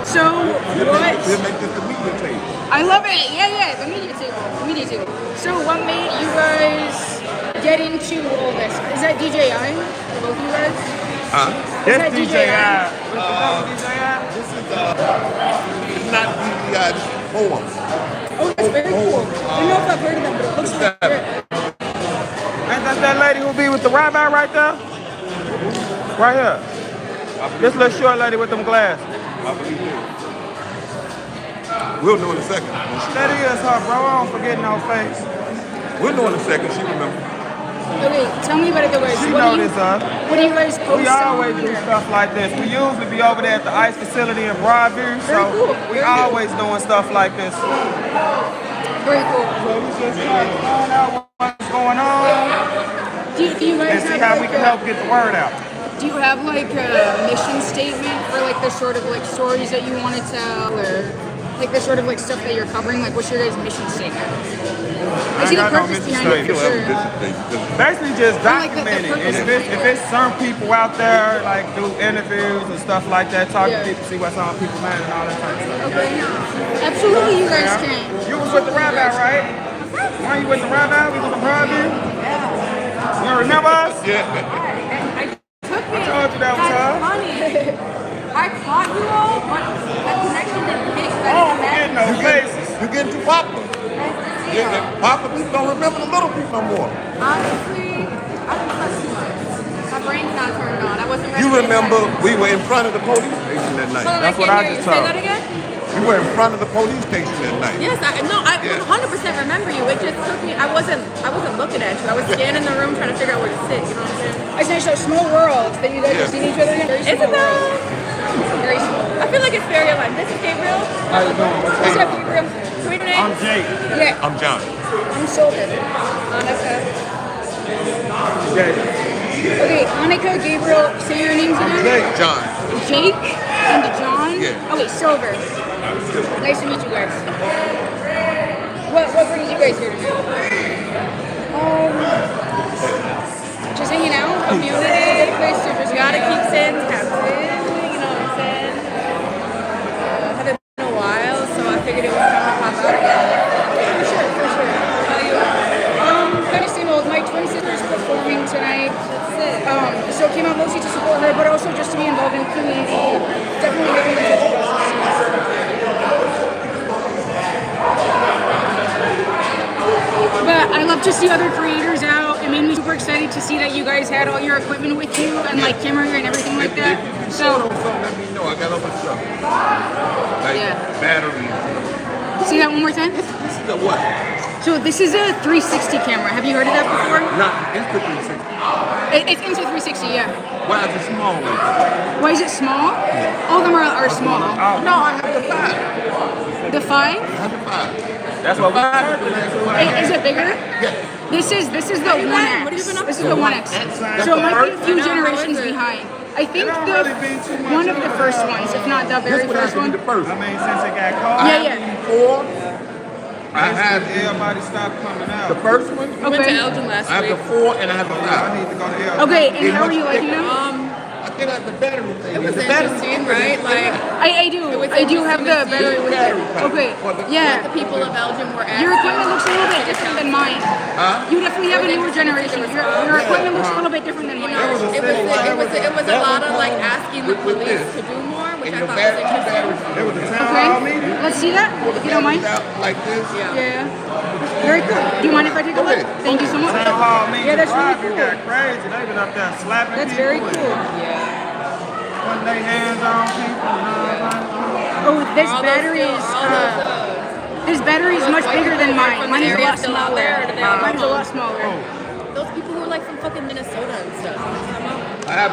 So what? We'll make this the media table. I love it. Yeah, the media table. The media table. So what made you guys get into all this? Is that DJI? Both of you guys? Is that DJI? This is it's not DJI, this is Poem. Oh, that's very cool. I don't know if I've heard of them, but it looks like it. Ain't that lady who be with the rabbi right there? Right here. This little short lady with them glasses. I believe it. We'll know in a second. That is her, bro. I don't forget no face. We'll know in a second. She remember. Okay, tell me about it, guys. She noticed us. What do you guys post? We always do stuff like this. We usually be over there at the ice facility in Broadview, so we always doing stuff like this. Very cool. So we just trying to find out what's going on Do you guys and see have how we can help get the word out. Do you have like a mission statement for like the sort of like stories that you want to tell, or like the sort of like stuff that you're covering? Like, what's your guys' mission statement? I see the got no purpose mission behind it for statement. sure. Basically just like the document it. And purpose if it's some people out there, like do interviews and stuff like that, talk Yeah. to people, see what's on people's mind and all that type of stuff. Okay. Absolutely, you guys can. You was with the rabbi, right? Were you with the rabbi? We was in Broadview? You remember us? Yeah. I told you that was her. I caught you all, but the connection didn't pick. Oh, I'm getting no faces. You getting too popular. Yeah, popular people don't remember the little people no more. Honestly, I don't trust too much. My brain's not turned on. I wasn't ready. You to remember get we were in front of the police station that night. that. That's what I just Say told. that again? We were in front of the police station that night. Yes, I 100% remember you. It just took me. I wasn't looking at you. I was scanning the room trying to figure out where to sit. You know what I'm saying? It's actually a small world that you guys have seen each other in. Very Is small it though? world. Very small. I feel like it's very alive. This is Gabriel. How you doing? What's up, Gabriel? Can we do I'm names? Jake. Yeah, I'm John. I'm Sylvan. Annika. Jake. Okay, Annika, Gabriel, say your names again. John. Jake and John. Yeah. Oh wait, Silver. Nice to meet you guys. What brings you guys here tonight? Just hanging out, community, good place to just Gotta hang keep out. Sans captive. You know what I'm saying? Haven't been a while, so I figured it was time to pop out again. For sure, for sure. How you? Kind of same old. My twin sister's performing tonight. That's it. So came out mostly to support her, but also just to be involved in the community. Definitely getting in touch with us. But I love to see other creators out. It made me super excited to see that you guys had all your equipment with you and like camera and everything like that. So Let me know. I got other stuff. Like Yeah. batteries. see that one more time. This is a what? So this is a 360 camera. Have you heard of that before? Not Insta 360. It's into 360, yeah. Why is it small? Why is it small? All of them are small. No, I have the 5. The 5? I have the 5. That's what we Is it bigger? This is the 1X. What have you been up This is to? the 1X. So it might be a few generations behind. I think one of the first ones, if not the very This would first have to one. be the first. I mean, since it got cold, Yeah, yeah. Before, I have everybody stopped coming out. the first one. I went to Okay. Elgin last I have the week. 4 and I have the I 5. need to go to L. Okay, and how are you liking them? I think I have the battery thing. It was The battery interesting, thing. right? Like I do. I do have the battery with it. Okay. the Yeah. people of Belgium were Your asking. equipment looks a little bit different than mine. You definitely have a newer generation. Your equipment looks a little bit different than mine. It was a lot of like asking the police to do more, which I And the thought was battery, interesting. It was a town hall Okay. meeting. Let's see that, if you don't mind. Out like this. Yeah. Very cool. Do you mind if I take a look? Thank you so much. Town hall meeting. Yeah, that's really Broadview cool. got crazy. They been up there slapping That's people. very and cool. Putting their hands on people. Oh, this battery is much bigger than mine. Mine is a lot Still out there, or do they all smaller. Mine is a go lot smaller. Those people who are like from fucking Minnesota and stuff. I have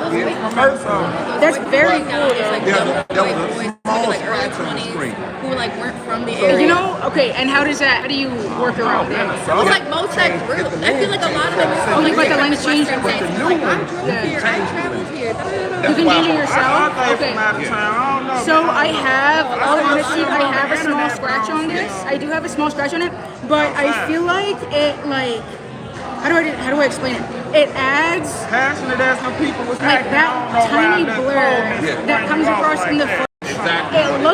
Those the white first one. That's very white cool. guys, like Yeah, young that white was a boys, small maybe like early scratch on the 20s, screen. who like weren't from the area. You know, okay, and how do you work around it? It was like most like real. I feel like a lot of them. Oh, like the lens change and Like, things. I drove here, I traveled here. You can change it I yourself? thought Okay. from out of town. I don't know. So I have, all honesty, I have a small scratch on this. I do have a small scratch on it, but I feel like it how do I explain it? It adds Passionate as no people was like acting. that I don't know tiny why blur that that comes across in the footage. Exactly.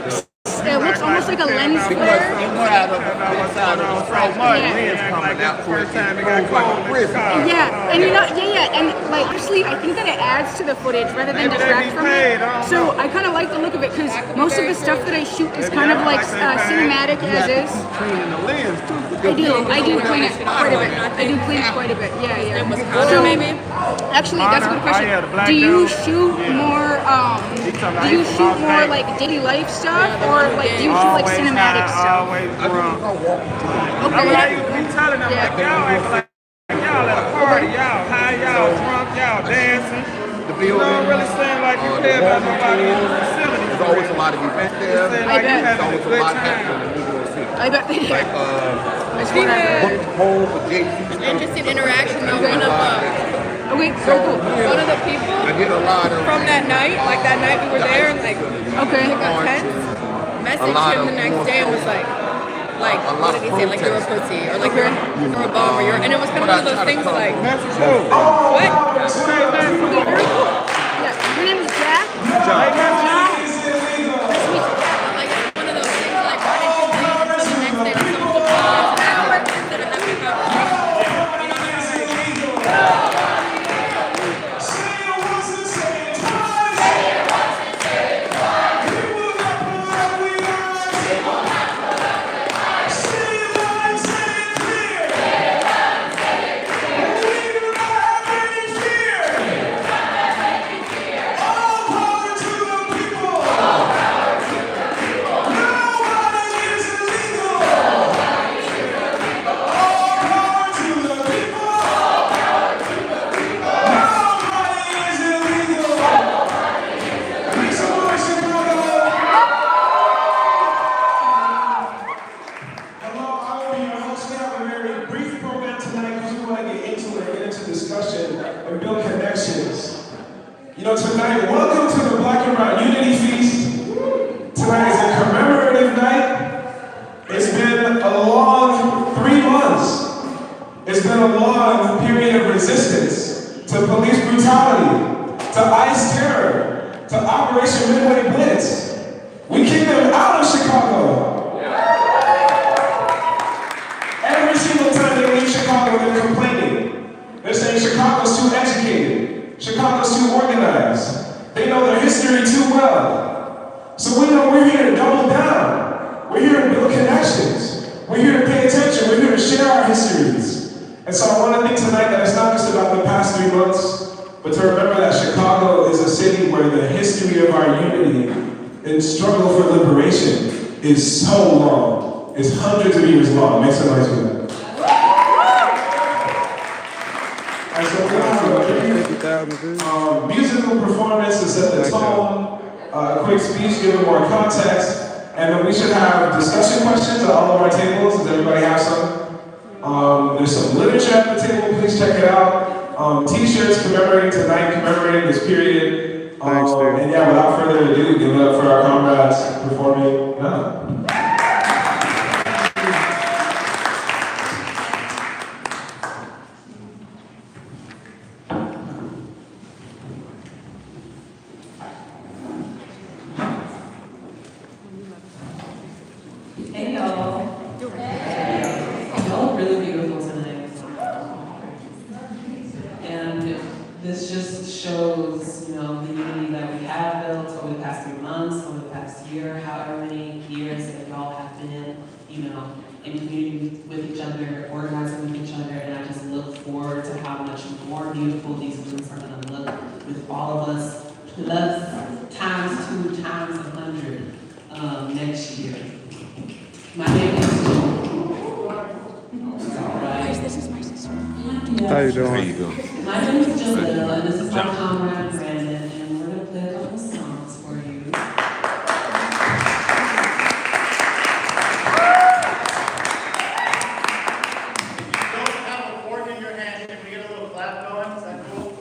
looks almost like a lens Because flare. so much out of so much lens coming out to it. It goes like a prism. Yeah, and and like honestly, I think that it adds to the footage rather than detract from it. So I kind of like the look of it because most of the stuff that I shoot is kind of like cinematic as is. Cleaning the lens too. I do clean it quite a bit. I do clean it quite a bit. Yeah. So maybe. Actually, that's a good question. Do you shoot more? Do you shoot more like daily life stuff, or like do you shoot like cinematic stuff? Always drunk. Okay. I used to be telling them, like, y'all act like y'all at a party, y'all high, y'all drunk, y'all dancing. You don't really seem like you care about nobody in the facility. There's always a lot of events there. Seem like you bet. There's having a always a good lot happening time. in New York City. I bet they do. Like Whatever. home for Jay-Z. Interesting interaction though. Okay, very cool. One of the people I get a lot of from that night, like that night we were there, and like Okay. got tense, messaged him the next day and was like, what did he say? Like, you're a pussy, or like, you're a bum, or you're, and it was kind of one of those things like, Message who? what? Okay, very cool. Yeah. Your name is Jack? John. John? Nice to meet you. Like, it's one of those things like, why did you leave until the next day to come to class instead of having a conversation? Hello, I will be your host. We have a very brief program tonight because we want to get into discussion and build connections. You know, tonight, welcome to the Black and Brown Unity Feast. Tonight is a commemorative night. It's been a long 3 months. It's been a long period of resistance to police brutality, to ICE terror, to Operation Midway Blitz. We kicked them out of Chicago. Every single time they leave Chicago, they're complaining. They're saying Chicago's too educated. Chicago's too organized. They know their history too well. So we know we're here to double down. We're here to build connections. We're here to pay attention. We're here to share our histories. And so I want to think tonight that it's not just about the past 3 months, but to remember that Chicago is a city where the history of our unity and struggle for liberation is so long. It's hundreds of years long. Make some noise for that. And so we're going to have a musical performance to set the tone, a quick speech, give it more context, and then we should have discussion questions at all of our tables. Does everybody have some? There's some literature at the table. Please check it out. T-shirts commemorating tonight, commemorating this period. And yeah, without further ado, give it up for our comrades performing now. Hey y'all. Y'all look really beautiful tonight. And this just shows, the unity that we have built over the past 3 months, over the past year, however many years that y'all have been, in community with each other, organizing with each other, and I just look forward to how much more beautiful these groups are gonna look with all of us, plus times 2, times 100 next year. My name is This is my sister. How you doing? There you go. My name is Jalil, and this is my comrade Brandon, and we're gonna play a couple songs for you. Don't have a fork in your hand. Can we get a little clap going? Is that cool?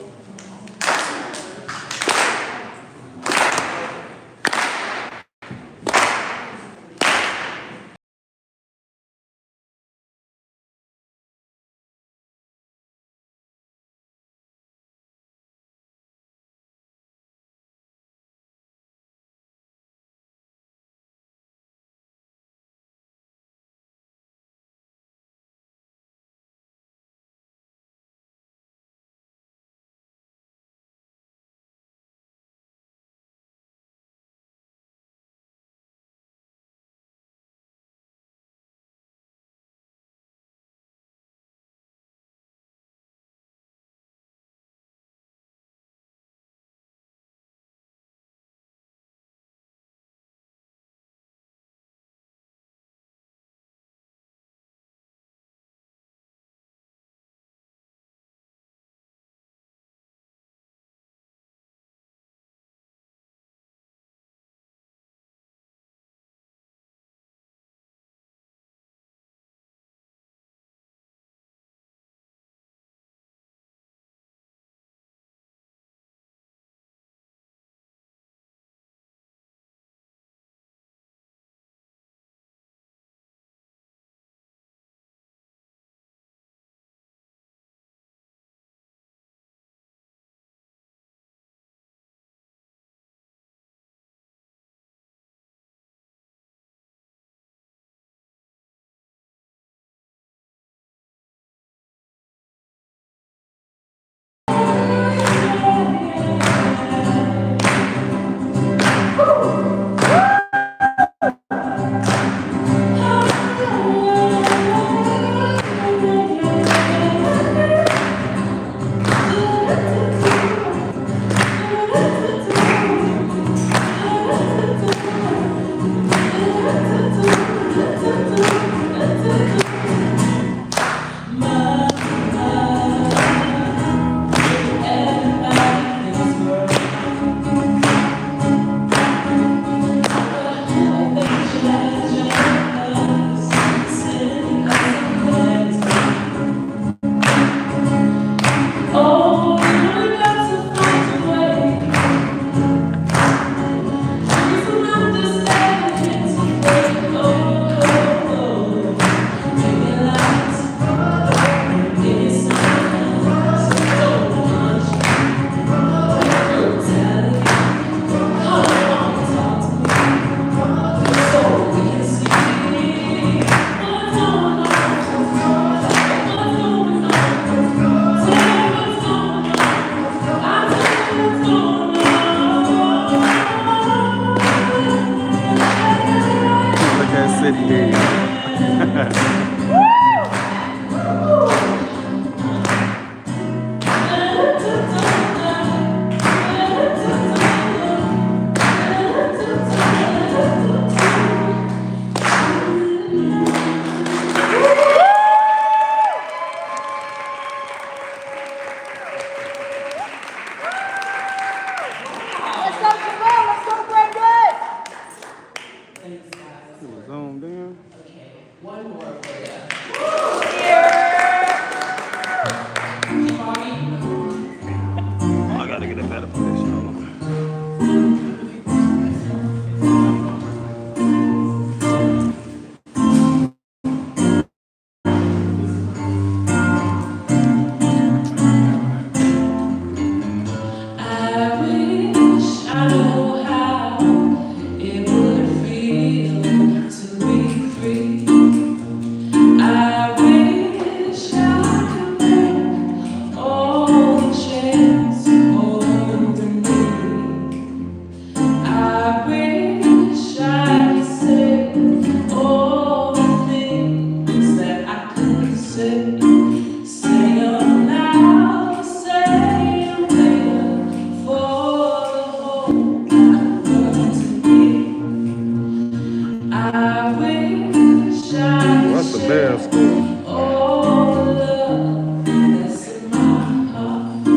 City is. Let's go, Jamal. Let's go, Brendan. Thanks, guys. Zoomed in. Okay, one more for you. I gotta get a better position. I wish I knew how it would feel to be free. I wish I could break all the chains holding me. I wish I could say all the things that I couldn't say. Say them now, say them later, for the hope I want to be. I wish I What's the could Bears share score? all the love that's in my heart.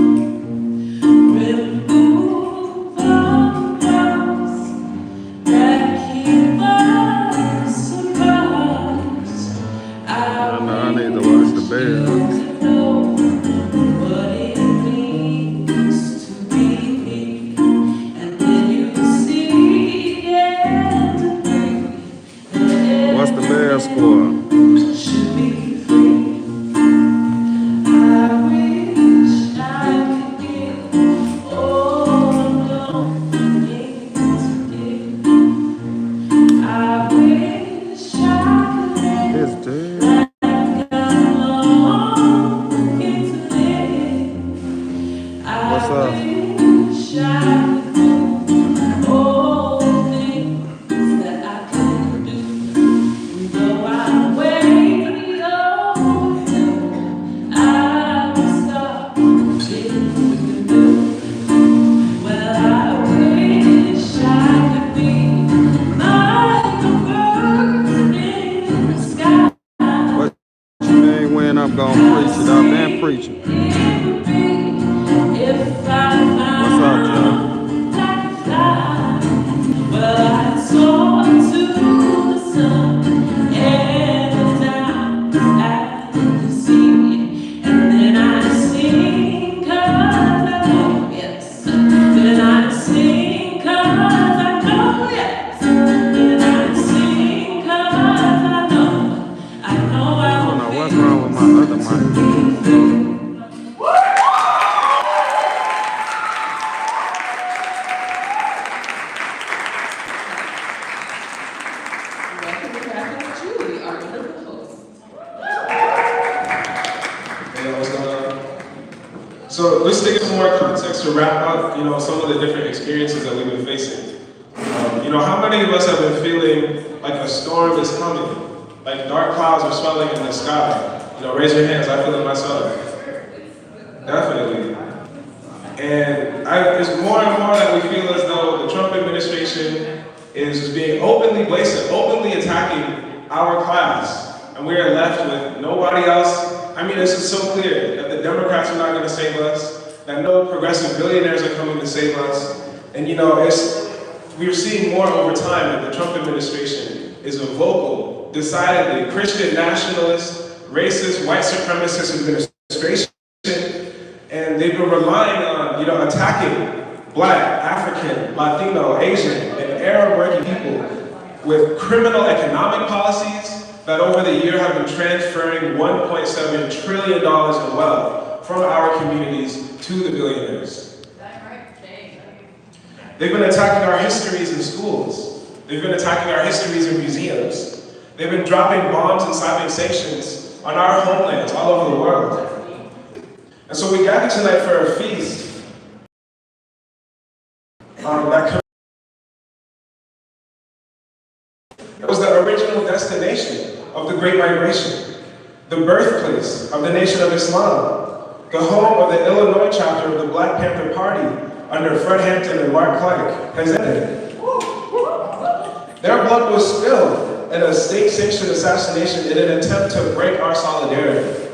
Remove the clouds that keep us apart. I need to watch the Bears. To know what it means to be me, and then you see and breathe. What's the Bears score? Should be free. I wish I could give all alone to give. I wish I could let It's dead. What's up? What you mean when I'm gonna preach it? I've been preaching. What's up, John? Well, I soar to the sun and down at the sea, and then I sing 'cause I know, yes. Then I sing 'cause I know, yes. Then I sing 'cause I know I don't know what's wrong with my other mic. Welcome to Craft with Julie, our wonderful host. Hey, what's going on? So let's take some more context to wrap up, some of the different experiences that we've been facing. How many of us have been feeling like a storm is coming, like dark clouds are swelling in the sky? Raise your hands. I feel it myself. Definitely. And it's more and more that we feel as though the Trump administration is being openly blatant, openly attacking our class, and we are left with nobody else. I mean, this is so clear that the Democrats are not going to save us, that no progressive billionaires are coming to save us, and we're seeing more over time that the Trump administration is a vocal, decidedly Christian nationalist, racist, white supremacist administration, and they've been relying on, attacking Black, African, Latino, Asian, and Arab working people with criminal economic policies that over the year have been transferring $1.7 trillion in wealth from our communities to the billionaires. They've been attacking our histories in schools. They've been attacking our histories in museums. They've been dropping bombs and slapping sanctions on our homelands all over the world. And so we gather tonight for a feast It was the original destination of the Great Migration, the birthplace of the Nation of Islam, the home of the Illinois chapter of the Black Panther Party under Fred Hampton and Mark Clark has ended. Their blood was spilled in a state-sanctioned assassination in an attempt to break our solidarity.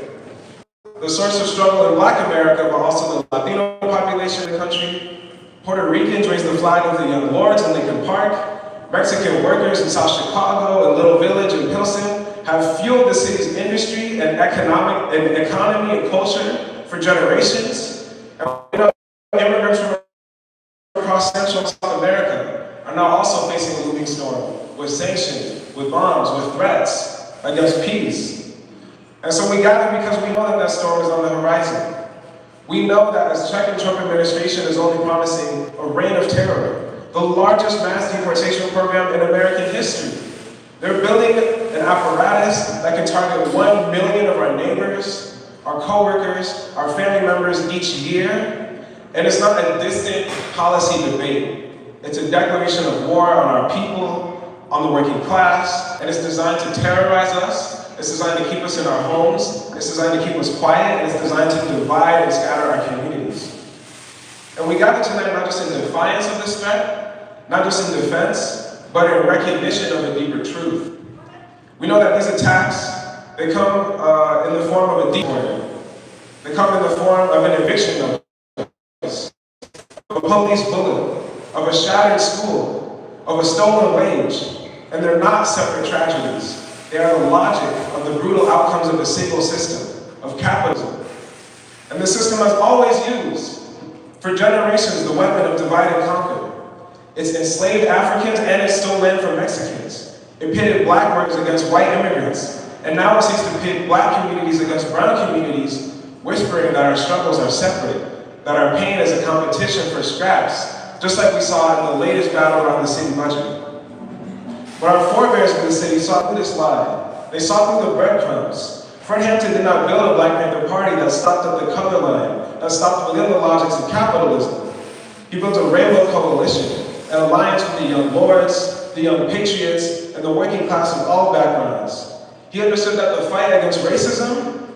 The source of struggle in Black America, but also the Latino population in the country. Puerto Ricans raised the flag of the Young Lords in Lincoln Park. Mexican workers in South Chicago and Little Village and Pilsen have fueled the city's industry and economy and culture for generations. And immigrants from across Central and South America are now also facing a looming storm with sanctions, with bombs, with threats against peace. And so we gather because we know that that storm is on the horizon. We know that as Czech and Trump administration is only promising a reign of terror, the largest mass deportation program in American history. They're building an apparatus that can target 1 million of our neighbors, our coworkers, our family members each year. And it's not a distant policy debate. It's a declaration of war on our people, on the working class, and it's designed to terrorize us. It's designed to keep us in our homes. It's designed to keep us quiet, and it's designed to divide and scatter our communities. And we gather tonight not just in defiance of this threat, not just in defense, but in recognition of a deeper truth. We know that these attacks, they come in the form of a deportation. They come in the form of an eviction notice, of a police bullet, of a shattered school, of a stolen wage, and they're not separate tragedies. They are the logic of the brutal outcomes of a single system, of capitalism. And the system has always used, for generations, the weapon of divide and conquer. It's enslaved Africans and it stole land from Mexicans. It pitted Black workers against white immigrants. And now it seeks to pit Black communities against brown communities, whispering that our struggles are separate, that our pain is a competition for scraps, just like we saw in the latest battle around the city budget. But our forebears in the city saw through this lie. They saw through the breadcrumbs. Fred Hampton did not build a Black Panther Party that stopped at the color line, that stopped within the logics of capitalism. He built a rainbow coalition, an alliance with the Young Lords, the Young Patriots, and the working class of all backgrounds. He understood that the fight against racism,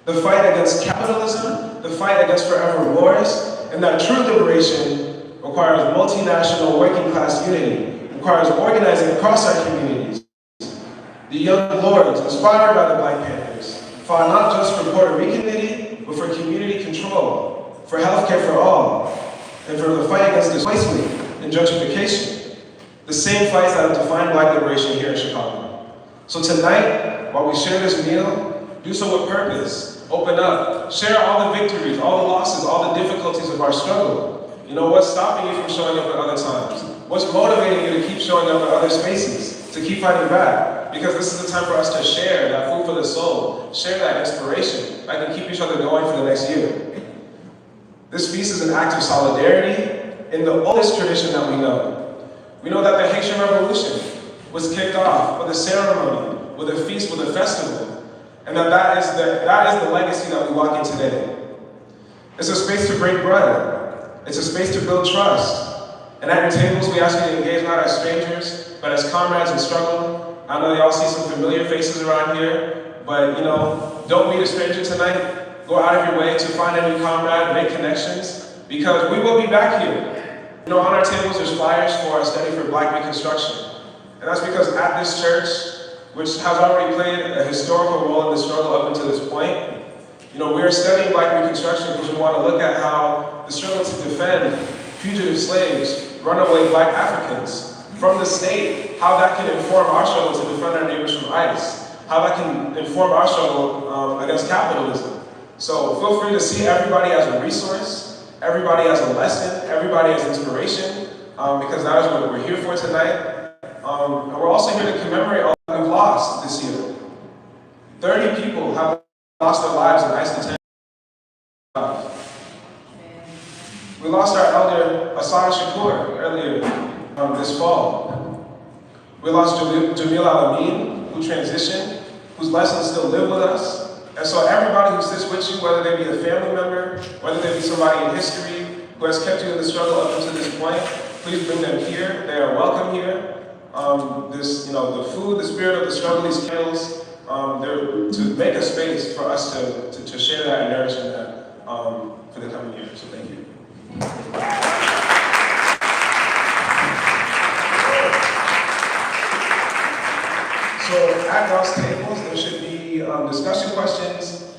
the fight against capitalism, the fight against forever wars, and that true liberation requires multinational working class unity, requires organizing across our communities. The Young Lords, inspired by the Black Panthers, fought not just for Puerto Rican unity, but for community control, for healthcare for all, and for the fight against displacement and gentrification. The same fights that have defined Black liberation here in Chicago. So tonight, while we share this meal, do so with purpose. Open up, share all the victories, all the losses, all the difficulties of our struggle. You know, what's stopping you from showing up at other times? What's motivating you to keep showing up at other spaces, to keep fighting back? Because this is the time for us to share that food for the soul, share that inspiration that can keep each other going for the next year. This feast is an act of solidarity in the oldest tradition that we know. We know that the Haitian Revolution was kicked off with a ceremony, with a feast, with a festival, and that is the legacy that we walk in today. It's a space to break bread. It's a space to build trust. And at your tables, we ask you to engage not as strangers, but as comrades in struggle. I know y'all see some familiar faces around here, but don't meet a stranger tonight. Go out of your way to find a new comrade, make connections, because we will be back here. On our tables, there's flyers for our study for Black Reconstruction. And that's because at this church, which has already played a historical role in the struggle up until this point, we are studying Black Reconstruction because we want to look at how the struggle to defend fugitive slaves, runaway Black Africans from the state, how that can inform our struggle to defend our neighbors from ICE, how that can inform our struggle against capitalism. So feel free to see everybody as a resource, everybody as a lesson, everybody as inspiration, because that is what we're here for tonight. And we're also here to commemorate all that we've lost this year. 30 people have lost their lives in ICE detention. We lost our elder Assad Shakur earlier this fall. We lost Jamil Al-Amin, who transitioned, whose lessons still live with us. And so everybody who sits with you, whether they be a family member, whether they be somebody in history who has kept you in the struggle up until this point, please bring them here. They are welcome here. this, the food, the spirit of the struggle, these candles, they're to make a space for us to share that and nourish that for the coming year. So thank you. So at those tables, there should be discussion questions.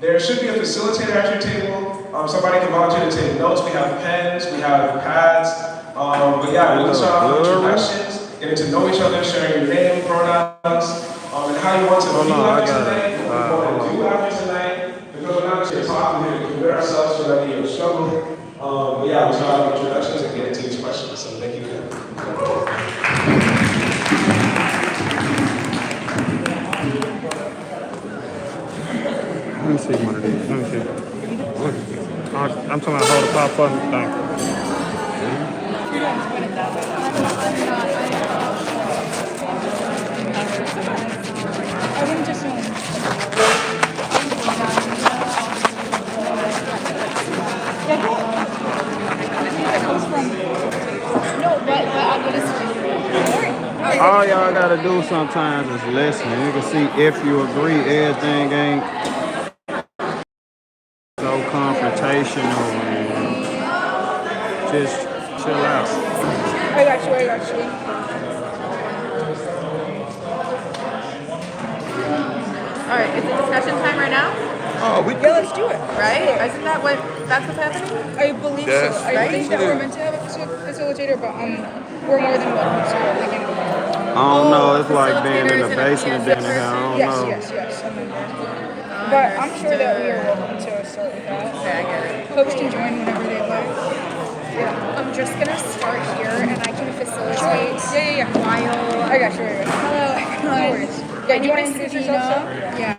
There should be a facilitator at your table. Somebody can volunteer to take notes. We have pens, we have pads. But yeah, we'll start off with introductions, getting to know each other, sharing your name, pronouns, and how you want to feel after tonight, what you want to do after tonight. Because we're not just here to talk, we're here to compare ourselves to that year struggle. But yeah, we'll start off with introductions and get into these questions. So thank you again. Let me see one of these. Let me see. I'm talking about hold the pop button thing. I wouldn't assume. No, but I would assume. All y'all gotta do sometimes is listen. You can see if you agree, everything ain't so confrontational and just chill out. I got you. All right, is it discussion time right now? Oh, Yeah, let's do it. Right? Isn't that that's what's happening? I believe Yes. so. I think that we're meant to have a facilitator, but we're more than welcome to we can. I don't know. It's like being in the basement down here. I don't know. Yes, I'm in there. But I'm sure that we are welcome to start with that. Okay, I get it. Folks can join whenever they like. Yeah. I'm just gonna start here and I can facilitate Yeah. while. I got you. Hello, No worries. Yeah, do you want to introduce yourself, sir? Yeah.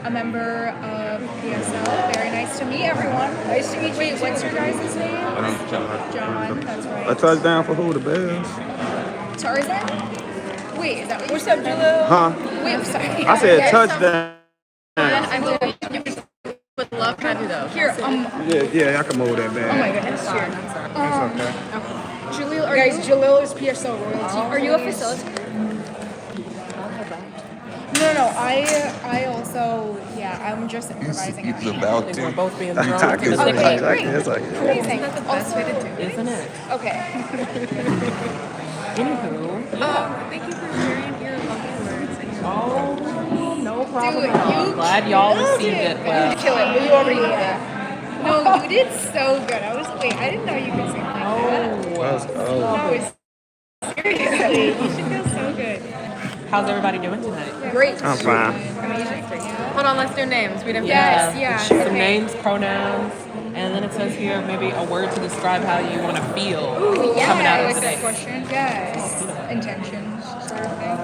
I'm a member of PSL. Very nice to meet everyone. Nice to meet you. Wait, what's your guys' name? John, that's A right. touchdown for who? The Bears? Tarzan? Wait, is that what you What's up, said? Jalil? Huh? Wait, I'm sorry. I said Okay, touchdown. I'm doing with love, can I do though? Here, Yeah, I can move that bad. Oh my goodness. Sorry, Here. I'm sorry. It's okay. Julie, are Guys, you? Jalil is PSL royalty. Are you a facilitator? No. I also, I'm just improvising. It's actually. about to. We're both being I drunk. can see Okay, it. great. It's like, Amazing. That's the best way to do it, isn't it? Okay. Anywho, thank you for sharing your lovely words. Oh, no problem. Dude, at all. you Glad y'all killed received it. it well. You kill it, but you already know that. No, you did so good. I didn't know you could sing like that. let's go. No, seriously, you should feel so good. How's everybody doing tonight? Great. I'm fine. Amazing. Hold on, let's do names. We didn't Yes. some Okay. names, pronouns, and then it says here maybe a word to describe how you want to feel yeah, coming out I of like today. that question. Yes. Intentions, sort of thing.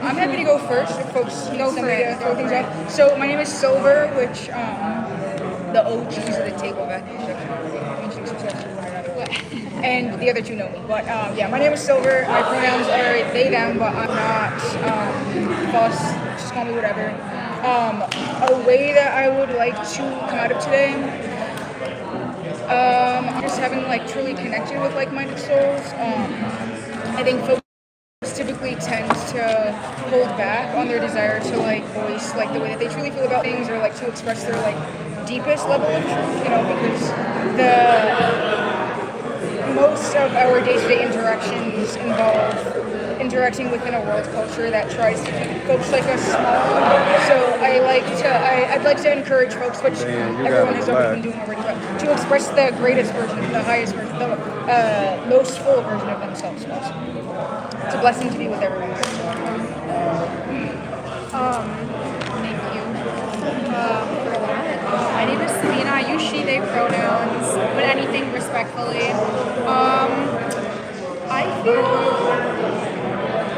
I'm happy to go first if folks need somebody to throw things up. So my name is Silver, which the OGs of the table back in introduce themselves to one another. And the other two know me. But yeah, my name is Silver. My pronouns are they, them, but I'm not fussed. Just call me whatever. A way that I would like to come out of today, just having truly connected with like-minded souls. I think folks typically tend to hold back on their desire to voice the way that they truly feel about things, or to express their deepest level of truth, because most of our day-to-day interactions involve interacting within a world culture that tries to keep folks like us small. So I'd like to encourage folks, which everyone has already been doing already, but to express the greatest version, the highest version, the most full version of themselves possible. It's a blessing to be with everyone. Thank you for that. My name is Sabina. I use she, they pronouns, but anything respectfully. I feel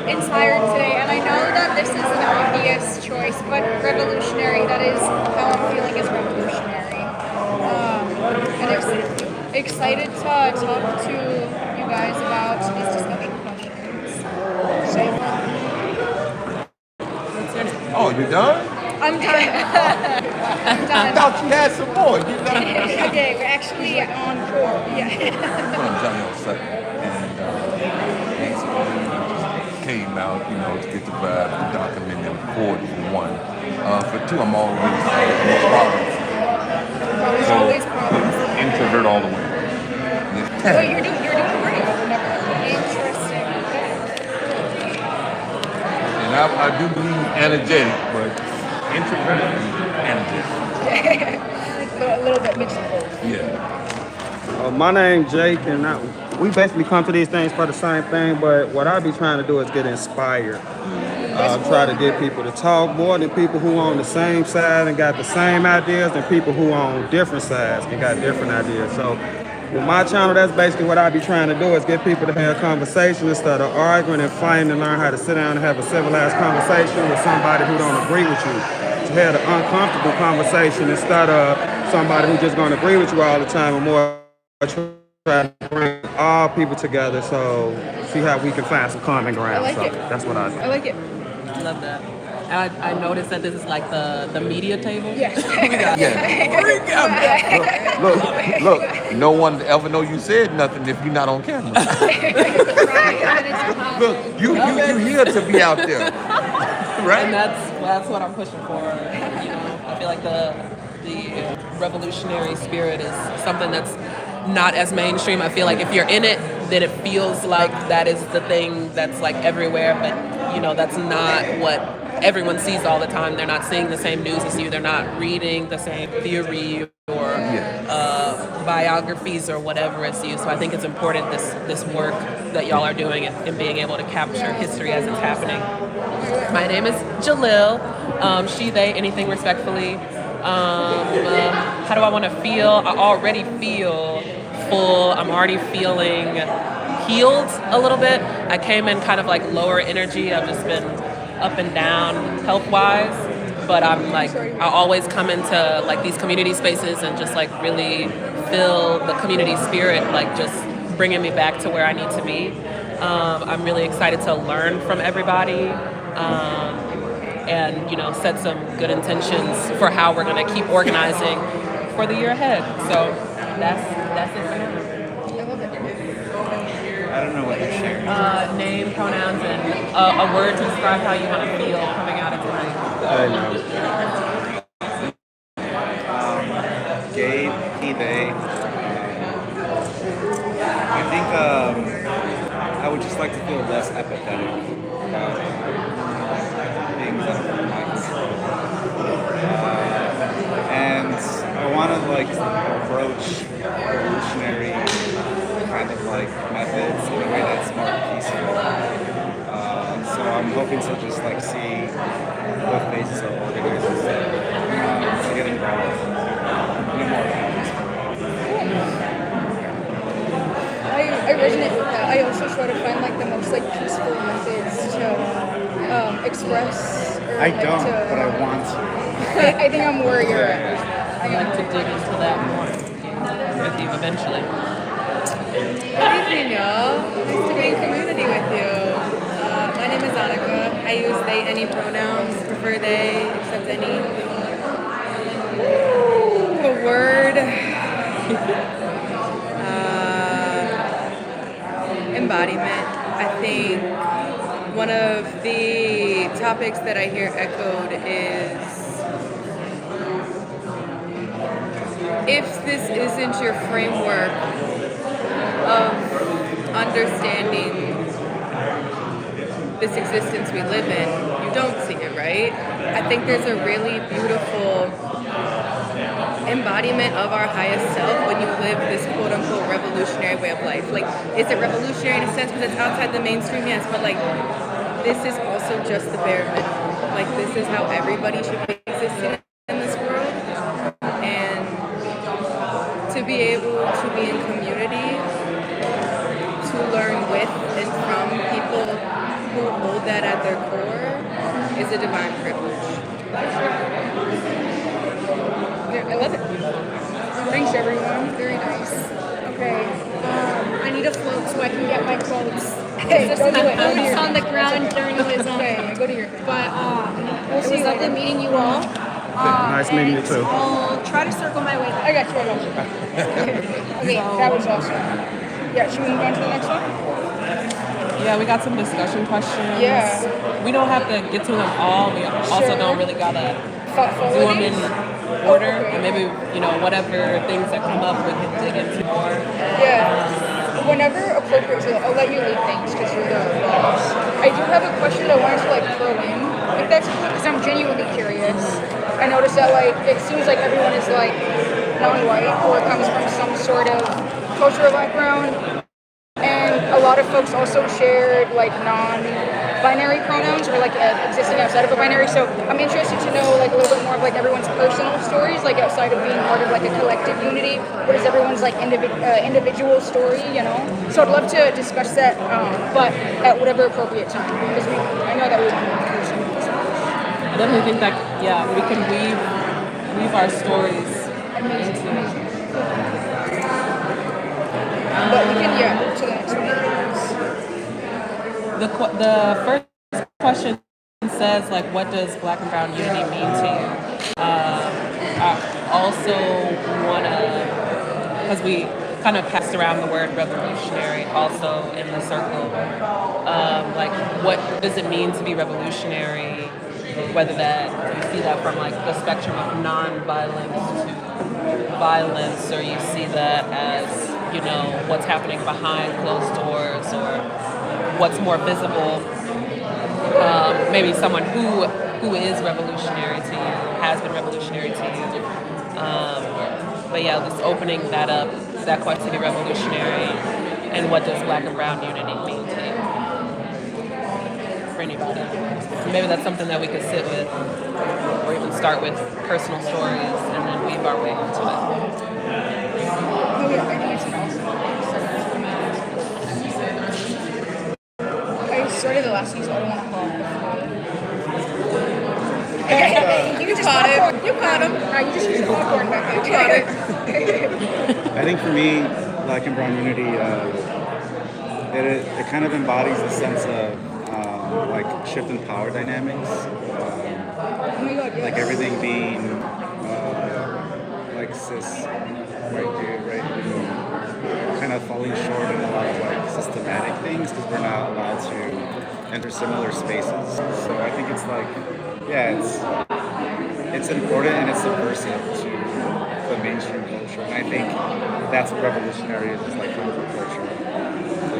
inspired today, and I know that this is an obvious choice, but revolutionary, that is how I'm feeling, is revolutionary. And excited to talk to you guys about these discussion questions. Oh, you done? I'm done. I'm I done. thought you had some more. You done? Okay, we're actually on 4. Yeah. Come on, Johnny on out, to get the vibe, to document them for one. For two, I'm always problems. There's So, always problems. introvert all the way. But you're doing great. Interesting. And I do believe energetic, but introverted and energetic. A little bit mixed of both. Yeah. My name's Jake, and we basically come to these things for the same thing, but what I be trying to do is get inspired. Try to get people to talk more than people who on the same side and got the same ideas than people who on different sides and got different ideas. So with my channel, that's basically what I be trying to do is get people to have conversations instead of arguing and fighting, and learn how to sit down and have a civilized conversation with somebody who don't agree with you. To have an uncomfortable conversation instead of somebody who's just going to agree with you all the time, and more try to bring all people together, so see how we can find some common ground. I like so it. That's what I do. I like it. I love that. I noticed that this is like the media table. Yes. Look, no one ever know you said nothing if you're not on camera. Look, you here to be out there, right? And that's what I'm pushing for. I feel like the revolutionary spirit is something that's not as mainstream. I feel like if you're in it, then it feels like that is the thing that's like everywhere, but that's not what everyone sees all the time. They're not seeing the same news as you. They're not reading the same theory or biographies or whatever as you. So I think it's important this work that y'all are doing and being able to capture history as it's happening. My name is Jalil. She, they, anything respectfully. How do I want to feel? I already feel full. I'm already feeling healed a little bit. I came in kind of like lower energy. I've just been up and down health-wise, but I'm like, I always come into like these community spaces and just like really feel the community spirit, like just bringing me back to where I need to be. I'm really excited to learn from everybody. And set some good intentions for how we're going to keep organizing for the year ahead. So that's it for now. I don't know what you're sharing. Name, pronouns, and a word to describe how you want to feel coming out of tonight. Gabe, he, they. I think I would just like to feel less apathetic about things that are my control. And I want to approach revolutionary kind of methods in a way that's more peaceful. So I'm hoping to just see both phases of organizers to get involved in a more balanced I resonate with that. I also try to find the most peaceful methods to express. Or, I don't, but I want to. I think I'm where you're at. I'd like to dig into that more with you eventually. Good evening, y'all. Nice to be in community with you. My name is Annika. I use they, any pronouns, prefer they, accept any. Ooh, a word. Embodiment. I think one of the topics that I hear echoed is, if this isn't your framework of understanding this existence we live in, you don't see it, right? I think there's a really beautiful embodiment of our highest self when you live this quote-unquote revolutionary way of life. Is it revolutionary in a sense because it's outside the mainstream? Yes, but this is also just the bare minimum. This is how everybody should be existing in this world. And to be able to be in community, to learn with and from people who hold that at their core is a divine privilege. Yeah, I love it. Thanks, everyone. Very nice. Okay. I need a float so I can get my quotes. Hey, This go is do my it. Go do phone your- on the ground journalism. Okay, go to your. But We'll it see was you lovely later. meeting you all. Nice meeting you and too. I'll try to circle my way back. I got you. Okay, that was awesome. Yeah, should we move on to the next one? Yeah, we got some discussion questions. Yeah. We don't have to get to them all. We also Sure. don't really gotta Thoughtful. do them in order. Okay. And maybe, whatever things that come up, we can dig into more. Yeah. Whenever appropriate, so I'll let you lead things because you're the boss. I do have a question that I wanted to throw in, if that's cool, because I'm genuinely curious. I noticed that it seems like everyone is non-white or comes from some sort of cultural background, and a lot of folks also shared non-binary pronouns or existing outside of a binary. So I'm interested to know a little bit more of everyone's personal stories, outside of being part of a collective unity. What is everyone's individual story? So I'd love to discuss that, but at whatever appropriate time, because I know that we want to go through some of this. I definitely think that, we can weave our stories into. But we can, move to the next one. The first question says, what does Black and Brown unity mean to you? I also want to, because we kind of passed around the word revolutionary also in the circle, what does it mean to be revolutionary? Whether that you see that from the spectrum of non-violence to violence, or you see that as what's happening behind closed doors, or what's more visible. Maybe someone who is revolutionary to you, has been revolutionary to you. But just opening that up, that question to be revolutionary, and what does Black and Brown unity mean to you? For anybody. Maybe that's something that we could sit with, or even start with personal stories and then weave our way into it. Oh yeah, I think it's an awesome. I started the last one, so I don't want to call it. You caught it. You caught him. You just used popcorn back there. You caught it. I think for me, Black and Brown unity, it kind of embodies a sense of shift in power dynamics. Oh my God, yes. Everything being cis, right here, right, kind of falling short in a lot of systematic things because we're not allowed to enter similar spaces. So I think it's it's important and it's subversive to the mainstream culture, and I think that's what revolutionary is counterculture.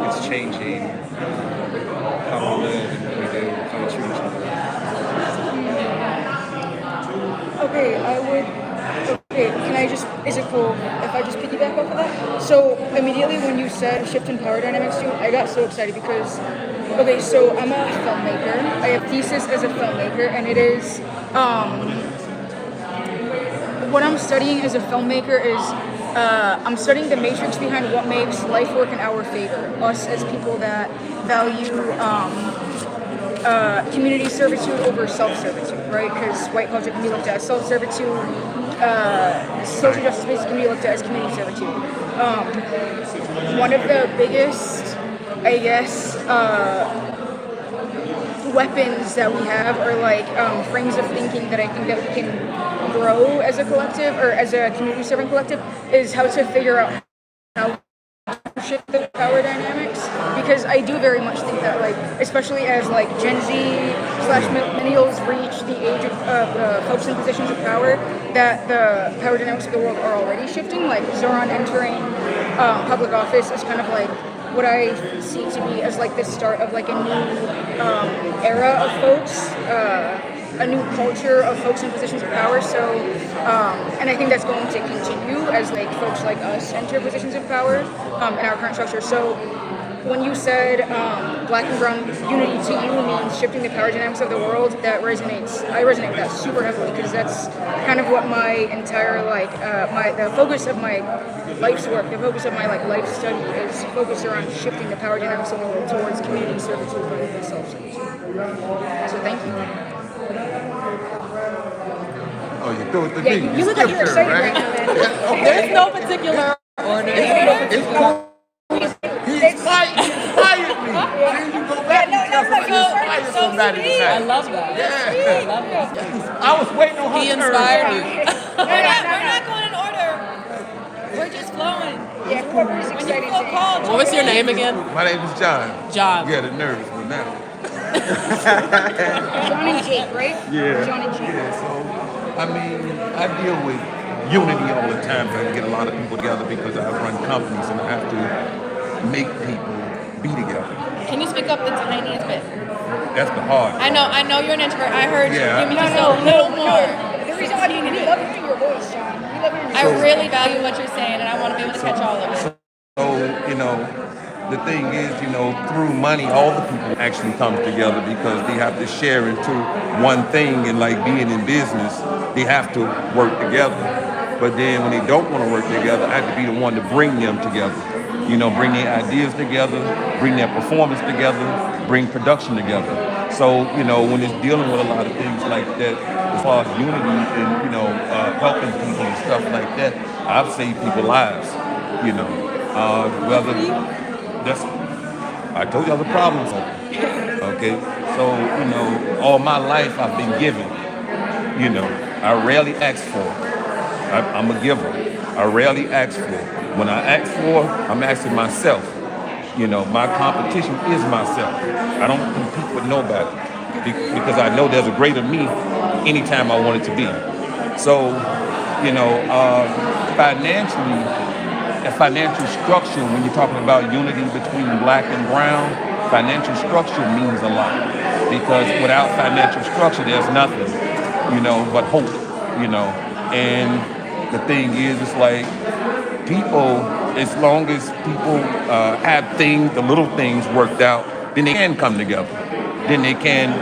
It's changing how we live and what we do, how we treat each other. Okay, can I just, is it cool if I just piggyback off of that? So immediately when you said shift in power dynamics too, I got so excited because, so I'm a filmmaker. I have thesis as a filmmaker, and it is, what I'm studying as a filmmaker is, I'm studying the matrix behind what makes life work in our favor. Us as people that value community servitude over self-servitude, right? Because white culture can be looked at as self-servitude, social justice spaces can be looked at as community servitude. One of the biggest, I guess, weapons that we have are frames of thinking that I think that we can grow as a collective or as a community serving collective is how to figure out how to shift the power dynamics, because I do very much think that especially as Gen Z / millennials reach the age of folks in positions of power, that the power dynamics of the world are already shifting. Zoran entering public office is kind of what I see to be as this start of a new era of folks, a new culture of folks in positions of power. So, and I think that's going to continue as folks like us enter positions of power in our current structure. So, when you said Black and Brown unity to you means shifting the power dynamics of the world, that resonates. I resonate with that super heavily because that's kind of what my entire the focus of my life's work, the focus of my life study is focused around shifting the power dynamics of the world towards community servitude rather than self-servitude. So thank you. Oh, you threw it to Yeah, me. you look like you're excited right now, man. There's no particular order. He inspired me. Then you go back and tell somebody he inspired somebody I tonight. love that. Yeah. I love that. I was waiting on her He turn. inspired you. We're not going in order. We're just flowing. Yeah, whoever is excited to. What was your name again? My name is John. John. Yeah, the nervous one now. John and Jake, right? Yeah. John and Jake. Yeah, so, I mean, I deal with unity all the time. I get a lot of people together because I run companies and I have to make people be together. Can you speak up the tiniest bit? That's the hard part. I know you're an introvert. I heard Yeah. you. Give me just a little more. The reason why we love hearing your voice, John. We love hearing your I voice. really value what you're saying, and I want to be able to catch all of it. So, you know, the thing is, you know, through money, all the people actually come together because they have to share into one thing. And like being in business, they have to work together. But then when they don't want to work together, I have to be the one to bring them together. You know, bring their ideas together, bring their performance together, bring production together. So, you know, when it's dealing with a lot of things like that, as far as unity and, you know, helping people and stuff like that, I've saved people's lives, you know. Whether that's, I told you I was a problem solver, okay? So, you know, all my life I've been given, you know. I rarely ask for. I'm a giver. I rarely ask for. When I ask for, I'm asking myself. You know, my competition is myself. I don't compete with nobody because I know there's a greater me anytime I want it to be. So, you know, financially, a financial structure, when you're talking about unity between black and brown, financial structure means a lot. Because without financial structure, there's nothing, you know, but hope, you know. And the thing is, it's like people, as long as people have things, the little things worked out, then they can come together. Then they can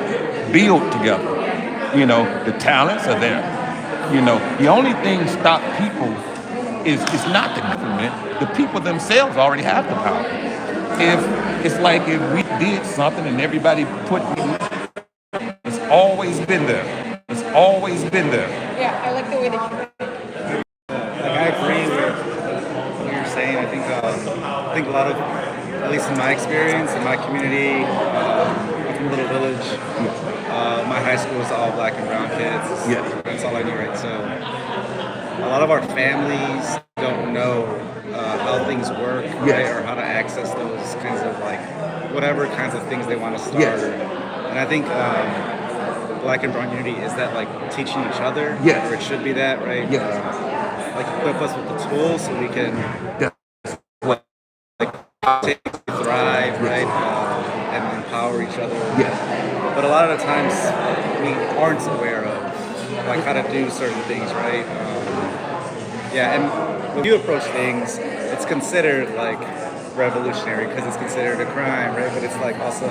build together. You know, the talents are there. You know, the only thing stop people is not the government. The people themselves already have the power. If it's like if we did something and everybody put, it's always been there. It's always been there. Yeah, I like the way that you. Like I agree with what you're saying. I think a lot of, at least in my experience, in my community, I'm from a little village. My high school was all black and brown kids. Yeah. That's all I knew, right? So a lot of our families don't know how things work, right? Or how to access those kinds of like, whatever kinds of things they want to start. Yes. And I think black and brown unity is that like teaching each other, Yes. or it should be that, right? Yes. Like equip us with the tools so we can like thrive, right? And empower each other. Yes. But a lot of the times we aren't aware of like how to do certain things, right? Yeah, and when you approach things, it's considered like revolutionary because it's considered a crime, right? But it's like also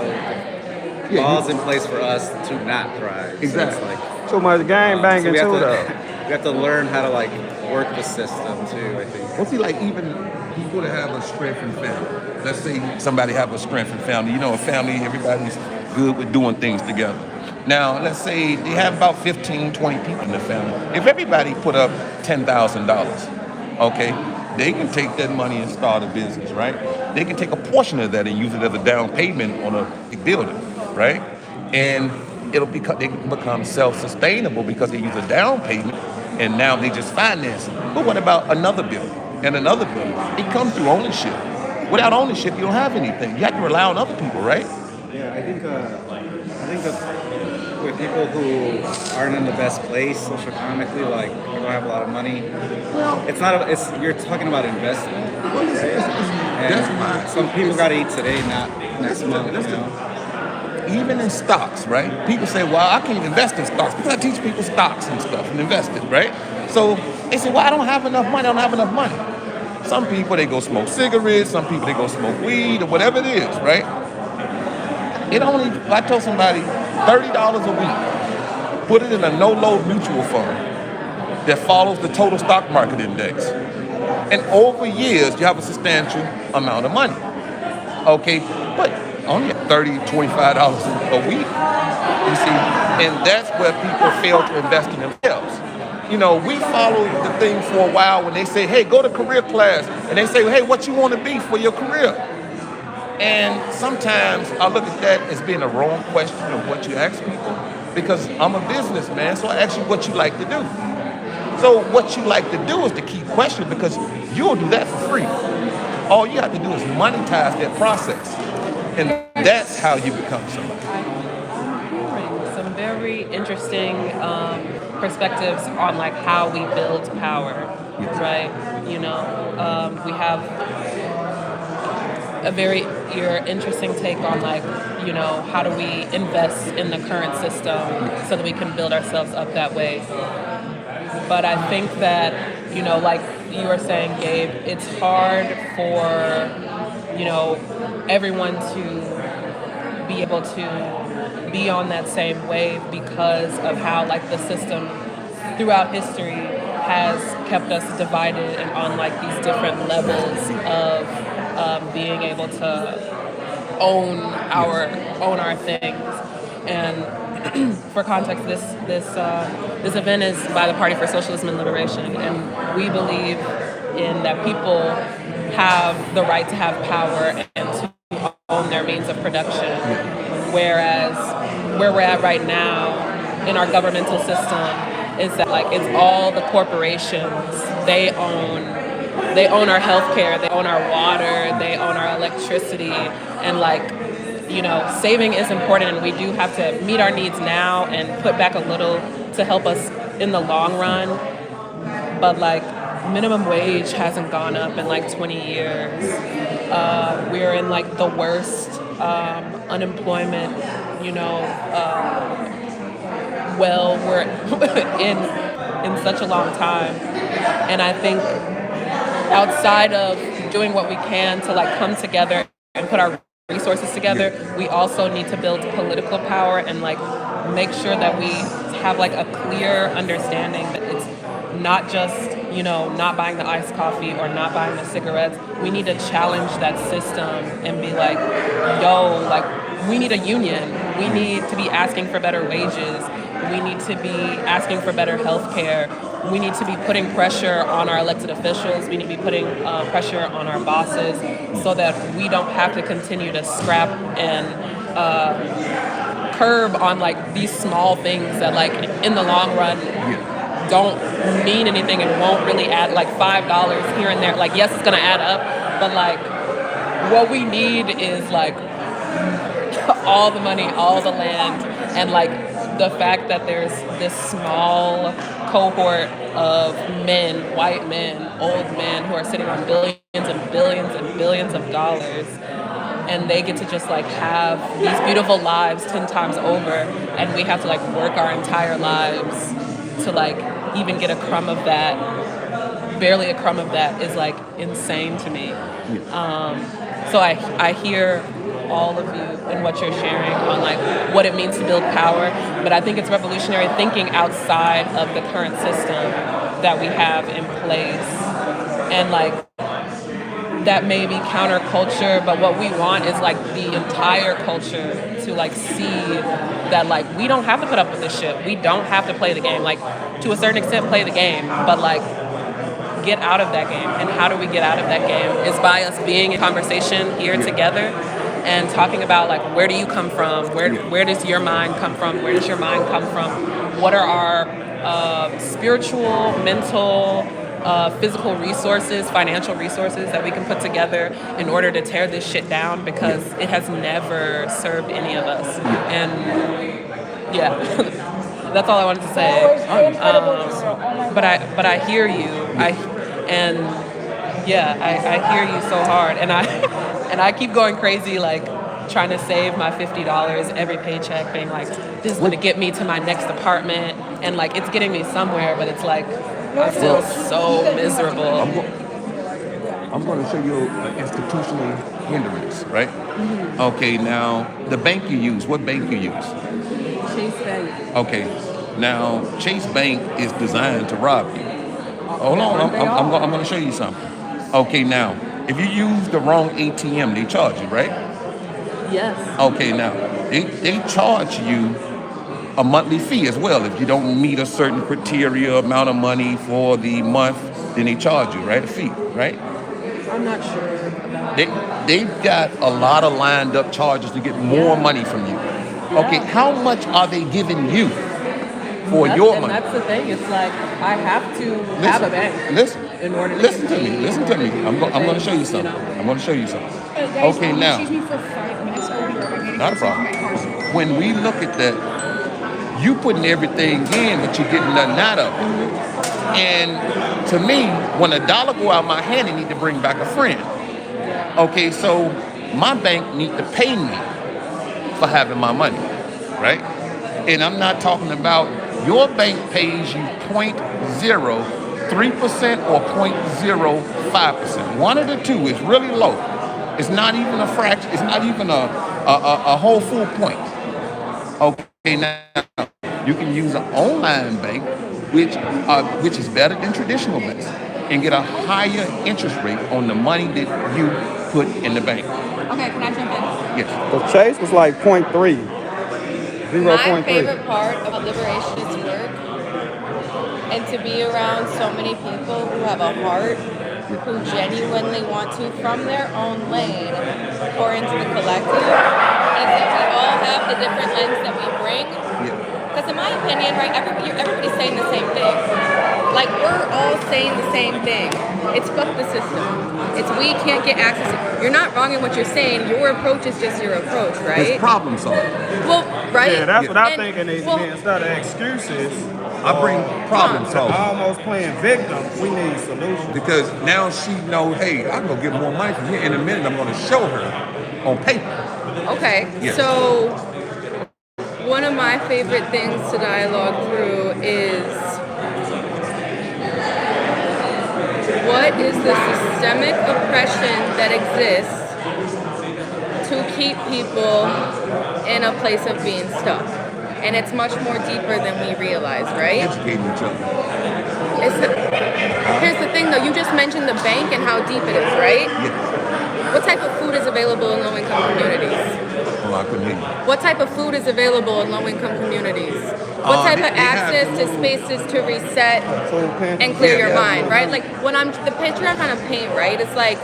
laws in place for us to not thrive. Exactly. So it's like Too much gang banging we have too, to, though. we have to learn how to like work the system too, I think. Well, see, like even people that have a strengthened family. Let's say somebody have a strengthened family. You know, a family, everybody's good with doing things together. Now, let's say they have about 15, 20 people in the family. If everybody put up $10,000, okay, they can take that money and start a business, right? They can take a portion of that and use it as a down payment on a big building, right? And they can become self-sustainable because they use a down payment and now they just finance it. But what about another building and another building? It comes through ownership. Without ownership, you don't have anything. You have to rely on other people, right? Yeah, I think that with people who aren't in the best place socioeconomically, like who don't have a lot of money, you're talking about investment. And some people gotta eat today, not next month. You know? Even in stocks, right? People say, well, I can't invest in stocks because I teach people stocks and stuff and invest it, right? So they say, well, I don't have enough money. I don't have enough money. Some people, they go smoke cigarettes. Some people, they go smoke weed or whatever it is, right? I told somebody, $30 a week, put it in a no-load mutual fund that follows the total stock market index. And over years, you have a substantial amount of money. Okay, but only $30, $25 a week, you see? And that's where people fail to invest in themselves. You know, we follow the thing for a while when they say, hey, go to career class. And they say, hey, what you want to be for your career? And sometimes I look at that as being a wrong question of what you ask people because I'm a businessman, so I ask you what you like to do. So what you like to do is the key question because you'll do that for free. All you have to do is monetize that process. And that's how you become somebody. I'm hearing some very interesting perspectives on like how we build power, right? You know, we have a very interesting take on like, you know, how do we invest in the current system so that we can build ourselves up that way. But I think that, you know, like you were saying, Gabe, it's hard for, you know, everyone to be able to be on that same wave because of how like the system throughout history has kept us divided and on like these different levels of being able to own our things. And for context, this event is by the Party for Socialism and Liberation, and we believe in that people have the right to have power and to own their means of production. Whereas where we're at right now in our governmental system is that like it's all the corporations. They own our healthcare, they own our water, they own our electricity, and like, you know, saving is important, and we do have to meet our needs now and put back a little to help us in the long run. But like minimum wage hasn't gone up in like 20 years. We're in like the worst unemployment, you know, we're in such a long time. And I think outside of doing what we can to like come together and put our resources together, we also need to build political power and like make sure that we have like a clear understanding that it's not just, you know, not buying the iced coffee or not buying the cigarettes. We need to challenge that system and be like, yo, like we need a union. We need to be asking for better wages. We need to be asking for better health care. We need to be putting pressure on our elected officials. We need to be putting pressure on our bosses so that we don't have to continue to scrap and curb on like these small things that like in the long run don't mean anything and won't really add like $5 here and there. Like, yes, it's gonna add up, but like what we need is like all the money, all the land, and like the fact that there's this small cohort of men, white men, old men who are sitting on billions and billions and billions of dollars, and they get to just like have these beautiful lives 10 times over, and we have to like work our entire lives to like even get a crumb of that. Barely a crumb of that is like insane to me. So I hear all of you and what you're sharing on like what it means to build power, but I think it's revolutionary thinking outside of the current system that we have in place, and like that may be counterculture, but what we want is like the entire culture to like see that like we don't have to put up with this shit. We don't have to play the game. Like to a certain extent play the game, but like get out of that game. And how do we get out of that game is by us being in conversation here together and talking about like where do you come from? Where does your mind come from? Where does your mind come from? What are our spiritual, mental, physical resources, financial resources that we can put together in order to tear this shit down, because it has never served any of us. And yeah, that's all I wanted to say. But I hear you. I hear you so hard, and I keep going crazy like trying to save my $50 every paycheck, being like, this is gonna get me to my next apartment, and like it's getting me somewhere, but it's like I feel so miserable. I'm going to show you an institutional hindrance, right? Mm-hmm. Okay, now the bank you use, what bank you use? Chase Bank. Okay, now Chase Bank is designed to rob you. Hold on, I'm going to show you something. Okay, now if you use the wrong ATM, they charge you, right? Yes. Okay, now they charge you a monthly fee as well. If you don't meet a certain criteria amount of money for the month, then they charge you, right? A fee, right? I'm not sure about They've got a lot of lined up charges to get more money from you. Yeah. Okay, how much are they giving you for your money? And that's the thing. It's like I have to have a bank. Listen, in order to Listen to me. continue Listen to me. I'm going to show you something. I'm going to show you something. Okay, now. Excuse me for 5 minutes. I'll be right back. Not a problem. When we look at that, you putting everything in, but you're getting nothing out of it. And to me, when a dollar go out of my hand, it need to bring back a friend. Okay, so my bank need to pay me for having my money, right? And I'm not talking about your bank pays you 0.03% or 0.05%. One of the two is really low. It's not even a fraction. It's not even a whole full point. Okay, now you can use an online bank, which is better than traditional banks, and get a higher interest rate on the money that you put in the bank. Okay, can I jump in? Yes. The Chase was like 0.3. My 0.3. favorite part of Liberation's work and to be around so many people who have a heart, who genuinely want to, from their own lane, pour into the collective, and that we all have the different lens that we bring. Because in my opinion, right, everybody's saying the same thing. Like, we're all saying the same thing. It's fuck the system. It's we can't get access. You're not wrong in what you're saying. Your approach is just your approach, right? It's problem solving. Well, right? Yeah, that's what I think it needs to be. Instead of excuses, I bring problem solving. almost playing victim, we need solutions. Because now she know, hey, I'm going to get more money from here. In a minute, I'm going to show her on paper. Okay, Yes. so one of my favorite things to dialogue through is what is the systemic oppression that exists to keep people in a place of being stuck? And it's much more deeper than we realize, right? Educating each other. Here's the thing though, you just mentioned the bank and how deep it is, right? Yes. What type of food is available in low-income communities? Well, I couldn't hear you. What type of food is available in low-income communities? What type of access to spaces to reset and clear your mind, right? Like the picture I'm trying to paint, right? It's like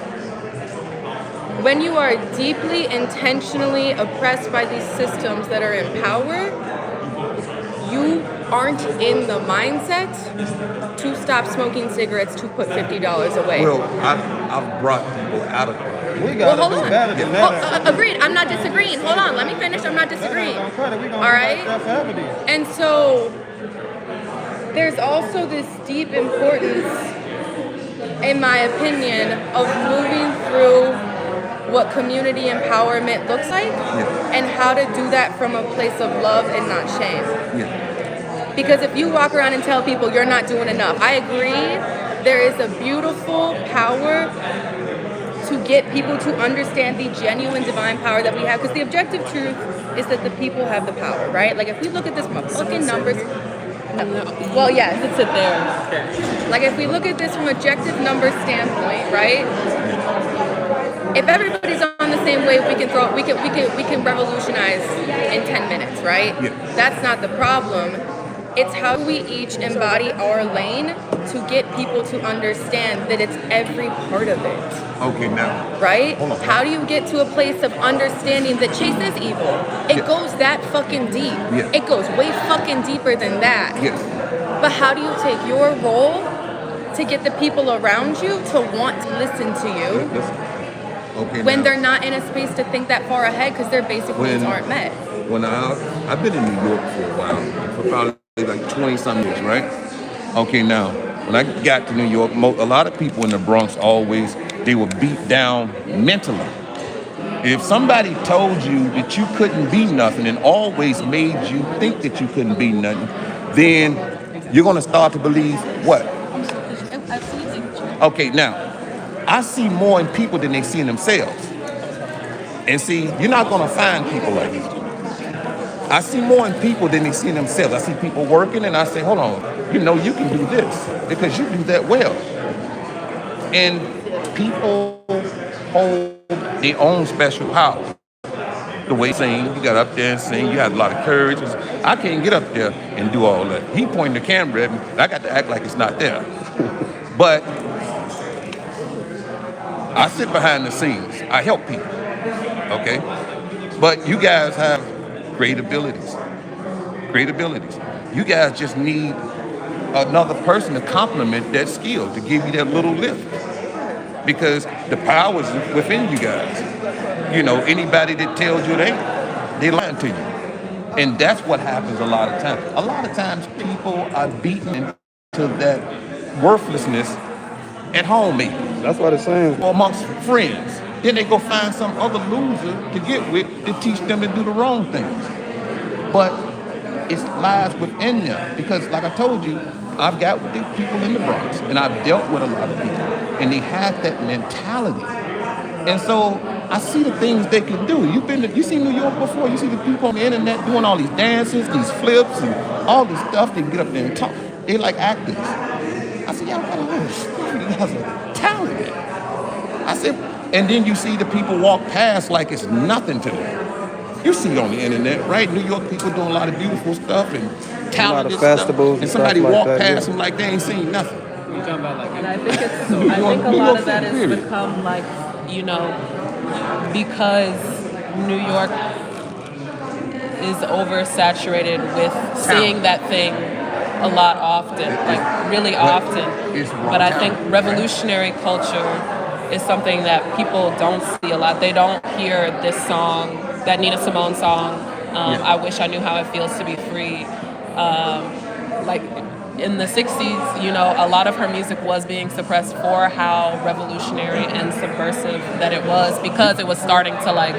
when you are deeply, intentionally oppressed by these systems that are in power, you aren't in the mindset to stop smoking cigarettes to put $50 away. Well, I've brought people out of it. We got to do better than that. Agreed. I'm not disagreeing. Hold on. Let me finish. I'm not disagreeing. All right. And so there's also this deep importance, in my opinion, of moving through what community empowerment looks like and how to do that from a place of love and not shame. Because if you walk around and tell people you're not doing enough, I agree, there is a beautiful power to get people to understand the genuine divine power that we have. Because the objective truth is that the people have the power, right? Like if we look at this fucking numbers, well, yes, it's sit there. Like if we look at this from objective numbers standpoint, right? If everybody's on the same wave, we can revolutionize in 10 minutes, right? That's not the problem. It's how we each embody our lane to get people to understand that it's every part of it. Okay, now. Right? How do you get to a place of understanding that Chase is evil? It goes that fucking deep. It goes way fucking deeper than that. But how do you take your role to get the people around you to want to listen to you when they're not in a space to think that far ahead because their basic needs aren't met? When I've been in New York for a while, for probably like 20-some years, right? Okay, now, when I got to New York, a lot of people in the Bronx they were beat down mentally. If somebody told you that you couldn't be nothing and always made you think that you couldn't be nothing, then you're going to start to believe what? Okay, now, I see more in people than they see in themselves. And see, you're not going to find people like this. I see more in people than they see in themselves. I see people working and I say, hold on, you can do this because you do that well. And people hold their own special power. The way you sing, you got up there and sing, you had a lot of courage. I can't get up there and do all that. He pointing the camera at me, I got to act like it's not there. But I sit behind the scenes. I help people, okay? But you guys have great abilities. You guys just need another person to complement that skill, to give you that little lift. Because the power is within you guys. You know, anybody that tells you they lying to you. And that's what happens a lot of times. A lot of times people are beaten into that worthlessness at home maybe. That's what it's saying. Or amongst friends. Then they go find some other loser to get with to teach them to do the wrong things. But it lies within them. Because like I told you, I've got with the people in the Bronx and I've dealt with a lot of people and they have that mentality. And so I see the things they can do. You seen New York before? You see the people on the internet doing all these dances, these flips, and all this stuff. They get up there and talk. They like actors. I said, y'all got all this stuff. You guys are talented. I said, and then you see the people walk past like it's nothing to them. You see it on the internet, right? New York people doing a lot of beautiful stuff and talented festivals stuff. And and somebody stuff like walk that, past yeah. them like they ain't seen nothing. And I think I think a lot of that has become like, you know, because New York is oversaturated with seeing that thing a lot often, like really often. But I think revolutionary culture is something that people don't see a lot. They don't hear this song, that Nina Simone song, I Wish I Knew How It Feels to Be Free. Like in the 60s, you know, a lot of her music was being suppressed for how revolutionary and subversive that it was, because it was starting to like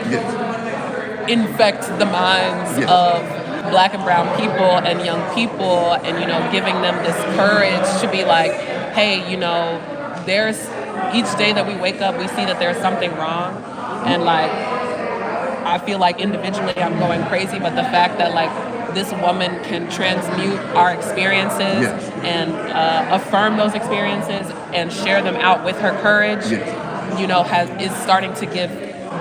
infect the minds of Black and brown people and young people, and, you know, giving them this courage to be like, hey, you know, there's each day that we wake up, we see that there's something wrong. And like, I feel like individually I'm going crazy, but the fact that like this woman can transmute our experiences and affirm those experiences and share them out with her courage, you know, is starting to give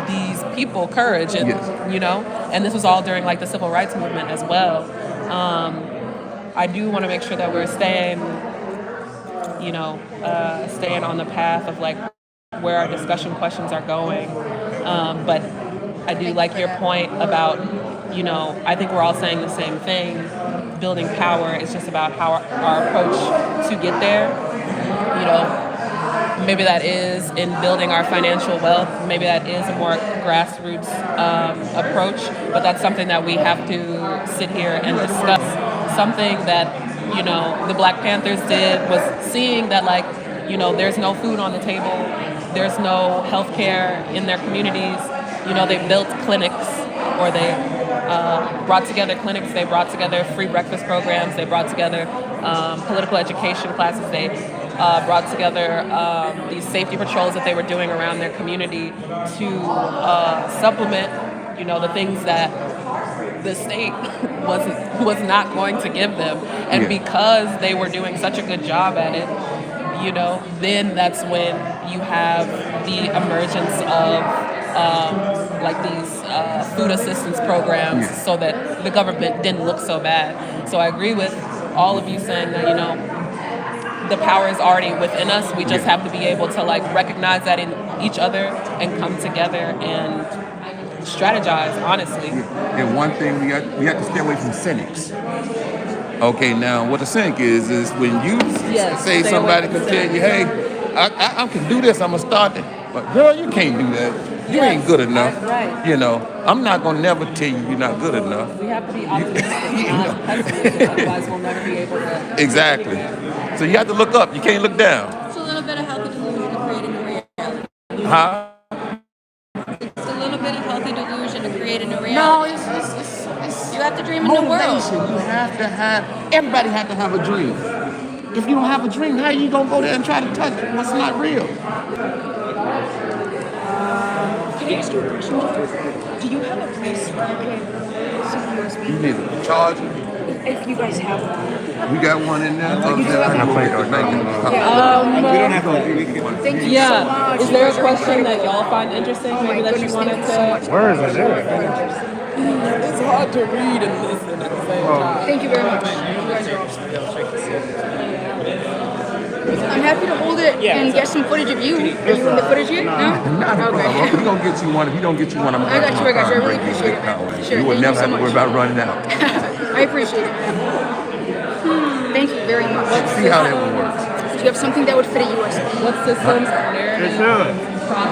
these people courage. And, you know, and this was all during like the civil rights movement as well. I do want to make sure that we're staying, you know, staying on the path of like where our discussion questions are going. But I do like your point about, you know, I think we're all saying the same thing. Building power is just about how our approach to get there. You know, maybe that is in building our financial wealth. Maybe that is a more grassroots approach. But that's something that we have to sit here and discuss. Something that, you know, the Black Panthers did was seeing that, like, you know, there's no food on the table. There's no health care in their communities. You know, they built clinics, or they brought together clinics. They brought together free breakfast programs. They brought together political education classes. They brought together these safety patrols that they were doing around their community to supplement, you know, the things that the state was not going to give them. And because they were doing such a good job at it, you know, then that's when you have the emergence of like these food assistance programs, so that the government didn't look so bad. So I agree with all of you saying that, you know, the power is already within us. We just have to be able to like recognize that in each other and come together and strategize, honestly. And one thing we have to stay away from cynics. Okay, now what a cynic is when you say somebody can tell you, hey, I can do this, I'm gonna start it. But girl, you can't do that. You ain't good enough. Right. You know, I'm not gonna never tell you you're not good enough. We have to be optimistic, not pessimistic, otherwise we'll never be able to. Exactly. So you have to look up. You can't look down. It's a little bit of healthy delusion of creating a reality. Huh? It's a little bit of healthy delusion of creating a reality. No, it's you have to dream in the world. motivation. You have to have, everybody have to have a dream. If you don't have a dream, how are you gonna go there and try to touch what's not real? Can I ask you a question? Do you have a place where you can some USB? You need a charger. If you guys have one. We got one in there. We don't have to. Thank you so much. Is there a question that y'all find interesting? Maybe that you wanted to. Where is it? It's hard to read and listen at the same time. Thank you very much. You guys are awesome. I'm happy to hold it and get some footage of you. Are you in the footage yet? No? Not a problem. We're gonna get you one. If you don't get you one, I'm gonna I got you. I really appreciate it. Sure, you will thank never so have to worry much. about running out. I appreciate it. Thank you very much. See how that one works. Do you have something that would fit a USB? What systems are It there? should.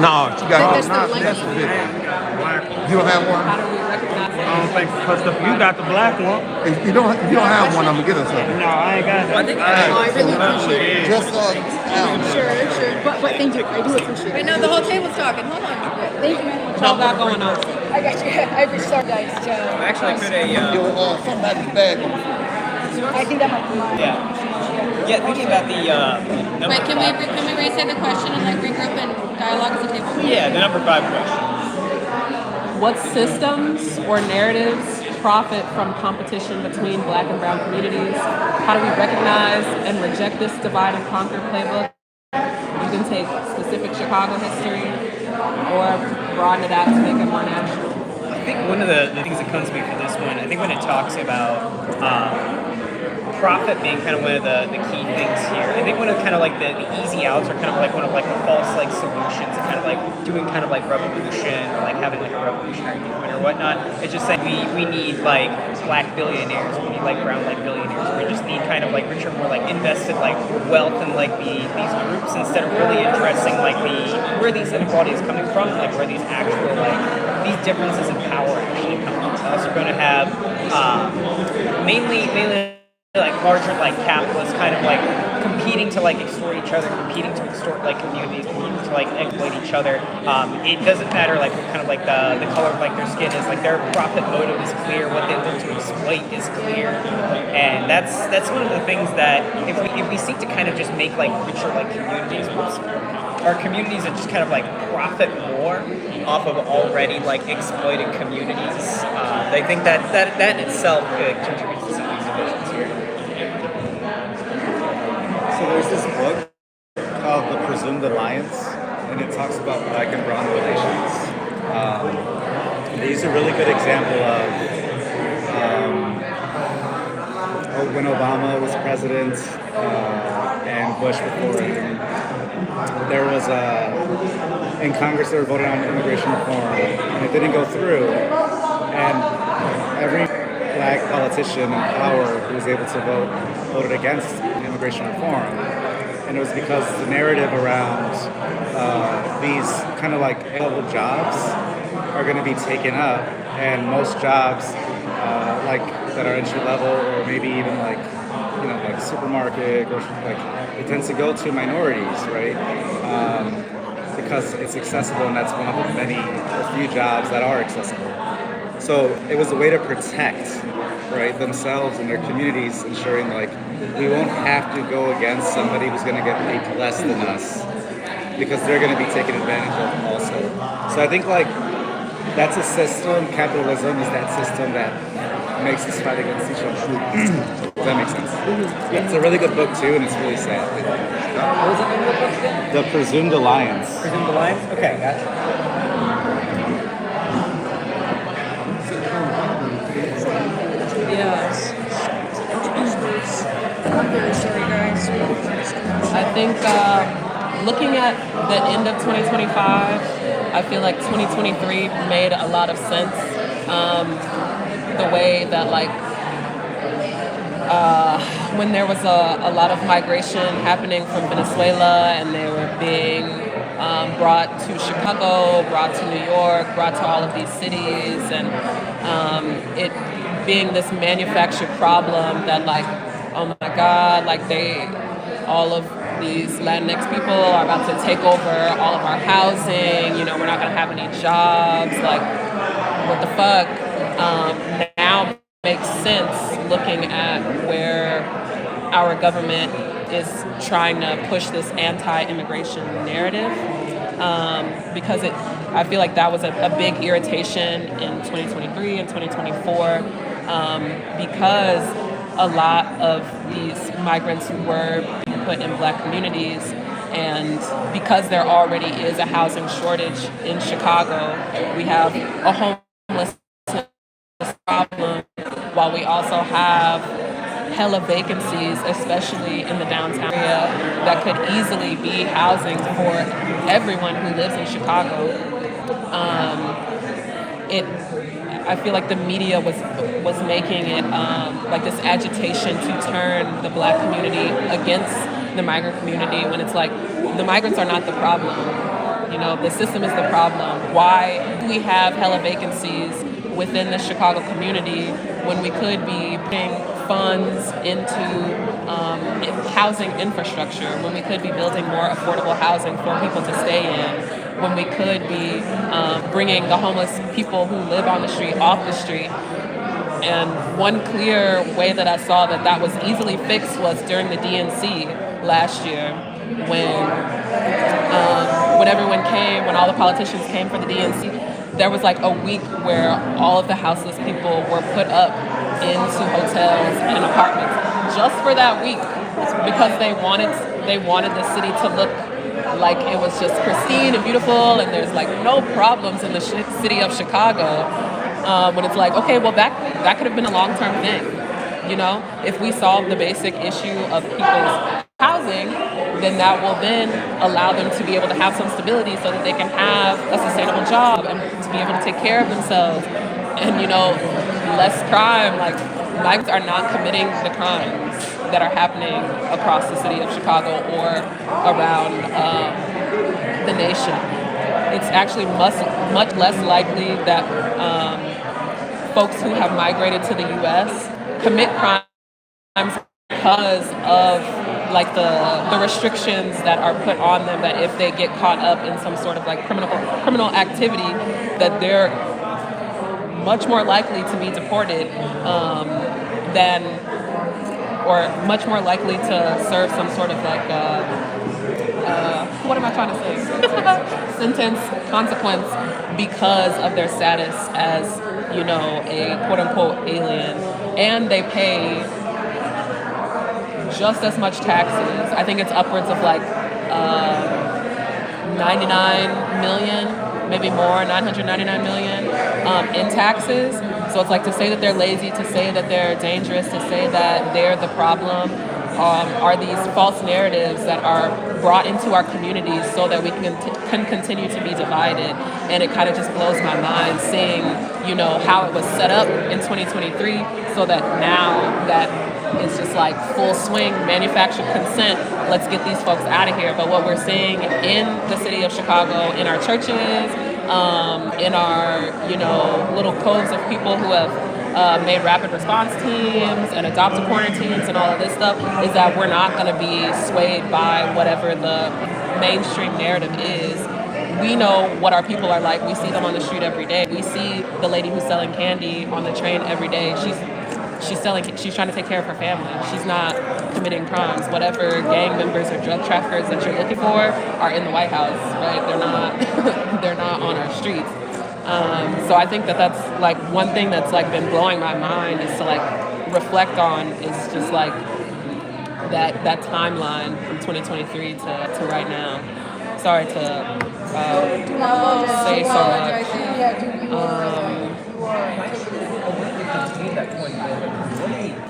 No, she got That's the not light. that's the big one. You don't have one? How do we recognize I don't think because you got the black one. If you don't have one, I'm gonna get us something. No, I ain't got that. I really appreciate it. Just Sure. But thank you. I do appreciate Wait, it. no, the whole table's talking. Hold on. Thank you, man. what y'all got going on? I got you. I appreciate it, guys. I actually put a somebody's bag. I think that might be mine. yeah, thinking about the number Wait, can five. we re-say the question and like regroup and dialogue as a table? Yeah, the number 5 question. What systems or narratives profit from competition between Black and Brown communities? How do we recognize and reject this divide and conquer playbook? You can take specific Chicago history or broaden it out to make it more national. I think one of the things that comes to me for this one, I think when it talks about profit being kind of one of the key things here, I think one of kind of like the easy outs are kind of like one of like the false like solutions, kind of like doing kind of like revolution or like having like a revolutionary movement or whatnot. It's just saying we need like Black billionaires, we need like brown like billionaires, we just need kind of like richer, more like invested like wealth in like these groups instead of really addressing like where these inequalities are coming from, like where these actual like these differences in power actually come from. So we're going to have mainly like larger like capitalists kind of like competing to like extort each other, competing to extort like communities, competing to like exploit each other. It doesn't matter like what kind of like the color of like their skin is, like their profit motive is clear, what they look to exploit is clear. And that's one of the things that if we seek to kind of just make like richer like communities, our communities that just kind of like profit more off of already like exploited communities. I think that in itself contributes to some of these divisions here. So there's this book called The Presumed Alliance, and it talks about Black and Brown relations. They use a really good example of when Obama was president and Bush before him. There was in Congress they were voting on immigration reform, and it didn't go through. And every Black politician in power who was able to voted against immigration reform, and it was because the narrative around these kind of like available jobs are going to be taken up, and most jobs like that are entry level or maybe even like like supermarket or like it tends to go to minorities, right? Because it's accessible, and that's one of the few jobs that are accessible. So it was a way to protect, right, themselves and their communities, ensuring like we won't have to go against somebody who's going to get paid less than us because they're going to be taken advantage of also. So I think like that's a system. Capitalism is that system that makes us fight against each other. Does that make sense? Yeah, it's a really good book too, and it's really sad. What was the name of the book again? The Presumed Alliance. Presumed Alliance? Okay, gotcha. I'm very sorry, guys. I think looking at the end of 2025, I feel like 2023 made a lot of sense. The way that like when there was a lot of migration happening from Venezuela and they were being brought to Chicago, brought to New York, brought to all of these cities, and it being this manufactured problem that like, oh my God, like all of these Latinx people are about to take over all of our housing, we're not gonna have any jobs, like what the fuck? Now makes sense looking at where our government is trying to push this anti-immigration narrative, because I feel like that was a big irritation in 2023 and 2024, because a lot of these migrants were being put in Black communities, and because there already is a housing shortage in Chicago, we have a homeless problem, while we also have hella vacancies, especially in the downtown area, that could easily be housing for everyone who lives in Chicago. I feel like the media was making it like this agitation to turn the Black community against the migrant community, when it's like the migrants are not the problem. You know, the system is the problem. Why do we have hella vacancies within the Chicago community when we could be putting funds into housing infrastructure, when we could be building more affordable housing for people to stay in, when we could be bringing the homeless people who live on the street off the street? And one clear way that I saw that was easily fixed was during the DNC last year, when everyone came, when all the politicians came for the DNC. There was like a week where all of the houseless people were put up into hotels and apartments just for that week, because they wanted the city to look like it was just pristine and beautiful and there's like no problems in the city of Chicago. When it's like, okay, well that could have been a long-term thing. You know, if we solve the basic issue of people's housing, then that will then allow them to be able to have some stability so that they can have a sustainable job and to be able to take care of themselves. And, you know, less crime. Like, migrants are not committing the crimes that are happening across the city of Chicago or around the nation. It's actually much less likely that folks who have migrated to the U.S. commit crimes because of like the restrictions that are put on them, that if they get caught up in some sort of like criminal activity, that they're much more likely to be deported or much more likely to serve some sort of like what am I trying to say? Sentence, consequence, because of their status as, you know, a quote-unquote alien. And they pay just as much taxes. I think it's upwards of like 99 million, maybe more, 999 million in taxes. So it's like, to say that they're lazy, to say that they're dangerous, to say that they're the problem, are these false narratives that are brought into our communities so that we can continue to be divided. And it kind of just blows my mind seeing, you know, how it was set up in 2023, so that now that it's just like full swing, manufactured consent, let's get these folks out of here. But what we're seeing in the city of Chicago, in our churches, in our, you know, little coves of people who have made rapid response teams and adoptive corner teams and all of this stuff, is that we're not going to be swayed by whatever the mainstream narrative is. We know what our people are like. We see them on the street every day. We see the lady who's selling candy on the train every day. She's trying to take care of her family. She's not committing crimes. Whatever gang members or drug traffickers that you're looking for are in the White House, right? They're not on our streets. So I think that's like one thing that's like been blowing my mind, is to like reflect on, is just like that timeline from 2023 to right now. Sorry to say so much.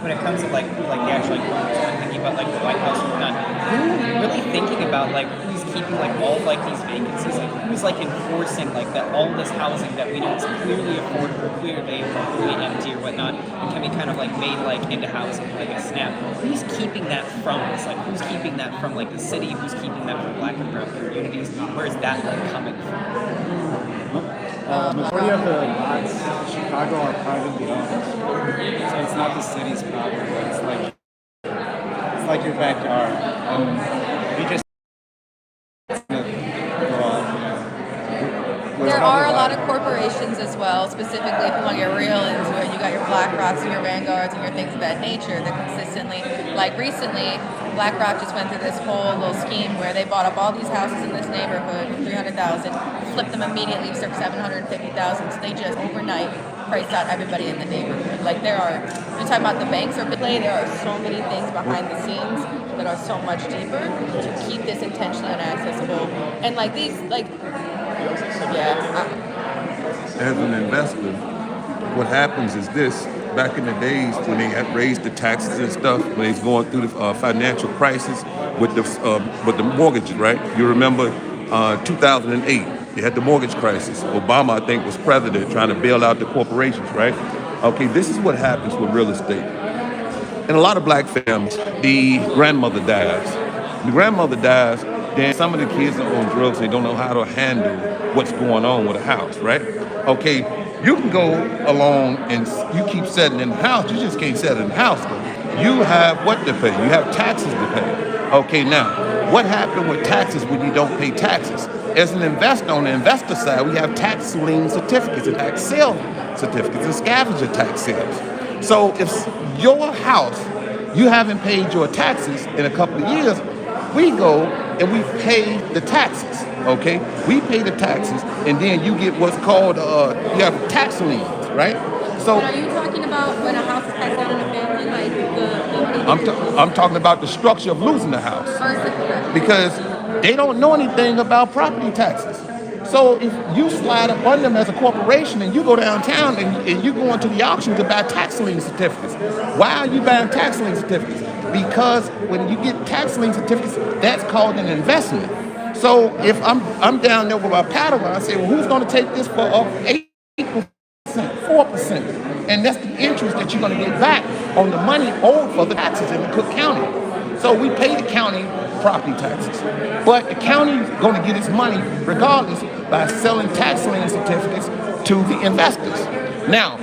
When it comes to like the actual thinking about like the White House and whatnot, really thinking about like who's keeping like all of like these vacancies, like who's like enforcing like that all of this housing that we know is clearly affordable, clearly available, clearly empty or whatnot, and can be kind of like made like into housing like a snap. Who's keeping that from us? Like who's keeping that from like the city? Who's keeping that from Black and brown communities? Where is that like coming from? Majority of the lots in Chicago are privately owned, so it's not the city's property. It's like your backyard, and you just There are a lot of corporations as well, specifically if you want to get real into it. You got your BlackRocks and your Vanguards and your things of that nature that consistently, like recently, BlackRock just went through this whole little scheme where they bought up all these houses in this neighborhood for $300,000, flipped them immediately for $750,000. So they just overnight priced out everybody in the neighborhood. Like you're talking about the banks or play, there are so many things behind the scenes that are so much deeper to keep this intentionally inaccessible. And like these, like, As an investor, what happens is this: back in the days when they had raised the taxes and stuff, when they was going through the financial crisis with the mortgages, right? You remember 2008. They had the mortgage crisis. Obama, I think, was president trying to bail out the corporations, right? Okay, this is what happens with real estate. In a lot of black families, the grandmother dies. The grandmother dies, then some of the kids are on drugs. They don't know how to handle what's going on with a house, right? Okay, you can go along and you keep setting in the house. You just can't set it in the house, though. You have what to pay. You have taxes to pay. Okay, now, what happened with taxes when you don't pay taxes? As an investor, on the investor side, we have tax lien certificates and tax sale certificates and scavenger tax sales. So if your house, you haven't paid your taxes in a couple of years, we go and we pay the taxes, okay? We pay the taxes, and then you get what's called, you have tax liens, right? So But are you talking about when a house is passed down in a family, like the I'm talking about the structure of losing the house, because they don't know anything about property taxes. So if you slide up on them as a corporation and you go downtown and you go into the auction to buy tax lien certificates, why are you buying tax lien certificates? Because when you get tax lien certificates, that's called an investment. So if I'm down there with my paddle, I say, well, who's going to take this for 8%, 4%? And that's the interest that you're going to get back on the money owed for the taxes in Cook County. So we pay the county property taxes. But the county is going to get its money regardless by selling tax lien certificates to the investors. Now,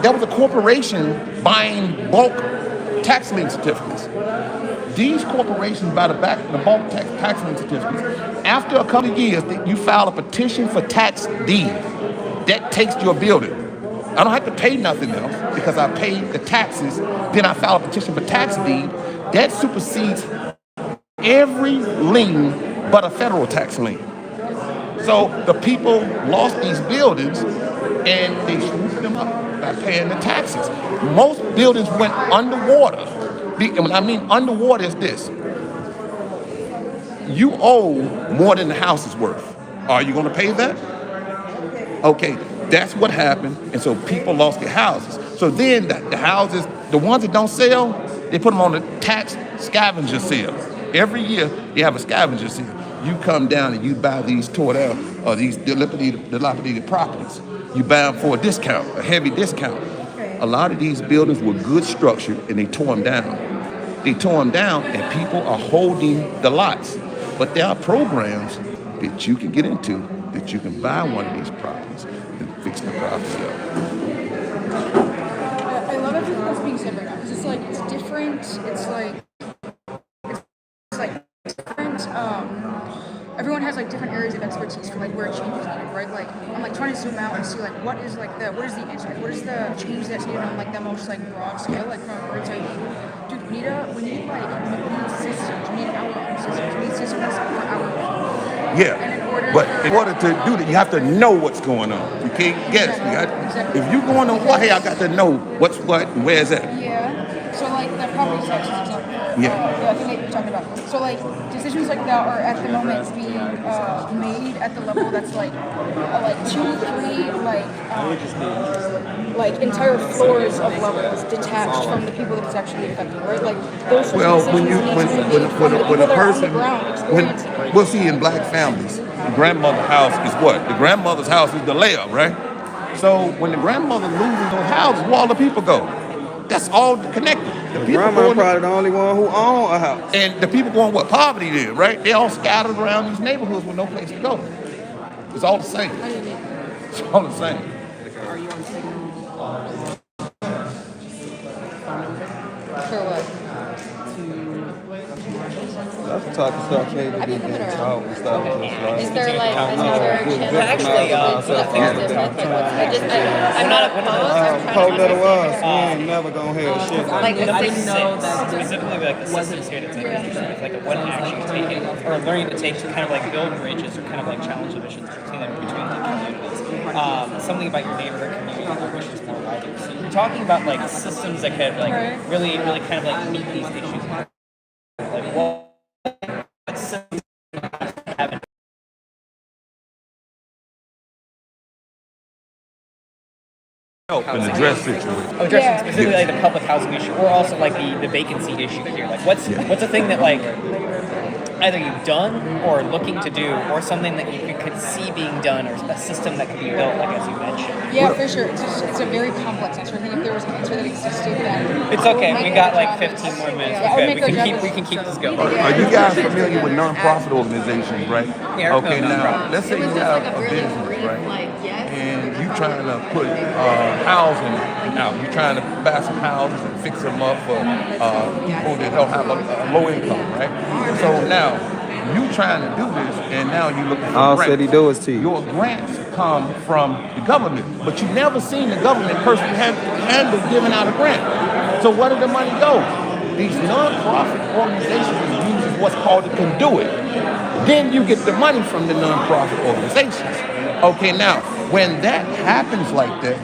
there was a corporation buying bulk tax lien certificates. These corporations buy the bulk tax lien certificates. After a couple of years, you file a petition for tax deed. That takes your building. I don't have to pay nothing else because I paid the taxes. Then I file a petition for tax deed. That supersedes every lien but a federal tax lien. So the people lost these buildings and they swooped them up by paying the taxes. Most buildings went underwater. And when I mean underwater is this. You owe more than the house is worth. Are you going to pay that? Okay, that's what happened. And so people lost their houses. So then the houses, the ones that don't sell, they put them on the tax scavenger sale. Every year they have a scavenger sale. You come down and you buy these tore down or these dilapidated properties. You buy them for a discount, a heavy discount. A lot of these buildings were good structured and they tore them down. They tore them down and people are holding the lots. But there are programs that you can get into that you can buy one of these properties and fix the property up. I love everything that's being said right now because it's like it's different. It's like different. Everyone has like different areas of expertise for like where change is needed, right? Like I'm like trying to zoom out and see like what is the answer? What is the change that's needed on like the most like broad scale, like from a bird's eye view? Dude, we need systems. We need outbound systems. We need systems for our Yeah, but in order to do that, you have to know what's going on. You can't guess. If you're going on, well, hey, I got to know what's what and where's that. Yeah. So like the property taxes example. Yeah. I think you're talking about. So like decisions like that are at the moment being made at the level that's like 2, 3 like entire floors of levels detached from the people that it's actually affecting, right? Like those. Well, when a person, we'll see in black families, the grandmother house is what? The grandmother's house is the layup, right? So when the grandmother loses those houses, where all the people go? That's all connected. The grandma probably the only one who own a house. And the people going what poverty then, right? They all scattered around these neighborhoods with no place to go. It's all the same. It's all the same. Are you on Signal? For what? That's the type of stuff they get talk and stuff. Is there like another I'm not opposed. Poor little us, we ain't never gonna hear shit. Like I know that specifically like the systems here that's like what action taking or learning to take to kind of like build bridges or kind of like challenge divisions between like communities. Something about your neighborhood community which is more wider. So you're talking about like systems that could like really kind of like meet these issues. Like what systems have help and address situations. Addressing specifically like the public housing issue, or also like the vacancy issue here. Like what's a thing that like either you've done or looking to do, or something that you could see being done, or a system that could be built, like as you mentioned? Yeah, for sure. It's a very complex answer. I think if there was an answer that existed, then It's okay. We got like 15 more minutes. Yeah, We're or good. make our job We can keep this going. Are you guys familiar with nonprofit organizations, right? Yeah, Okay, now nonprofit. let's say you have a business, right? And you trying to put housing out. You're trying to buy some houses and fix them up for people that don't have a low income, right? So now you trying to do this, and now you looking for All grants. said he do is to you. Your grants come from the government, but you never seen the government personally handle giving out a grant. So where did the money go? These nonprofit organizations use what's called a conduit. Then you get the money from the nonprofit organizations. Okay, now when that happens like that,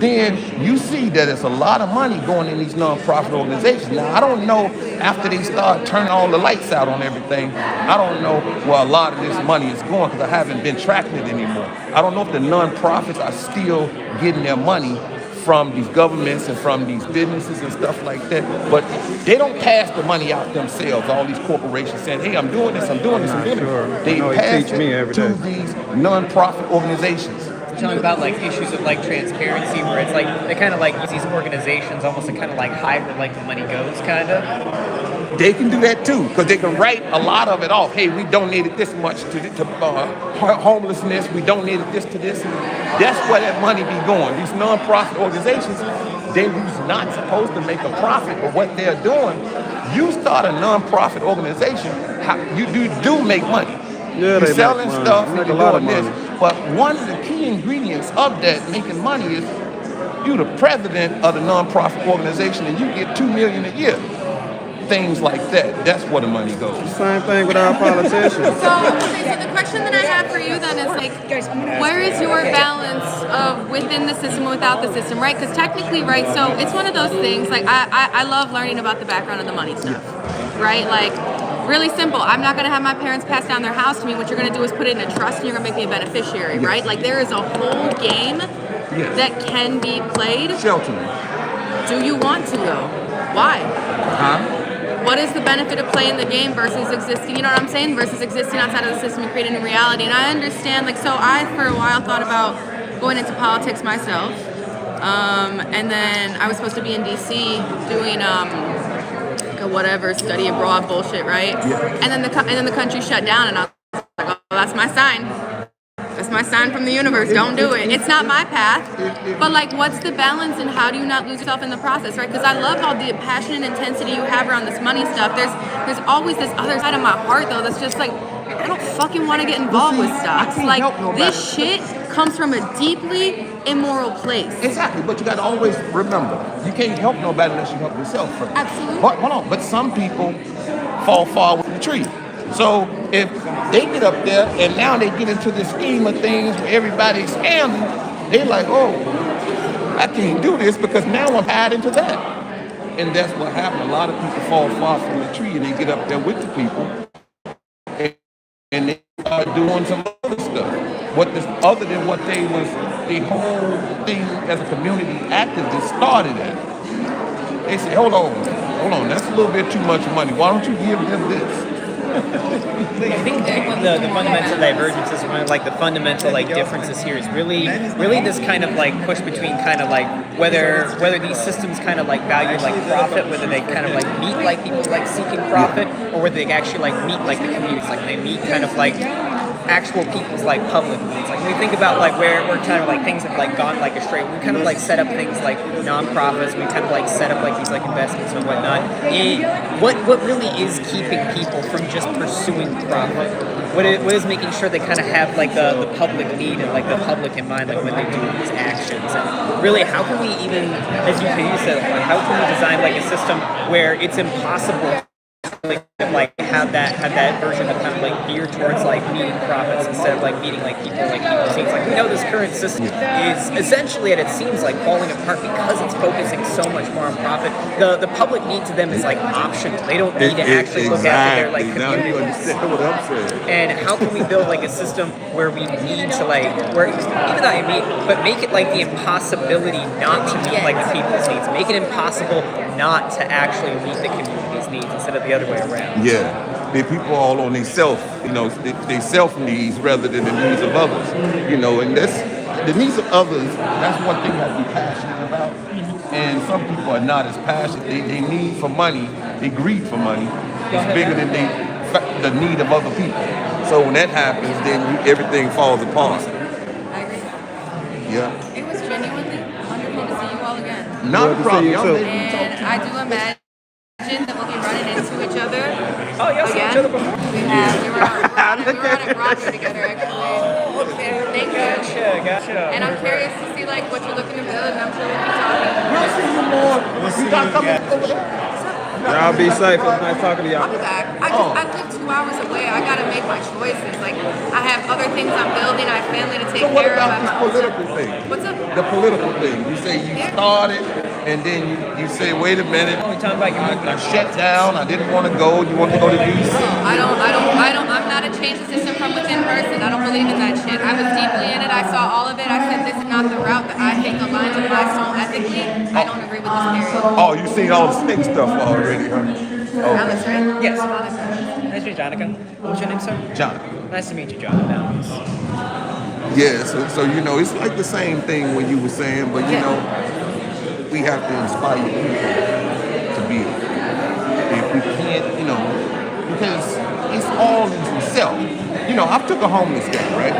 then you see that it's a lot of money going in these nonprofit organizations. Now, I don't know, after they start turning all the lights out on everything, I don't know where a lot of this money is going, because I haven't been tracking it anymore. I don't know if the nonprofits are still getting their money from these governments and from these businesses and stuff like that, but they don't pass the money out themselves. All these corporations saying, hey, I'm doing this, I'm doing this, I'm doing this. They No, he pass teach me it every to day. these nonprofit organizations. Talking about like issues of like transparency, where it's like they kind of like use these organizations almost to kind of like hide where like the money goes, kind of. They can do that too, because they can write a lot of it off. Hey, we donated this much to homelessness. We donated this to this. That's where that money be going. These nonprofit organizations, they was not supposed to make a profit, but what they're doing, you start a nonprofit organization, you do make money. Yeah, You're they selling make money. stuff, They make you're a lot of doing money. this. But one of the key ingredients of that making money is you the president of the nonprofit organization and you get $2 million a year. Things like that. That's where the money goes. Same thing with our politicians. So the question that I have for you then is like, where is your balance of within the system and without the system, right? Because technically, right, so it's one of those things, like I love learning about the background of the money stuff, right? Like, really simple. I'm not going to have my parents pass down their house to me. What you're going to do is put it in a trust and you're going to make me a beneficiary, right? Like, there is a whole game that can be played. Sheltering. Do you want to, though? Why? Huh? What is the benefit of playing the game versus existing, you know what I'm saying, versus existing outside of the system and creating a reality? And I understand, like, so I, for a while, thought about going into politics myself. And then I was supposed to be in D.C. doing like a whatever study abroad bullshit, right? Yeah. And then the country shut down, and I was like, oh, that's my sign. That's my sign from the universe. Don't do it. It's not my path. But like, what's the balance, and how do you not lose yourself in the process, right? Because I love all the passion and intensity you have around this money stuff. There's always this other side of my heart though that's just like, I don't fucking want to get involved with stocks. Like, this shit comes from a deeply immoral place. Exactly, but you got to always remember, you can't help nobody unless you help yourself first. Absolutely. But, hold on, but some people fall far with the tree. So if they get up there and now they get into the scheme of things where everybody's scamming, they're like, oh, I can't do this because now I'm tied into that. And that's what happened. A lot of people fall far from the tree and they get up there with the people and they start doing some other stuff. Other than what they was, the whole thing as a community activist started at. They say, hold on, that's a little bit too much money. Why don't you give them this? I think the fundamental divergences, one of like the fundamental like differences here is really this kind of like push between kind of like whether these systems kind of like value like profit, whether they kind of like meet like people like seeking profit, or whether they actually like meet like the communities, like they meet kind of like actual people's like public needs. Like when we think about like where kind of like things have like gone like astray, we kind of like set up things like nonprofits, we kind of like set up like these like investments and whatnot. What really is keeping people from just pursuing profit? What is making sure they kind of have like the public need and like the public in mind, like when they do these actions? And really, how can we even, as you said, like, how can we design like a system where it's impossible like have that version of kind of like geared towards like meeting profits instead of like meeting like people seems like we know this current system is essentially, and it seems like falling apart because it's focusing so much more on profit. The public need to them is like optional. They don't need to actually look after their like communities. Now you understand what I'm saying. And how can we build like a system where we need to like, where even though I mean, but make it like the impossibility not to meet like the people's needs, make it impossible not to actually meet the community's needs instead of the other way around. Yeah. The people all on their self, they self needs rather than the needs of others. And that's the needs of others. That's one thing I'd be passionate about. And some people are not as passionate. They need for money, they greed for money. It's bigger than the need of other people. So when that happens, then everything falls apart. I agree. Yeah. It was genuinely wonderful to see you all again. Not a problem. Y'all made me And talk I do imagine that we'll be running into each other. Oh, y'all seen each other before? We were on a Broadway together, actually. Thank you. Gotcha. And I'm curious to see like what you're looking to build, and I'm sure we'll keep talking. We'll see you again. Y'all be safe. It's nice talking to y'all. I'll be back. I live 2 hours away. I gotta make my choices. Like I have other things I'm building. I have family to take So what care of. about this political thing? What's up? The political thing. You say you started, and then you say, wait a minute, I shut down. I didn't want to go. You want to go to DC? I'm not a change the system from within person. I don't believe in that shit. I was deeply in it. I saw all of it. I said this is not the route that I think aligns with my soul ethically. I don't agree with this period. Oh, you seen all the snake stuff already, huh? Oh. Alice, right? Yes. Nice to meet you, Jonica. What's your name, sir? John. Nice to meet you, Jonathan. Yeah, so it's like the same thing when you were saying, but we have to inspire people to be it. If we can't, because it's all in yourself. I took a homeless guy, right?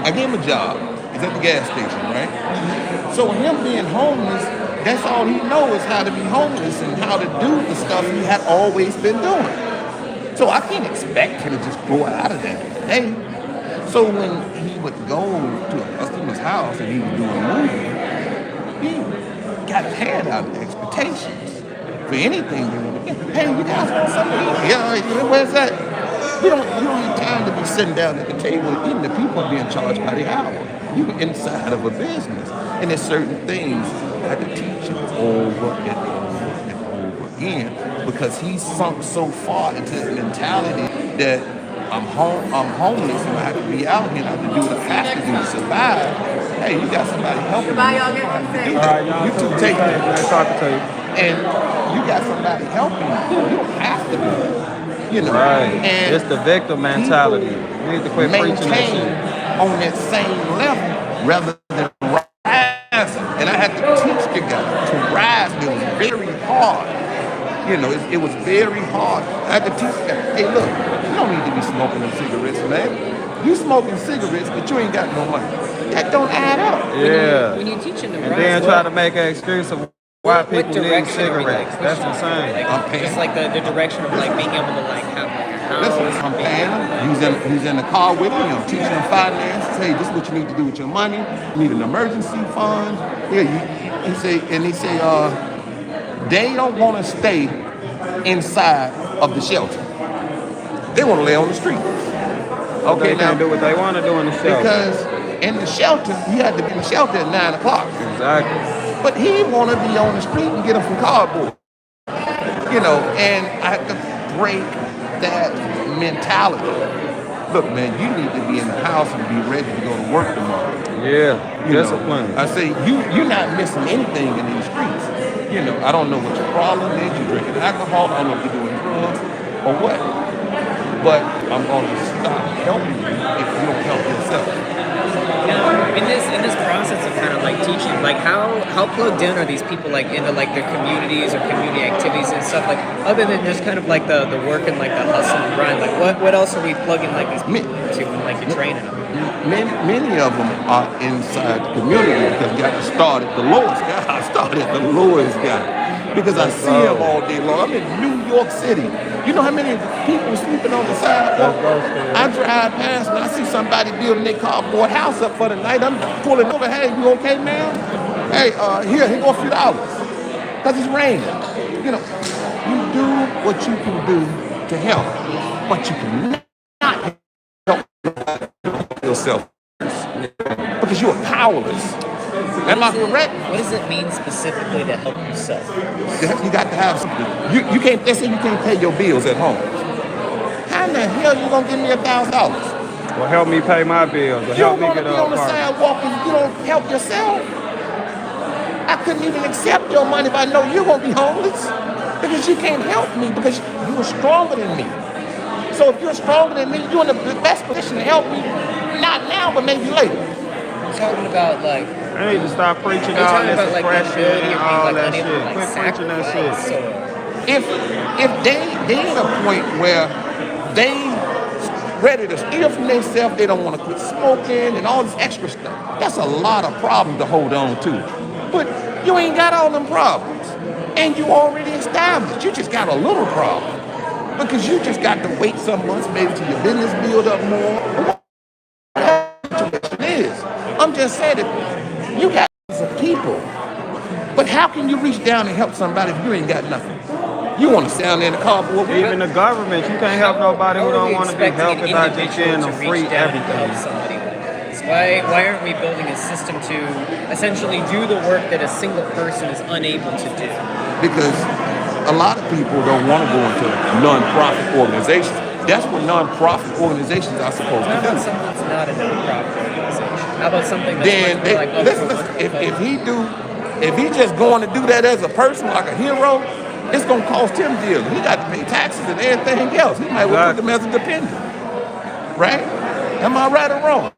I gave him a job. He's at the gas station, right? So him being homeless, that's all he knows is how to be homeless and how to do the stuff he had always been doing. So I can't expect him to just grow out of that today. So when he would go to a customer's house and he would do a movie, he got his hand out of expectations for anything. Hey, you guys want something to eat? Yeah, where's that? You don't have time to be sitting down at the table eating. The people are being charged by the hour. You're inside of a business. And there's certain things I had to teach him over and over and over again because he's sunk so far into his mentality that I'm homeless and I have to be out here and I have to do what I have to do to survive. Hey, you got somebody helping Bye, you. y'all. Get safe. All right, y'all. You two take it. Nice talking to you. And you got somebody helping you. You don't have to be. Right. And it's the victim mentality. We need to quit preaching that maintain shit. on that same level rather than rising. And I had to teach the guy to rise. It was very hard. It was very hard. I had to teach the guy, hey, look, you don't need to be smoking them cigarettes, man. You smoking cigarettes, but you ain't got no money. That don't add up. Yeah. When you're teaching them, And then try to make an excuse of why people need cigarettes. That's insane. Just like the direction of like being able to like have like a house. Listen, I'm paying him. He's in the car with me. I'm teaching him finances. Hey, this is what you need to do with your money. You need an emergency fund. Yeah, he say, they don't want to stay inside of the shelter. They want to lay on the street. Okay, They can't do what they want to do in the shelter. Because in the shelter, you had to be in the shelter at 9 o'clock. Exactly. But he want to be on the street and get them from cardboard. And I have to break that mentality. Look, man, you need to be in the house and be ready to go to work tomorrow. Yeah, discipline. I say, you're not missing anything in these streets. I don't know what your problem is. You're drinking alcohol. I don't know if you're doing drugs or what. But I'm going to stop helping you if you don't help yourself. Now, in this process of kind of like teaching, like how plugged in are these people like into like their communities or community activities and stuff, like other than just kind of like the work and like the hustle and grind, like what else are we plugging like these people into when like you're training them? Many of them are inside the community because you got to start at the lowest guy. I started at the lowest guy because I see them all day long. I'm in New York City. You know how many people sleeping on the sidewalk? I drive past and I see somebody building their cardboard house up for the night. I'm pulling over. Hey, you okay, man? Hey, here go a few dollars because it's raining. You do what you can do to help, but you cannot help yourself because you are powerless. Am I correct? What does it mean specifically to help yourself? You got to have something. You can't. Let's say you can't pay your bills at home. How in the hell you gonna give me $1,000? Well, help me pay my bills. Or You help don't me want to get be on the up. sidewalk and you don't help yourself. I couldn't even accept your money if I know you're gonna be homeless because you can't help me because you are stronger than me. So if you're stronger than me, you're in the best position to help me. Not now, but maybe later. I'm talking about like. They need to stop preaching Are you all talking this about like the oppression ability and of all being like that unable shit. to like Quit preaching that sacrifice shit. or If they at a point where they ready to steal from themselves, they don't want to quit smoking and all this extra stuff. That's a lot of problems to hold on to. But you ain't got all them problems. And you already established. You just got a little problem. Because you just got to wait some months maybe till your business build up more. Situation is. I'm just saying that you got some people. But how can you reach down and help somebody if you ain't got nothing? You want to stand there in the cardboard? Even the government, you can't help nobody who don't want to be helped without just giving them free everything. Why aren't we building a system to essentially do the work that a single person is unable to do? Because a lot of people don't want to go into non-profit organizations. That's what non-profit organizations are supposed to How do. about something that's not a non-profit organization? How about something that's Then much more like listen, if he just going to do that as a person, like a hero, it's gonna cost him dearly. He got to pay taxes and everything else. He might well put them as a dependent, right? Am I right or wrong?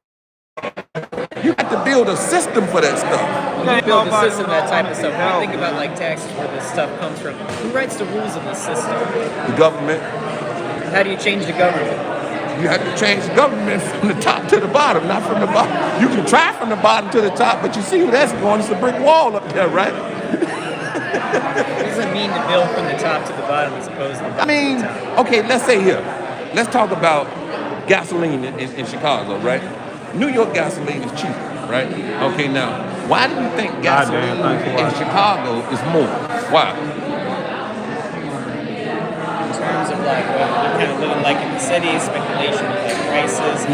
You have to build a system for that stuff. When you build a system, that type of stuff. When you think about like taxes, where this stuff comes from, who writes the rules of the system? The government. How do you change the government? You have to change the government from the top to the bottom, not from the bottom. You can try from the bottom to the top, but you see where that's going. It's a brick wall up there, right? What does it mean to build from the top to the bottom as opposed to the bottom I mean, to the top? okay, let's say here. Let's talk about gasoline in Chicago, right? New York gasoline is cheap, right? Okay, now, why do you think gasoline in Chicago is more? Why? In terms of like what we're kind of living like in the city, speculation of like prices. I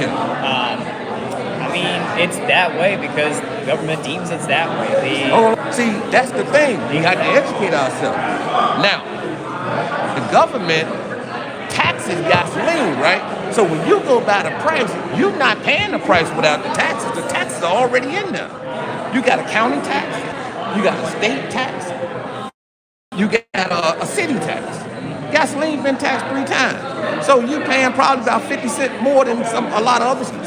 mean, it's that way because the government deems it's that way. See, that's the thing. We got to educate ourselves. Now, the government taxes gasoline, right? So when you go by the price, you're not paying the price without the taxes. The taxes are already in there. You got a county tax, you got a state tax, you got a city tax. Gasoline's been taxed 3 times. So you're paying probably about 50 cents more than a lot of other stuff.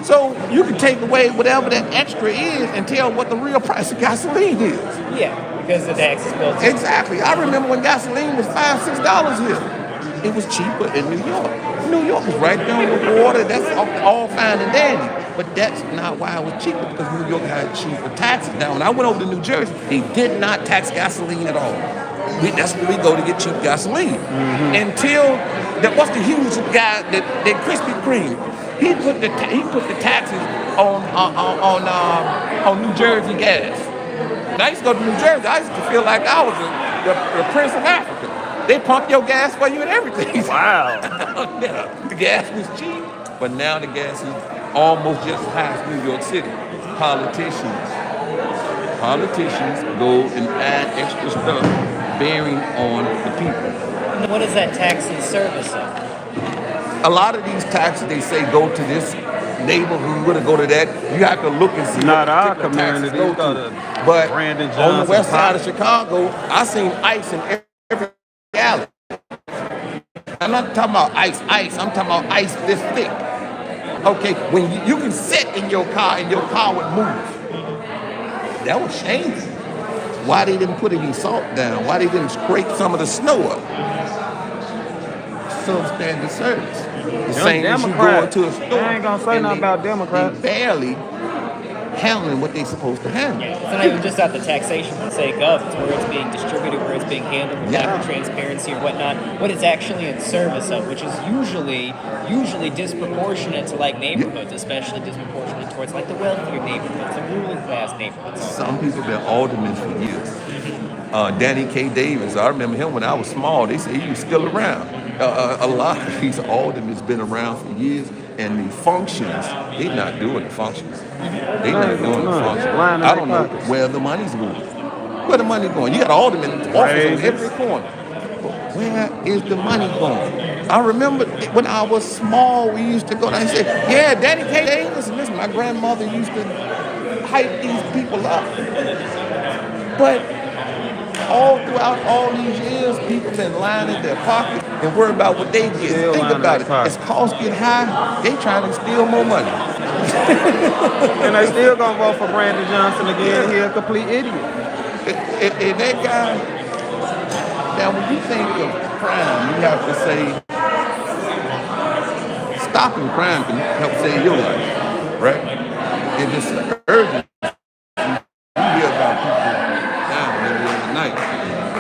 So you can take away whatever that extra is and tell what the real price of gasoline is. Yeah, because the tax is built in. Exactly. I remember when gasoline was $5, $6 here. It was cheaper in New York. New York was right there on the water. That's all fine and dandy. But that's not why it was cheaper, because New York had cheaper taxes. Now, when I went over to New Jersey, they did not tax gasoline at all. That's where we go to get cheap gasoline. Until, what's the huge guy, that Krispy Kreme? He put the taxes on New Jersey gas. And I used to go to New Jersey. I used to feel like I was the Prince of Africa. They pump your gas for you and everything. Wow. The gas was cheap, but now the gas is almost just as high as New York City. Politicians go and add extra stuff bearing on the people. And what is that tax in service of? A lot of these taxes, they say go to this neighborhood, we're gonna go to that. You have to look and see Not what our particular taxes community, go go to. to But Brandon on the Johnson west side of Park. Chicago, I seen ice in every alley. I'm not talking about ice. I'm talking about ice this thick. Okay, when you can sit in your car and your car would move. That was shameful. Why they didn't put any salt down? Why they didn't scrape some of the snow up? Substandard service. The same as you go into a store. I ain't gonna say nothing about Democrats. They barely handling what they supposed to handle. It's not even just about the taxation for the sake of, it's where it's being distributed, where it's being handled, with lack of transparency or whatnot, what it's actually in service of, which is usually disproportionate to like neighborhoods, especially disproportionate towards like the wealthier neighborhoods, the ruling class neighborhoods. Some people have been aldermen for years. Danny K. Davis, I remember him when I was small. They say he was still around. A lot of these aldermen has been around for years, and the functions, they're not doing the functions. They're not doing the functions. I don't know where the money's going. Where the money going? You got aldermen office on every corner. But where is the money going? I remember when I was small, we used to go down and say, yeah, Danny K. Davis, and listen, my grandmother used to hype these people up. But all throughout all these years, people been lining their pockets and worry about what they get. Still Think lining about their it. pockets. As costs get high, they trying to steal more money. And they still gonna vote for Brandon Johnson again. He a complete idiot. And that guy, now when you think of crime, you have to say, stopping crime can help save your life, right? If it's urgent, you hear about people down in the middle of the night.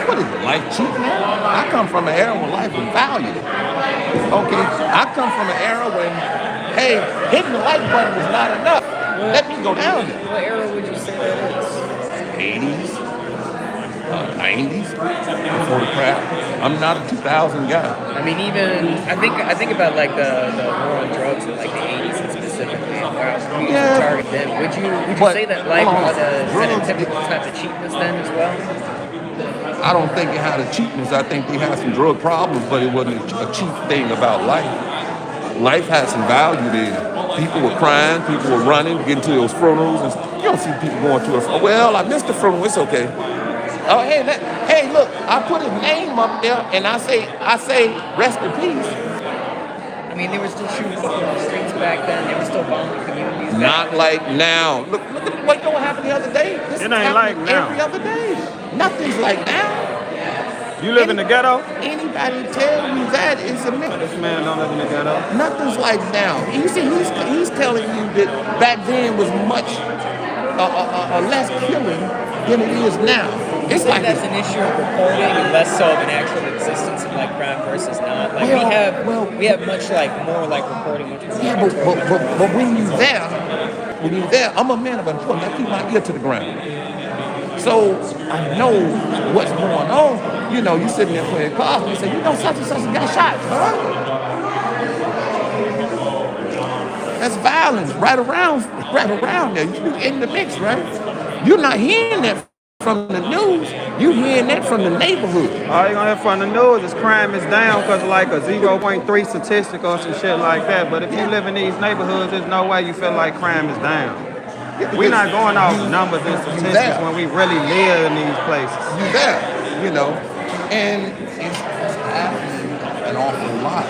What is it, life cheap now? I come from an era when life was valued. Okay, I come from an era when, hey, hitting the like button was not enough. Let me go down there. What era would you say that is? 80s, 90s, before the crack. I'm not a 2000 guy. I mean, even I think about like the war on drugs in like the 80s and specifically, and where we used to target them. Would you say that life had a typical type of cheapness then as well? I don't think it had a cheapness. I think they had some drug problems, but it wasn't a cheap thing about life. Life had some value there. People were crying, people were running, getting to those funerals. And you don't see people going to a funeral. Well, I missed the funeral, it's okay. Oh, hey, look, I put his name up there and I say, rest in peace. I mean, they were still shooting people in the streets back then. They were still bombing communities. Not like now. Look at what happened the other day. This It is ain't like happening now. every other day. Nothing's like now. You live in the ghetto? Anybody tell you that is a myth. This man don't live in the ghetto. Nothing's like now. You see, he's telling you that back then was much less killing than it is now. It's like that's an issue of reporting and less so of an actual existence of like crime versus not. Like we have much like more like reporting. Yeah, but when you're there, I'm a man of importance. I keep my ear to the ground. So I know what's going on. You know, you sitting there playing cards and you say, you know, such and such got shot, huh? That's violence right around there. You in the mix, right? You're not hearing that from the news. You hearing that from the neighborhood. All you're gonna hear from the news is crime is down because of like a 0.3 statistic or some shit like that. But if you live in these neighborhoods, there's no way you feel like crime is down. We're not going off numbers and statistics when we really live in these places. You there, you know, and it's happening an awful lot.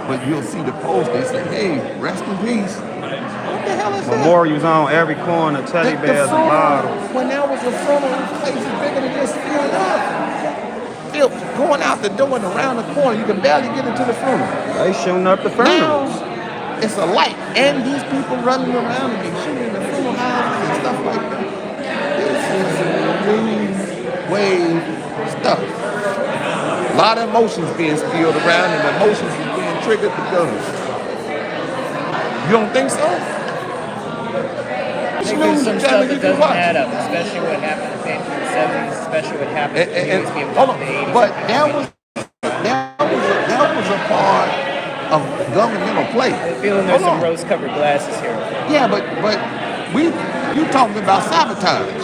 But you'll see the post, they say, hey, rest in peace. What the hell is that? Memorials on every corner, teddy bears and bottles. When there was a funeral, this place is bigger than just filled up. Going out the door and around the corner, you can barely get into the funeral. They shooting up the funerals. Now, it's a light, and these people running around and they shooting in the funeral houses and stuff like that. This is new wave stuff. A lot of emotions being spilled around, and emotions is being triggered because. You don't think so? I think there's some stuff that doesn't add up, especially what happened in the 70s, especially what happened in the 80s. But that was a part of governmental play. I'm feeling there's some rose-colored glasses here. Yeah, but you talking about sabotage,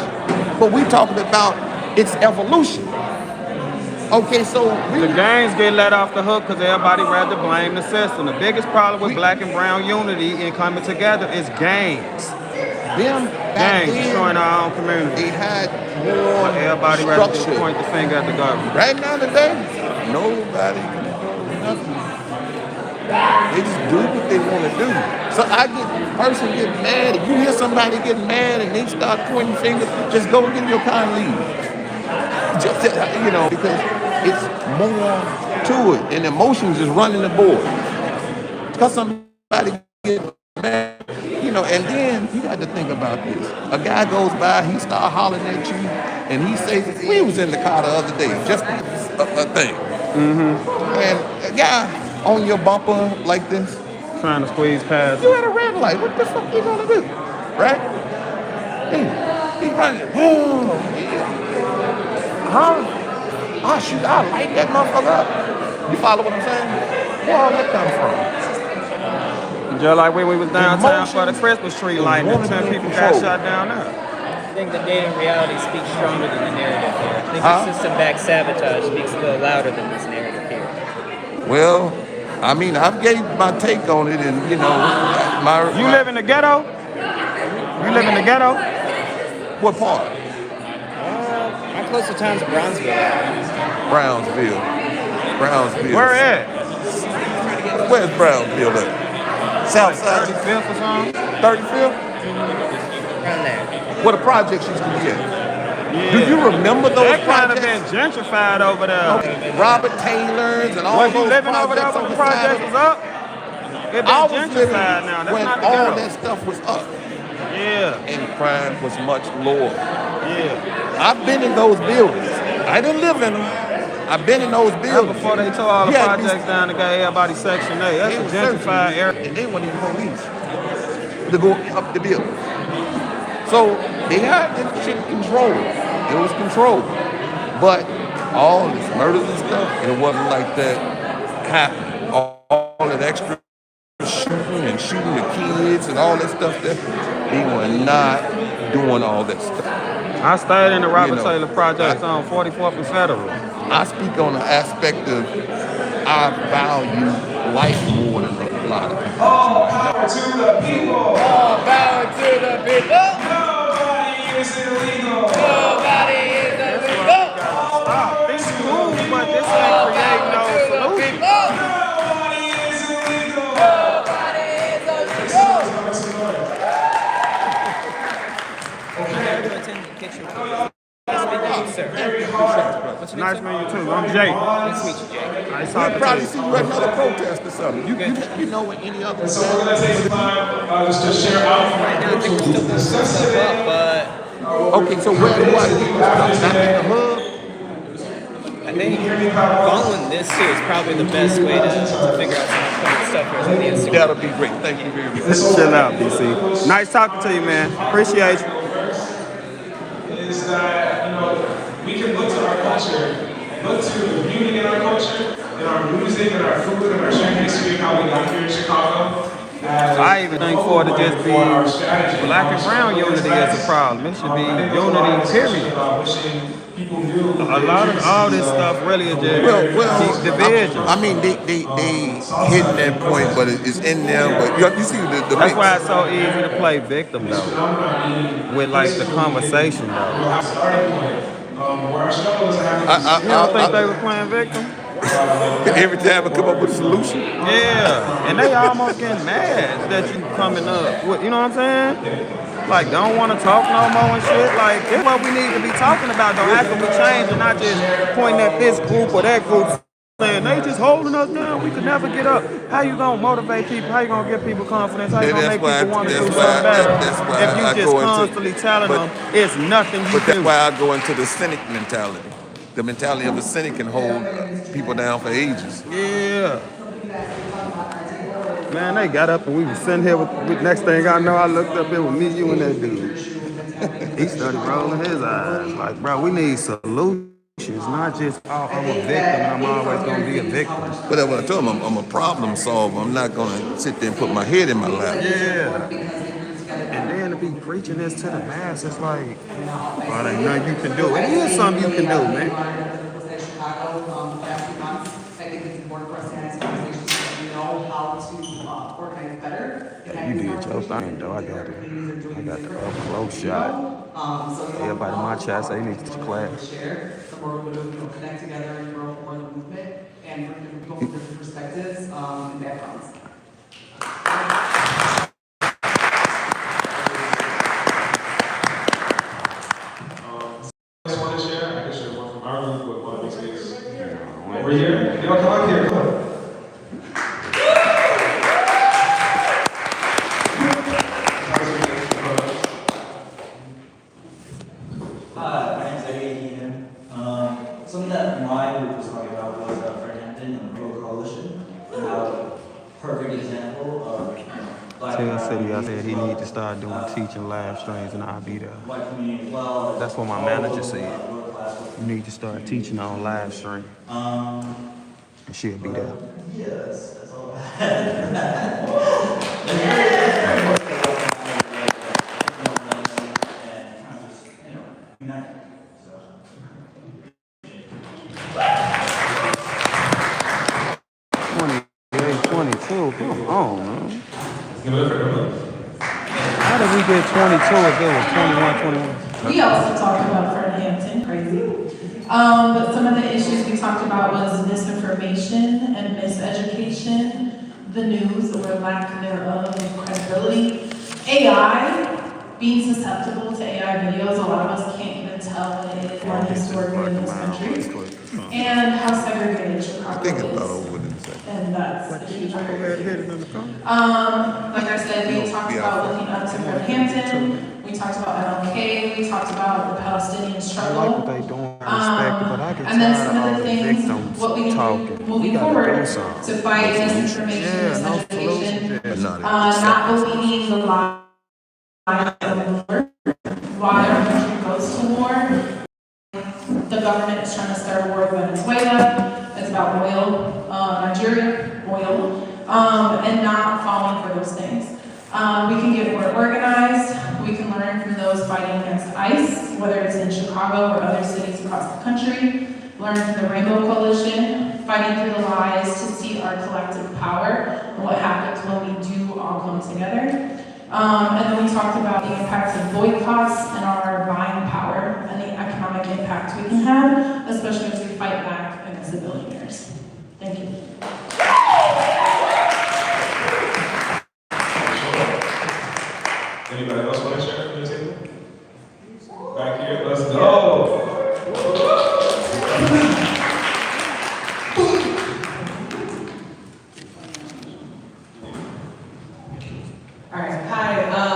but we talking about its evolution. Okay, so the gangs get let off the hook because everybody rather blame the system. The biggest problem with black and brown unity and coming together is gangs. Gangs destroying our own community. They had more everybody rather just point the finger at the government. Right now today, nobody can do nothing. They just do what they want to do. So person get mad. If you hear somebody getting mad and they start pointing fingers, just go and get in your car and leave. Just, you know, because it's more to it, and emotions is running the board. Because somebody gets mad, you know, and then you got to think about this. A guy goes by, he start hollering at you, and he says, we was in the car the other day, just a thing. And a guy on your bumper like this, trying to squeeze past. You at a red light. What the fuck you gonna do, right? He running. Huh? Oh, shoot, I light that motherfucker up. You follow what I'm saying? Where all that come from? Just like when we was downtown for the Christmas tree lighting, and 10 people got shot down there. I think the data and reality speaks stronger than the narrative here. I think the system-backed sabotage speaks a little louder than this narrative here. Well, I mean, I've gave my take on it, and, you know, You live in the ghetto? You live in the ghetto? What part? I close to town's Brownsville? Brownsville. Where at? Where's Brownsville at? South side. 35th or something? 35th? Around there. Where the projects used to be at. Yeah. Do you remember those That kind of projects? been gentrified over there. Robert Taylor's and all Was you those living over there projects when on the the side project of was up? It I been was living gentrified now. That's when not the all ghetto. that stuff was up Yeah, and crime was much lower. yeah. I've been in those buildings. I didn't live in them. I've been in those That's buildings. before they tore all the Yeah, projects down and got everybody Section 8. That's They a was gentrified searching, area. and they weren't even police to go up the building. So they had this shit controlled. It was controlled. But all this murders and stuff, it wasn't like that happening. All that extra shooting and shooting the kids and all that stuff, that they were not doing all that stuff. I stayed in the Robert You know, Taylor projects on 44th and Federal. I speak on the aspect of I value life more than a lot of people. All power to the people. All power to the people. Nobody is illegal. Nobody is illegal. Stop. This is cool, but this ain't creating no solution. Nobody is illegal. Nobody is illegal. Nice meeting you too. I'm Jake. Nice to meet you, Jake. Nice I'd talking to probably you. see you at another protest or something. You know what any other. So we're gonna take some time just to share out Right now, I think we're still putting some stuff up, but Okay, so where do I do stuff? Back in the hub? I think following this too is probably the best way to figure out some important stuff here is on the Instagram. That'll be great. Thank you very much. Chill out, DC. Nice talking to you, man. Appreciate you. is that, we can look to our culture, look to the beauty in our culture, in our music, in our food, in our shared history, how we got here in Chicago. I even think for it to just be black and brown unity is a problem. It should be unity, period. A lot of all this stuff really is just keep division. I mean, they hitting that point, but it's in there. But you see the That's mix. why it's so easy to play victim though, with like the conversation though. You don't think they were playing victim? Every time I come up with a solution. Yeah, and they almost getting mad that you coming up with, you know what I'm saying? Like, don't want to talk no more and shit. Like, it's what we need to be talking about though. How can we change and not just pointing at this group or that group saying they just holding us down, we could never get up. How you gonna motivate people? How you gonna give people confidence? How you gonna make people want to do something better? If you just constantly telling them it's nothing you But that's do. why I go into the cynic mentality. The mentality of a cynic can hold people down for ages. Yeah. Man, they got up and we was sitting here with next thing I know, I looked up, it was me, you, and that dude. He started rolling his eyes. Like, bro, we need solutions, not just, oh, I'm a victim and I'm always gonna be a victim. But that's what I told him. I'm a problem solver. I'm not gonna sit there and put my head in my lap. Yeah. And then to be preaching this to the mass, it's like, well, there ain't nothing you can do. It is something you can do, man. Yeah, you did your thing, though. I got the up close shot. Everybody in my chat say you need to class. Connect together and grow more the movement and bring people from different perspectives and backgrounds. I just want to share. I can share one from our group with one of these kids over here. Y'all come up here. Come on. Hi, my name's Eddie Keenan. Something that my group was talking about was Fred Hampton and the Rural Coalition, and how perfect example of black Tell City, I said he need to start doing teaching live streams and I'll be there. white community. Well, That's what my manager said. You need to start teaching on live stream. And she'll be there. Yes, that's all. Come on, man. How did we get 22 if it was 21, 21? We also talked about Fred Hampton, crazy. But some of the issues we talked about was misinformation and miseducation, the news or lack thereof, credibility, AI, being susceptible to AI videos. A lot of us can't even tell what it is more historically in this country, and how segregated Chicago is. And that's a huge priority. Like I said, we talked about looking up to Northampton, we talked about MLK, we talked about the Palestinian struggle. And then some of the things, what we can do moving forward to fight disinformation, miseducation, not believing the lies of war. While our country goes to war, the government is trying to start a war with Venezuela. It's about oil, Nigeria, oil, and not falling for those things. We can get more organized. We can learn from those fighting against ICE, whether it's in Chicago or other cities across the country. Learn from the Rainbow Coalition, fighting through the lies to see our collective power and what happens when we do all come together. And then we talked about the impacts of boycotts and our buying power and the economic impact we can have, especially as we fight back against the billionaires. Thank you. Anybody else want to share from the table? Back here, let's go. All right, hi,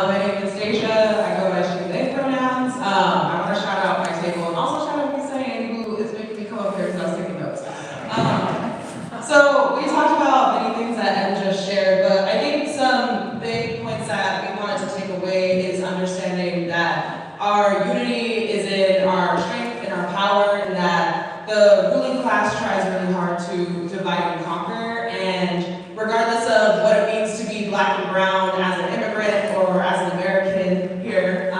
my name is Daisha. I go by she, they pronouns. I want to shout out my table and also shout out Hussein, who is making me come up here because I was taking notes. So we talked about many things that Em just shared, but I think some big points that we wanted to take away is understanding that our unity is in our strength and our power, and that the ruling class tries really hard to divide and conquer, and regardless of what it means to be black and brown as an immigrant or as an American here,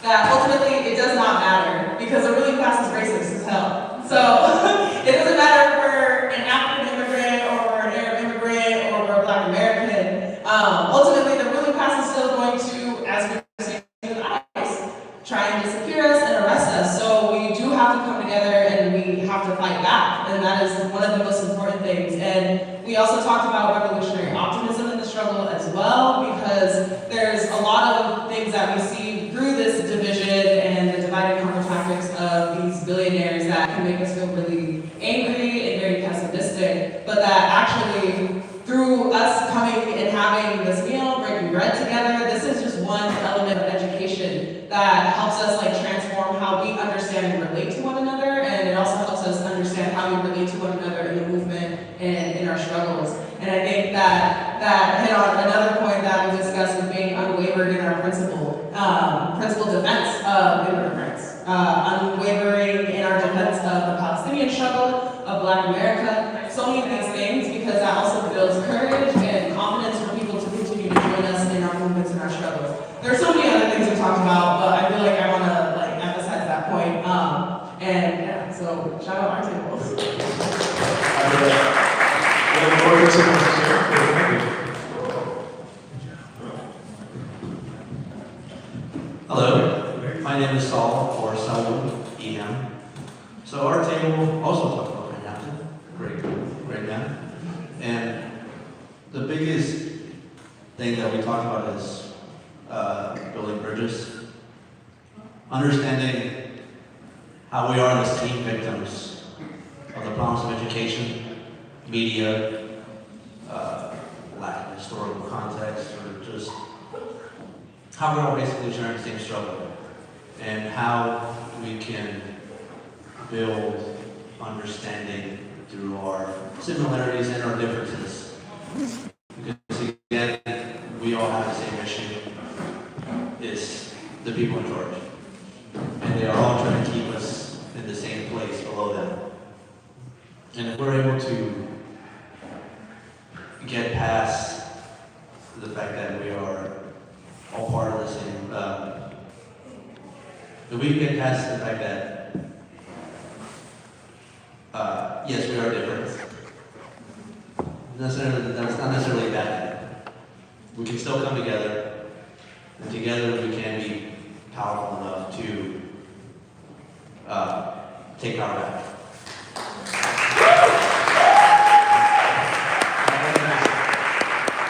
that ultimately it does not matter because the ruling class is racist as hell. So it doesn't matter if we're an African immigrant or an Arab immigrant or we're a black American. Ultimately the ruling class is still going to, as we were saying with ICE, try and disappear us and arrest us. So we do have to come together and we have to fight back, and that is one of the most important things. And we also talked about revolutionary optimism in the struggle as well, because there's a lot of things that we see through this division and the divide and conquer tactics of these billionaires that can make us feel really angry and very pessimistic, but that actually through us coming and having this meal, breaking bread together, this is just one element of education that helps us like transform how we understand and relate to one another, and it also helps us understand how we relate to one another in the movement and in our struggles. And I think that hit on another point that we discussed with being unwavering in our principle defense of immigrants, unwavering in our defense of the Palestinian struggle, of Black America, so many of these things, because that also builds courage and confidence for people to continue to join us in our movements and our struggles. There are so many other things we talked about, but I feel like I want to like emphasize that point. And yeah, so shout out our tables. Hello, my name is Saul, or Saul EM. So our table also talked about Manhattan, great man. And the biggest thing that we talked about is building bridges, understanding how we are the same victims of the problems of education, media, lack of historical context, or just how we're all basically sharing the same struggle, and how we can build understanding through our similarities and our differences. Because again, we all have the same issue. It's the people in charge. And they are all trying to keep us in the same place below them. And if we're able to get past the fact that we are all part of the same, if we can get past the fact that, yes, we are different. That's not necessarily a bad thing. We can still come together, and together we can be powerful enough to take power back.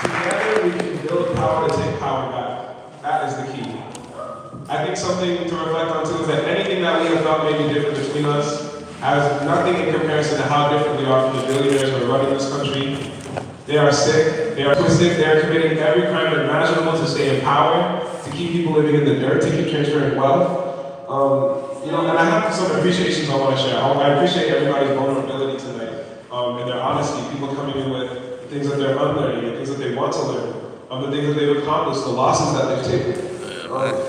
Together we can build power to take power back. That is the key. I think something to reflect on too is that anything that we have felt may be different between us has nothing in comparison to how different we are from the billionaires who are running this country. They are sick, they are twisted, they are committing every crime imaginable to stay in power, to keep people living in the dirt, to keep transferring wealth. And I have some appreciations I want to share. I appreciate everybody's vulnerability tonight and their honesty. People coming in with things that they're unlearning, the things that they want to learn, the things that they've accomplished, the losses that they've taken.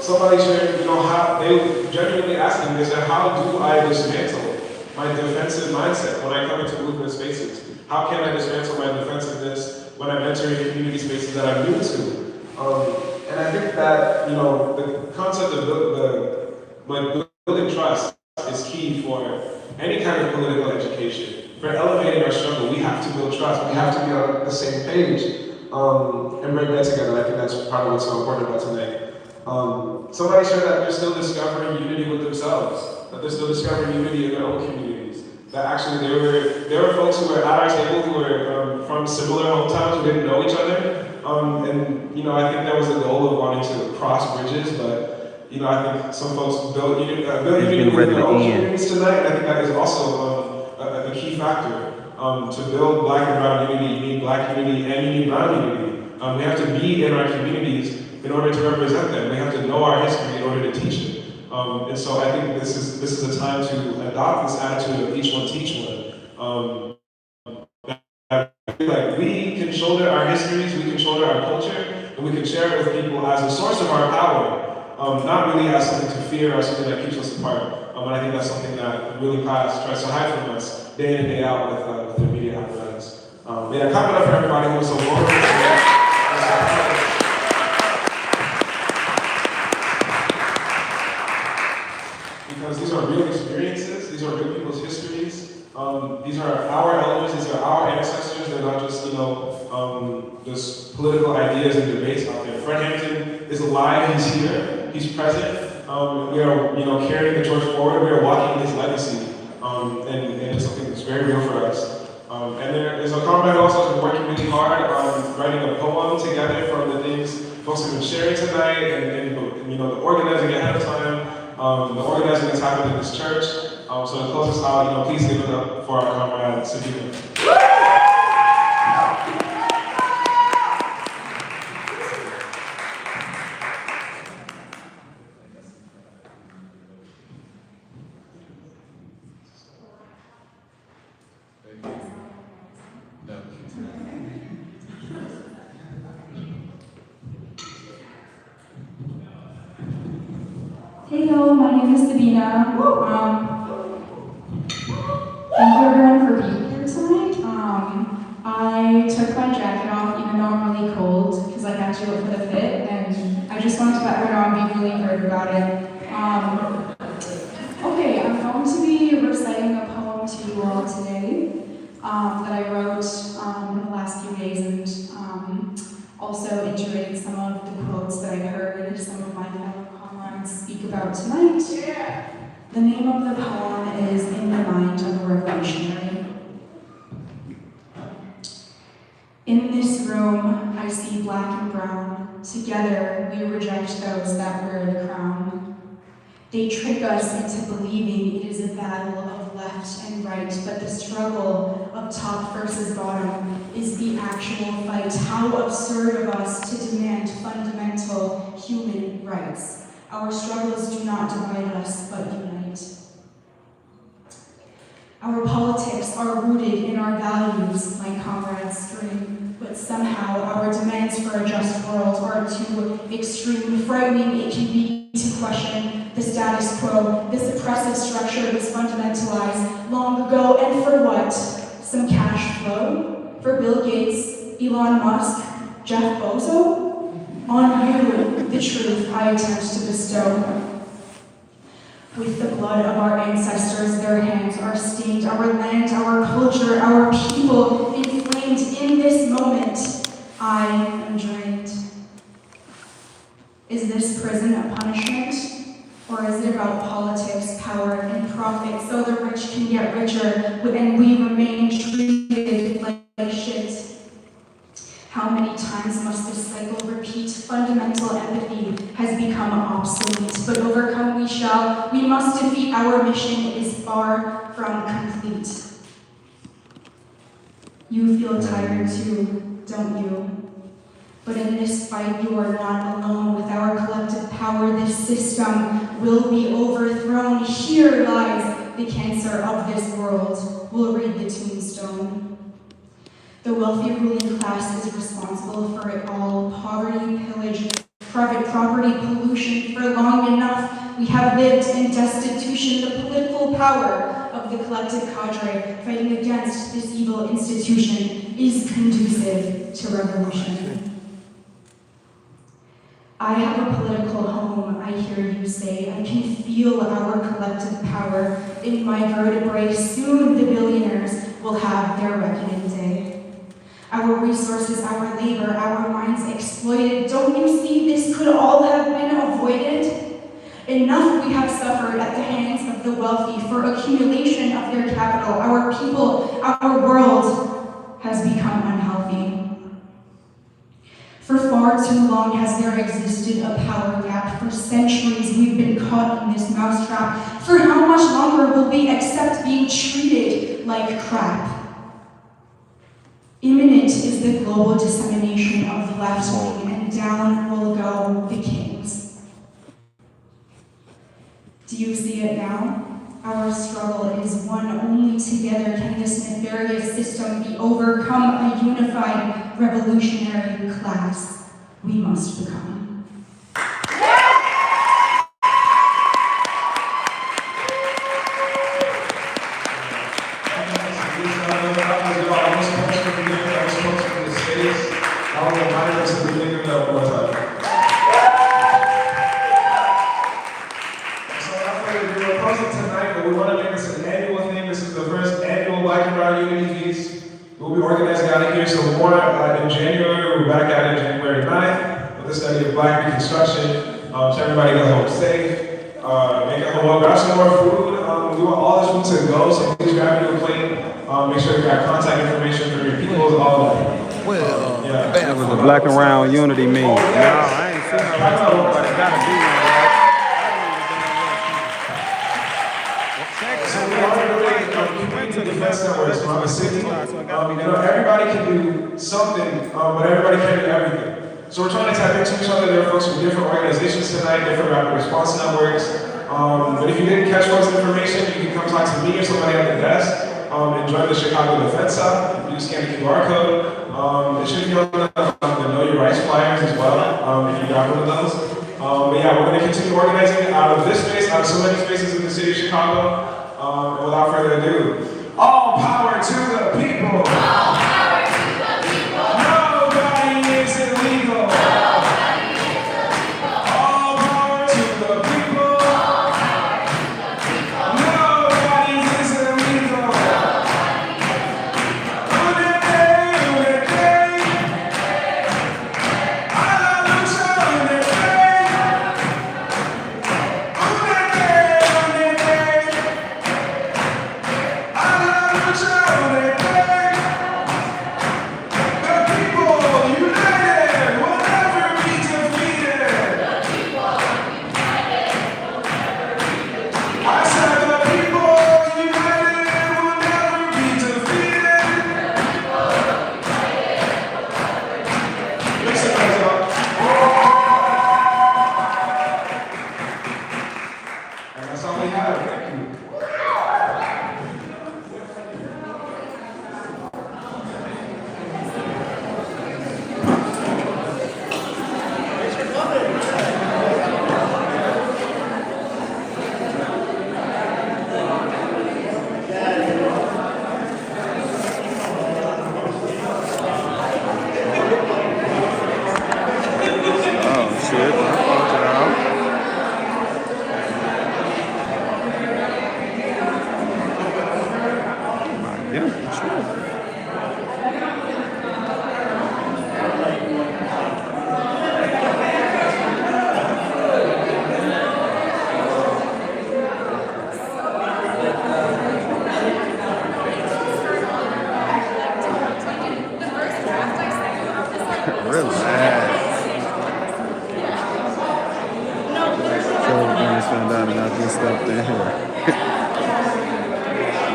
Somebody shared, how they genuinely asking, they said, how do I dismantle my defensive mindset when I come into movement spaces? How can I dismantle my defensiveness when I'm entering community spaces that I'm new to? And I think that, the concept of building trust is key for any kind of political education. For elevating our struggle, we have to build trust. We have to be on the same page and bring that together. I think that's part of what's so important about tonight. Somebody shared that they're still discovering unity with themselves, that they're still discovering unity in their own communities. That actually there were folks who were at our table who were from similar hometowns who didn't know each other. I think that was the goal of wanting to cross bridges, but I think some folks built unity with their own communities tonight, and I think that is also a key factor. To build Black and brown unity, you need Black unity and you need brown unity. We have to be in our communities in order to represent them. We have to know our history in order to teach it. And so I think this is a time to adopt this attitude of each one teach one. We can shoulder our histories, we can shoulder our culture, and we can share it with people as a source of our power, not really as something to fear or something that keeps us apart. And I think that's something that really tries to hide from us day in and day out with the media apparatus. Clap it up for everybody who was so vulnerable. Because these are real experiences, these are real people's histories. These are our elders, these are our ancestors. They're not just, just political ideas and debates out there. Fred Hampton is alive, he's here, he's present. We are, carrying the torch forward. We are walking his legacy, and it's something that's very real for us. And there's a comrade also who's been working really hard on writing a poem together from the things folks have been sharing tonight, and the organizing ahead of time. The organizing that's happened in this church. So to close us out, please give it up for our comrade Sabina. Hey y'all, my name is Sabina. Thank you everyone for being here tonight. I took my jacket off even though I'm really cold because I got you up for the fit, and I just wanted to let everyone know I'm being really hurt about it. Okay, I'm going to be reciting a poem to you all today that I wrote in the last few days, and also integrated some of the quotes that I heard some of my fellow comrades speak about tonight. Yeah. The name of the poem is In the Mind of a Revolutionary. In this room, I see black and brown. Together, we reject those that wear the crown. They trick us into believing it is a battle of left and right, but the struggle of top versus bottom is the actual fight. How absurd of us to demand fundamental human rights. Our struggles do not divide us, but unite. Our politics are rooted in our values, my comrades scream, but somehow our demands for a just world are too extreme. Frightening it can be to question the status quo. This oppressive structure was fundamentalized long ago, and for what? Some cash flow? For Bill Gates, Elon Musk, Jeff Bezos? On you, the truth I attempt to bestow. With the blood of our ancestors, their hands are stained, our land, our culture, our people inflamed. In this moment, I am drained. Is this prison a punishment, or is it about politics, power, and profit, so the rich can get richer, and we remain treated like shit. How many times must this cycle repeat? Fundamental empathy has become obsolete, but overcome we shall. We must defeat. Our mission is far from complete. You feel tired too, don't you? But in this fight, you are not alone. With our collective power, this system will be overthrown. Here lies the cancer of this world. We'll read the tombstone. The wealthy ruling class is responsible for it all. Poverty, pillage, private property, pollution. For long enough, we have lived in destitution. The political power of the collective cadre fighting against this evil institution is conducive to revolution. I have a political home, I hear you say. I can feel our collective power in my vertebrae. Soon the billionaires will have their reckoning day. Our resources, our labor, our minds exploited. Don't you see this could all have been avoided? Enough we have suffered at the hands of the wealthy for accumulation of their capital. Our people, our world has become unhealthy. For far too long has there existed a power gap. For centuries we've been caught in this mousetrap. For how much longer will we accept being treated like crap? Imminent is the global dissemination of the left wing, and down will go the kings. Do you see it now? Our struggle is one. Only together can this nefarious system be overcome. A unified revolutionary class we must become. We'll be organizing out of here some more in January. We're back out in January 9th with the study of Black Reconstruction. So everybody go home safe. Make it home well. Grab some more food. We want all this food to go, so please grab your plate. Make sure you got contact information for your people, all of that. Well, that was a Black and Round Unity meme. No, I ain't seen that before, but it gotta be one, right? Everybody can do something, but everybody can't do everything. So we're trying to tap into each other. There are folks from different organizations tonight, different rapid response networks. But if you didn't catch most information, you can come talk to me or somebody at the desk and join the Chicago Defense Hub. You scan the QR code. It should be on the Know Your Rights flyers as well, if you got one of those. But yeah, we're going to continue organizing out of this space, out of so many spaces in the city of Chicago. And without further ado, all power to the people. All power to the people. Nobody is illegal. Nobody is illegal. All power to the people. All power to the people. Nobody is illegal. Nobody is illegal. Unete. A la lucha, unete. Relax. So things found out and I just stepped in here.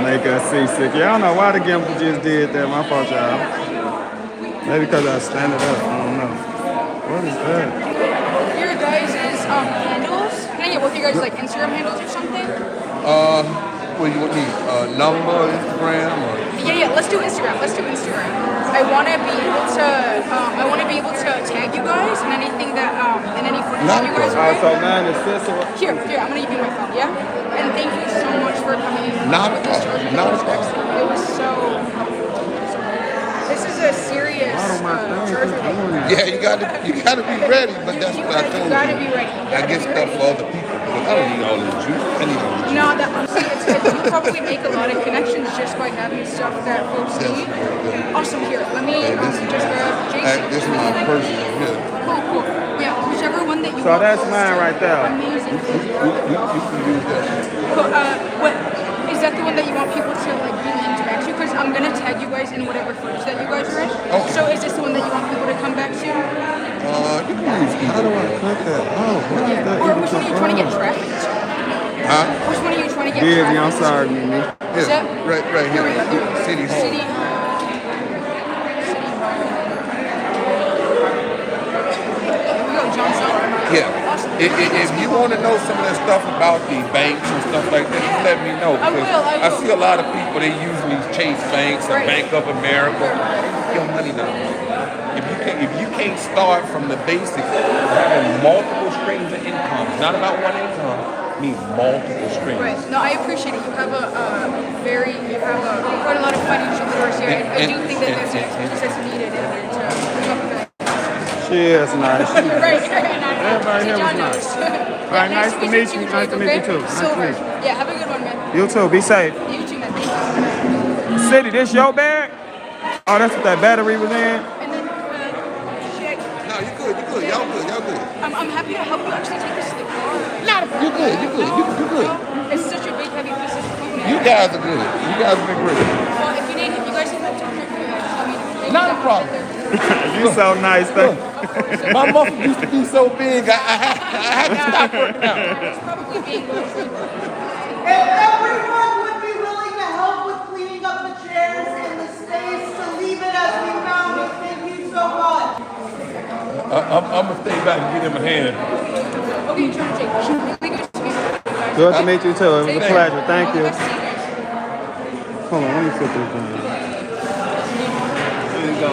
Make us seasick. Yeah, I don't know why the gimbal just did that. My fault, y'all. Maybe because I was standing up. I don't know. What is that? Your guys' handles. Can I get both your guys like Instagram handles or something? What do you need? Number, Instagram, or? Yeah. Let's do Instagram. I want to be able to tag you guys in anything that in any footage that you guys are. So mine is Cicero. Here. I'm gonna give you my phone. Yeah. And thank you so much for coming. Not a problem. It was so. This is a serious church. Yeah, you gotta be ready, but that's what I told you. You gotta be ready. I get stuff for other people because I don't need all this juice. I need all this juice. No, you probably make a lot of connections just by having stuff that folks need. Awesome. Here, let me just grab Jason. This is my personal here. Cool. Yeah, whichever one that you So want. that's mine right there. Amazing. You can use that. Cool. What is that the one that you want people to like really interact to? Because I'm gonna tag you guys in whatever footage that you guys are in. Okay. So is this the one that you want people to come back to? You can use either. How do I click that? Oh, what is that? Or which one are you trying to get traffic to? Huh? Which one are you trying to get Busy, traffic I'm to? sorry, Mimi. Is that? Right Here we here. go. City Hall. City Hall. Here we go, John Summer. Yeah. Awesome. If you want to know some of that stuff about the banks and stuff like that, just let me know. I Because will. I see a lot of people, they usually chase banks or Right. Bank of America. Your money not. If you can't start from the basics, having multiple streams of income, it's not about one income, it means multiple streams. Right. No, I appreciate it. You have quite a lot of financial literacy. I do think that that's expertise that's needed in order to come up with that. She is nice. Right. Everybody here was nice. All right, nice to meet you. Nice to meet you too. Nice to Silver. meet you. Yeah, have a good one, man. You too. Be safe. You too, man. Thank you. City, this your bag? Oh, that's what that battery was in? And then, check. No, you good. Y'all good. I'm happy to help you actually take this to the car. You good. It's such a big, heavy piece of equipment. You guys are good. You guys have been great. Well, if you guys need help taking care of it, I mean, Not a problem. You so nice. Thank you. My muscles used to be so big, I had to stop working out. it's probably being If everyone would be willing to help with cleaning up the chairs in the space to leave it as we found it, thank you so much. I'm gonna stay back and get him a hand. Okay, turn to really good to meet you. Good to meet you too. It was a Take care. pleasure. Thank you. All the best to you guys. Hold on, let me put this down. There you go.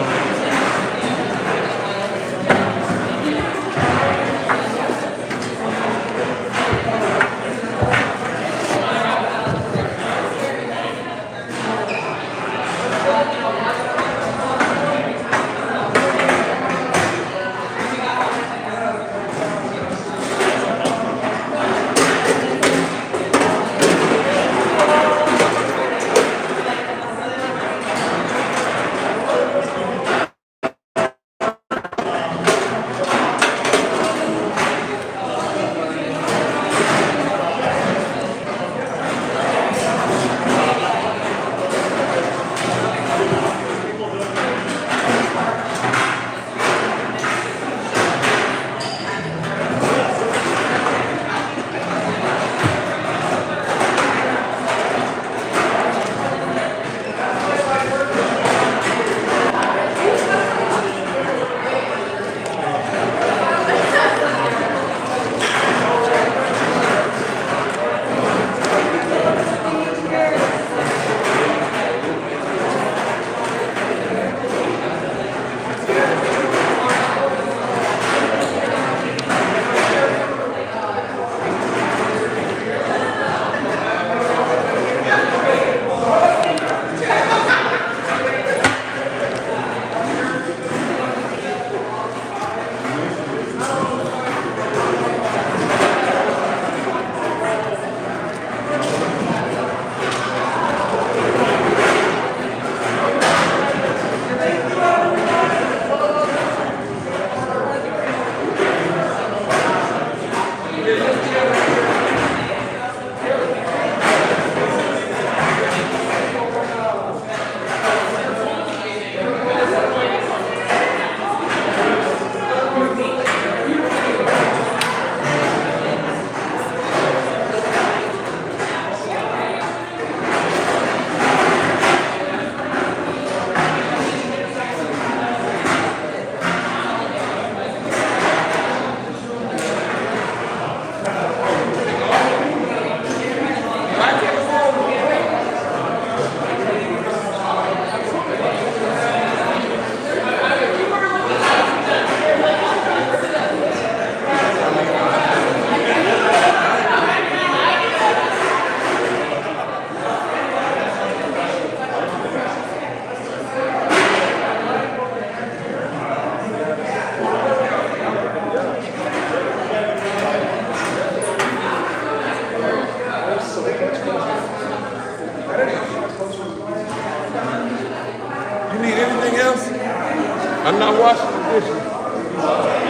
I'm not washing the dishes.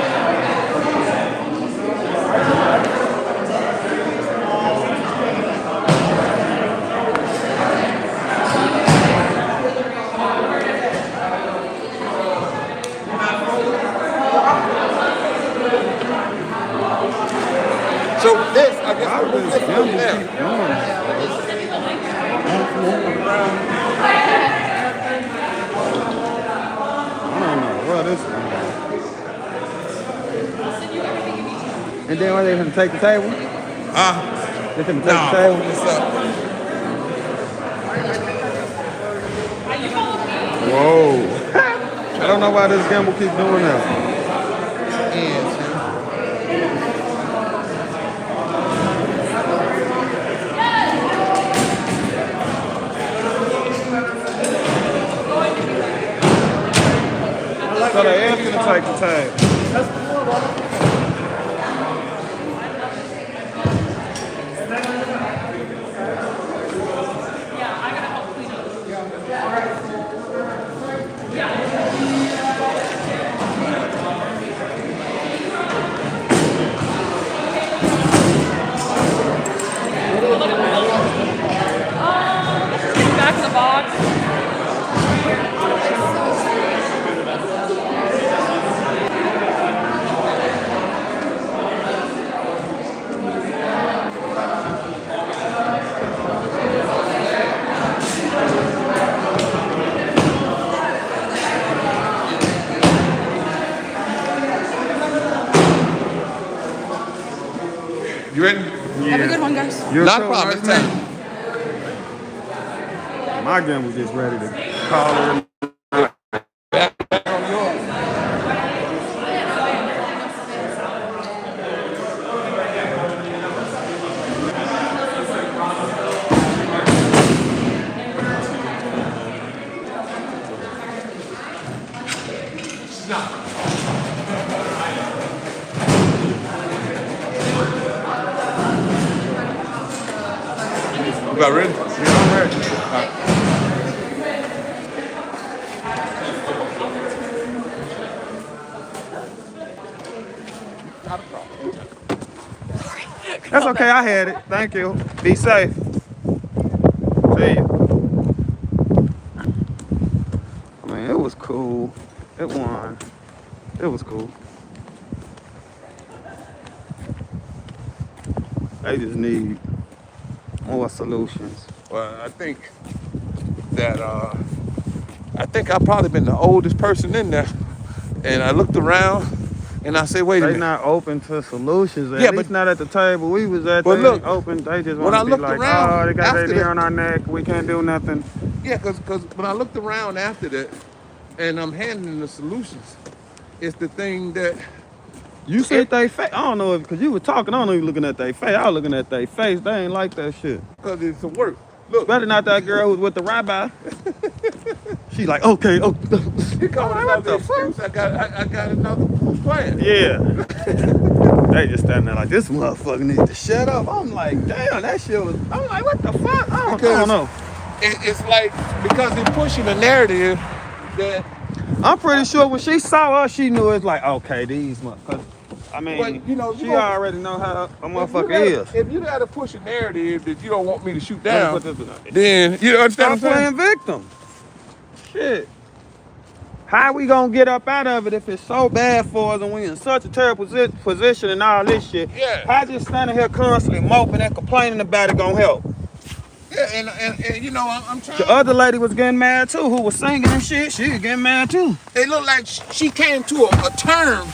So this, I guess, How does this Gamble there. keep doing this? I don't know what this is. And then what, they gonna take the table? They gonna take the table? It's up. Whoa. I don't know why this Gamble keep doing that. So they asked you to take the table. Back in the box. You ready? Have a good one, guys. You're Not a so problem. It's nice, time. My Gamble just ready to call her. You got ready? Yeah, I'm ready. That's okay, I had it. Thank you. Be safe. See you. Man, it was cool. It won. It was cool. They just need more solutions. Well, I think that I've probably been the oldest person in there, and I looked around and I said, "Wait a They minute." not open to solutions. At Yeah, least but- not at the table we was at. But They look, ain't open. They just when want I to be looked like, around oh, they got their after knee that- on our neck. We can't do nothing. Yeah, because when I looked around after that, and I'm handling the solutions, it's the thing that You see they face. I don't know if because you were talking. I don't know if you looking at their face. I was looking at their face. They ain't like that shit. because it's some work. Look, Better not that girl who's with the rabbi. She like, okay, oh, you call it what the another excuse. I got another plan. yeah. They just standing there like this motherfucker need to shut up. I'm like, damn, that shit was. I'm like, what the fuck? I don't know. It's like because they're pushing a narrative that. I'm pretty sure when she saw us, she knew it's like, okay, these motherfuckers. I mean, But, you know, she you know- already know how a If motherfucker you is. gotta- If you gotta push a narrative that you don't want me to shoot Let me down, put this- then you understand Stop what I'm saying? playing victim. Shit. How we gonna get up out of it if it's so bad for us and we in such a terrible position and all this shit? Yeah. How just standing here constantly moping and complaining about it gonna help? Yeah, and you know, I'm trying. The other lady was getting mad too, who was singing and shit. She was getting mad too. It looked like she came to a term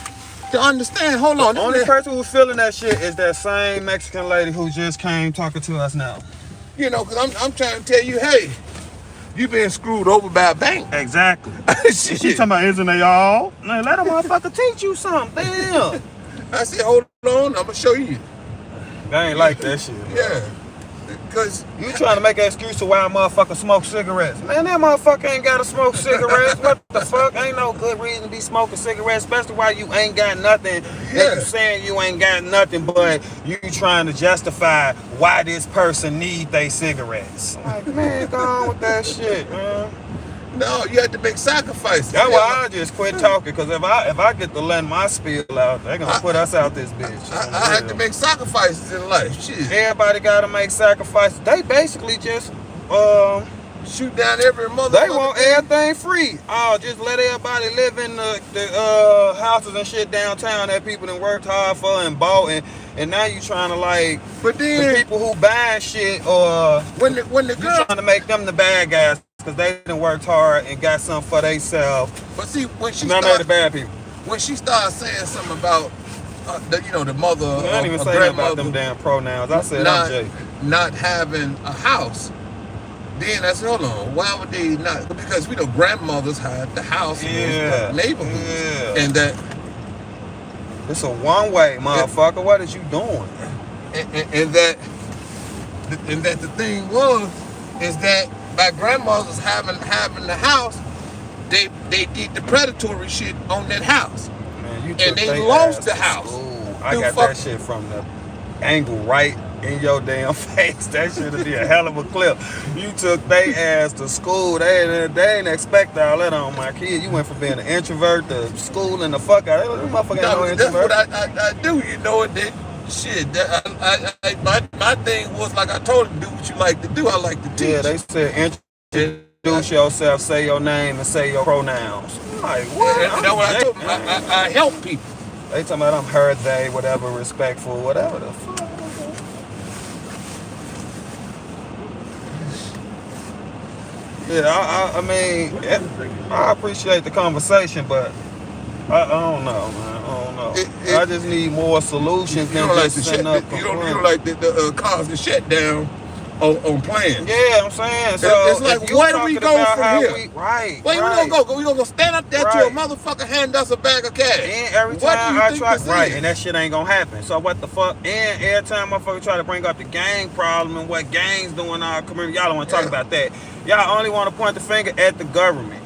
to understand. Hold on. The only person who was feeling that shit is that same Mexican lady who just came talking to us now. You know, because I'm trying to tell you, hey, you been screwed over by a bank. Exactly. Shit. She talking about, isn't they all? Now, let a motherfucker teach you something. Damn. I said, hold on, I'm gonna show you. They ain't like that shit. Yeah. Because you trying to make an excuse to why a motherfucker smoke cigarettes. Man, that motherfucker ain't gotta smoke cigarettes. What the fuck? Ain't no good reason to be smoking cigarettes, especially why you ain't got nothing. That you saying you ain't got nothing, but you trying to justify why this person need they cigarettes. Like, man, go on with that shit, man. No, you have to make sacrifices. That's why I just quit talking. Because if I get to let my spiel out, they're gonna put us out this bitch. I have to make sacrifices in life. Shit. Everybody gotta make sacrifices. They basically just shoot down every mother. They want everything free. Oh, just let everybody live in the houses and shit downtown that people done worked hard for and bought, and now you trying to like, but then the people who buying shit, or when the girl trying to make them the bad guys because they done worked hard and got something for themselves. But see, when she none of the bad people. When she started saying something about the mother, I didn't even say nothing about them damn pronouns. I said I'm Jay. Not having a house. Then I said, hold on, why would they not? Because we know grandmothers had the house in those neighborhoods. And that it's a one-way, motherfucker. What is you doing? And that the thing is that by grandmothers having the house, they did the predatory shit on that house. Man, and they lost the house. I got that shit from the angle right in your damn face. That should be a hell of a clip. You took they ass to school. They didn't expect all that on my kid. You went from being an introvert to school and the fuck out. Motherfucker no introvert. That's what I do. You know it. That shit. My thing was like I told you, do what you like to do. I like to teach. Yeah, they said introduce yourself, say your name, and say your pronouns. I'm like, what? That's what I told them. I help people. They talking about I'm her, they, whatever, respectful, whatever the fuck. Yeah, I mean, I appreciate the conversation, but I don't know, man. I don't know. I just need more solutions than just setting up. You don't like the cause the shutdown on plans. Yeah, I'm saying. So it's like, where do we go from here? Right. Where we gonna go? We gonna go stand up there to a motherfucker hand us a bag of cash. And every time I try, and that shit ain't gonna happen. So what the fuck? And every time motherfucker try to bring up the gang problem and what gangs doing in our community, y'all don't want to talk about that. Y'all only want to point the finger at the government.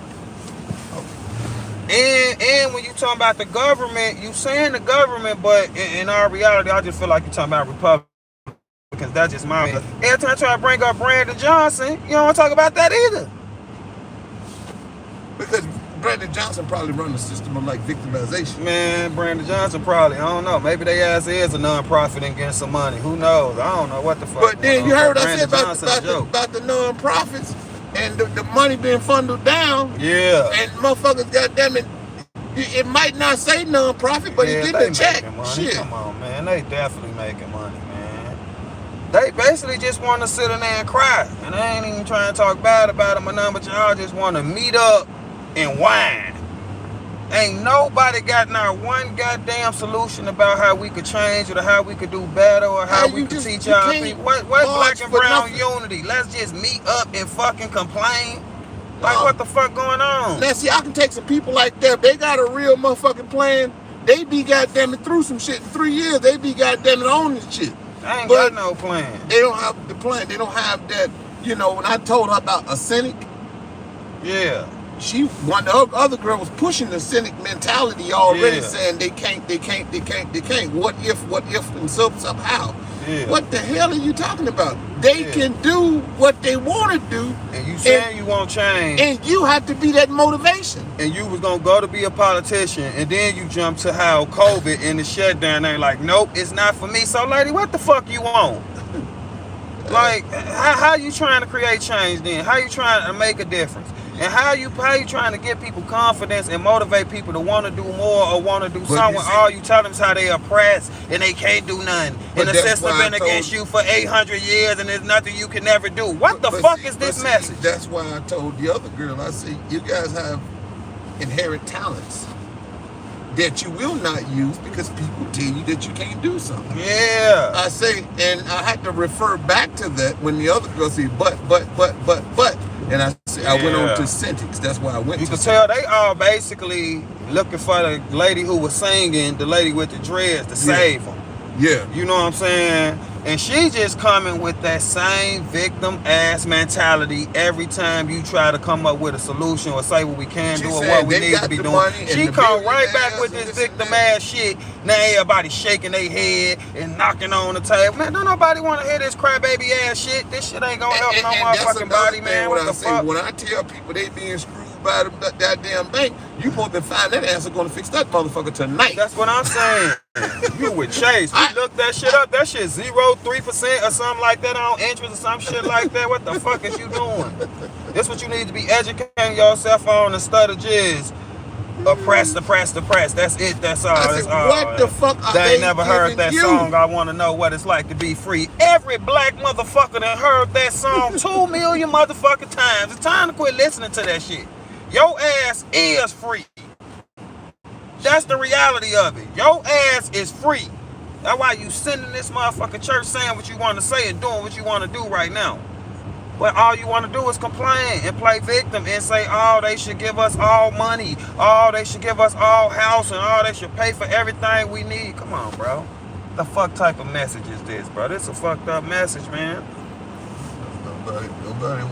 And when you talking about the government, you saying the government, but in our reality, I just feel like you're talking about Republicans. Because that's just my opinion. Every time I try to bring up Brandon Johnson, you don't want to talk about that either. Because Brandon Johnson probably run a system of like victimization. Man, Brandon Johnson probably, I don't know. Maybe they ass is a non-profit and getting some money. Who knows? I don't know what the fuck. But then you heard what I said about the non-profits and the money being funneled down. Yeah. And motherfuckers, goddamn it might not say non-profit, but it did the check. Shit. Come on, man. They definitely making money, man. They basically just want to sit in there and cry. And I ain't even trying to talk bad about them or nothing, but y'all just want to meet up and whine. Ain't nobody got not one goddamn solution about how we could change or how we could do better or how we could teach our people. What black and brown unity? Let's just meet up and fucking complain. Like, what the fuck going on? Now, see, I can take some people like that. They got a real motherfucking plan. They be goddamn it through some shit in 3 years. They be goddamn it on this shit. I ain't got no plan. They don't have the plan. They don't have that. You know, when I told her about a cynic, yeah, one of the other girl was pushing the cynic mentality already, saying they can't. What if, and somehow. Yeah. What the hell are you talking about? They can do what they want to do. And you saying you won't change. And you have to be that motivation. And you was going to go to be a politician, and then you jump to how COVID and the shutdown ain't like, nope, it's not for me. So, lady, what the fuck you want? Like, how you trying to create change then? How you trying to make a difference? And how you trying to give people confidence and motivate people to want to do more or want to do something? All you tell them is how they oppressed and they can't do nothing. And the system been against you for 800 years and there's nothing you can never do. What the fuck is this message? That's why I told the other girl, I said, you guys have inherent talents that you will not use because people tell you that you can't do something. Yeah. I say, and I had to refer back to that when the other girl said, but. And I went on to Cintiqs. That's why I went to You can tell they all basically looking for the lady who was singing, the lady with the dreads to save them. Yeah. You know what I'm saying? And she just coming with that same victim ass mentality every time you try to come up with a solution or say what we can do or what we need to be doing. She come right back with this victim ass shit. Now everybody shaking their head and knocking on the table. Man, don't nobody want to hear this crybaby ass shit. This shit ain't gonna help no motherfucking body, man. What the fuck? When I tell people they being screwed by the goddamn bank, you supposed to find that answer gonna fix that motherfucker tonight. That's what I'm saying. You with Chase. We looked that shit up. That shit 0.3% or something like that on interest or some shit like that. What the fuck is you doing? This what you need to be educating yourself on instead of just oppress. That's it. That's all. That's all. What the fuck are they they never heard that you? song. I want to know what it's like to be free. Every black motherfucker that heard that song 2 million motherfucking times. It's time to quit listening to that shit. Your ass is free. That's the reality of it. Your ass is free. That's why you sitting in this motherfucking church saying what you want to say and doing what you want to do right now. But all you want to do is complain and play victim and say, oh, they should give us all money. Oh, they should give us all house and all they should pay for everything we need. Come on, bro. The fuck type of message is this, bro? This is a fucked up message, man. Nobody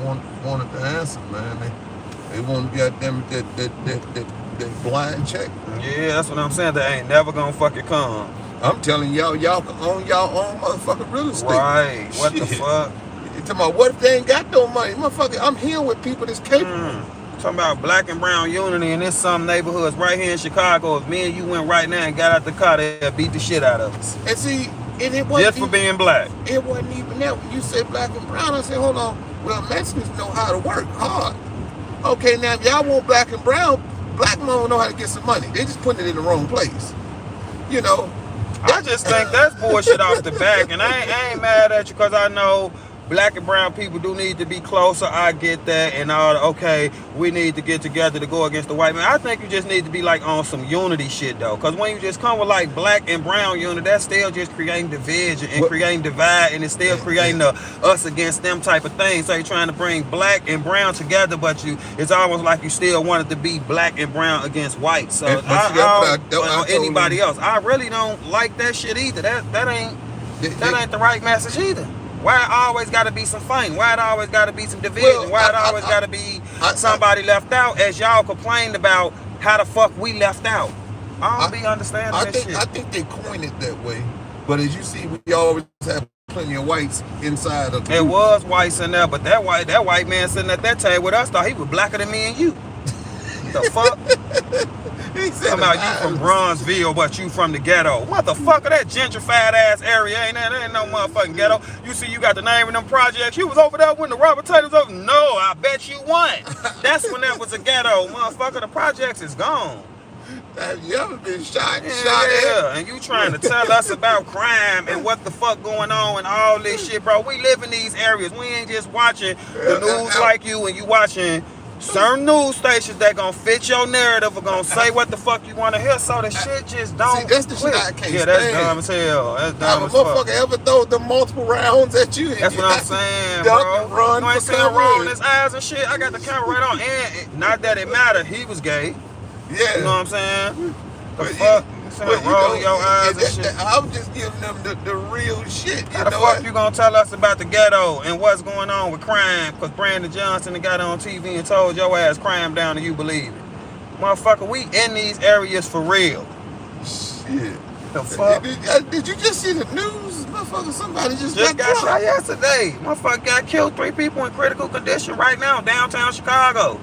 wanted the answer, man. They want to get them that blind check. Yeah, that's what I'm saying. They ain't never gonna fucking come. I'm telling y'all can own y'all own motherfucking real estate. Right. What Shit. the fuck? You talking about what if they ain't got no money? Motherfucker, I'm here with people that's capable. Talking about black and brown unity, and there's some neighborhoods right here in Chicago. If me and you went right now and got out the car, they'd beat the shit out of us. And see, it wasn't just for being black. It wasn't even that. When you said black and brown, I said, hold on. Well, Mexicans know how to work hard. Okay, now if y'all want black and brown, black mama know how to get some money. They just putting it in the wrong place. You know. I just think that's bullshit off the back, and I ain't mad at you because I know black and brown people do need to be closer. I get that and all. Okay, we need to get together to go against the white man. I think you just need to be like on some unity shit though, because when you just come with like black and brown unity, that's still just creating division and creating divide, and it's still creating us against them type of things. So you're trying to bring black and brown together, but it's almost like you still wanted to be black and brown against white. So anybody else, I really don't like that shit either. That ain't the right message either. Why it always got to be some fighting? Why it always got to be some division? Why it always got to be somebody left out? As y'all complained about how the fuck we left out. I don't be understanding that shit. I think they coined it that way. But as you see, we always have plenty of whites inside of the It was whites in there, but that white man sitting at that table with us thought he was blacker than me and you. The fuck? Talking about you from Bronzeville, but you from the ghetto. Motherfucker, that gentrified ass area ain't there. There ain't no motherfucking ghetto. You see, you got the name of them projects. You was over there when the Robert Taylor's over. No, I bet you won. That's when that was a ghetto. Motherfucker, the projects is gone. Have you ever been shot? Yeah, and you trying to tell us about crime and what the fuck going on and all this shit, bro. We live in these areas. We ain't just watching the news like you, and you watching certain news stations that gonna fit your narrative or gonna say what the fuck you want to hear, so the shit just don't. See, that's the shit I can't stand. That's dumb as hell. That's dumb as fuck. Motherfucker ever throw the multiple rounds at you? That's what I'm saying, bro. Run you ain't seeing wrong in his eyes and shit. I got the camera right on, and not that it mattered. He was gay. Yeah. You know what I'm saying? The fuck? Rolling your eyes and shit. I'm just giving them the real shit. How the fuck you gonna tell us about the ghetto and what's going on with crime? Because Brandon Johnson got on TV and told your ass crime down and you believe it. Motherfucker, we in these areas for real. Shit. The fuck? Did you just see the news? Motherfucker, somebody just got shot yesterday. Motherfucker got killed. 3 people in critical condition right now downtown Chicago.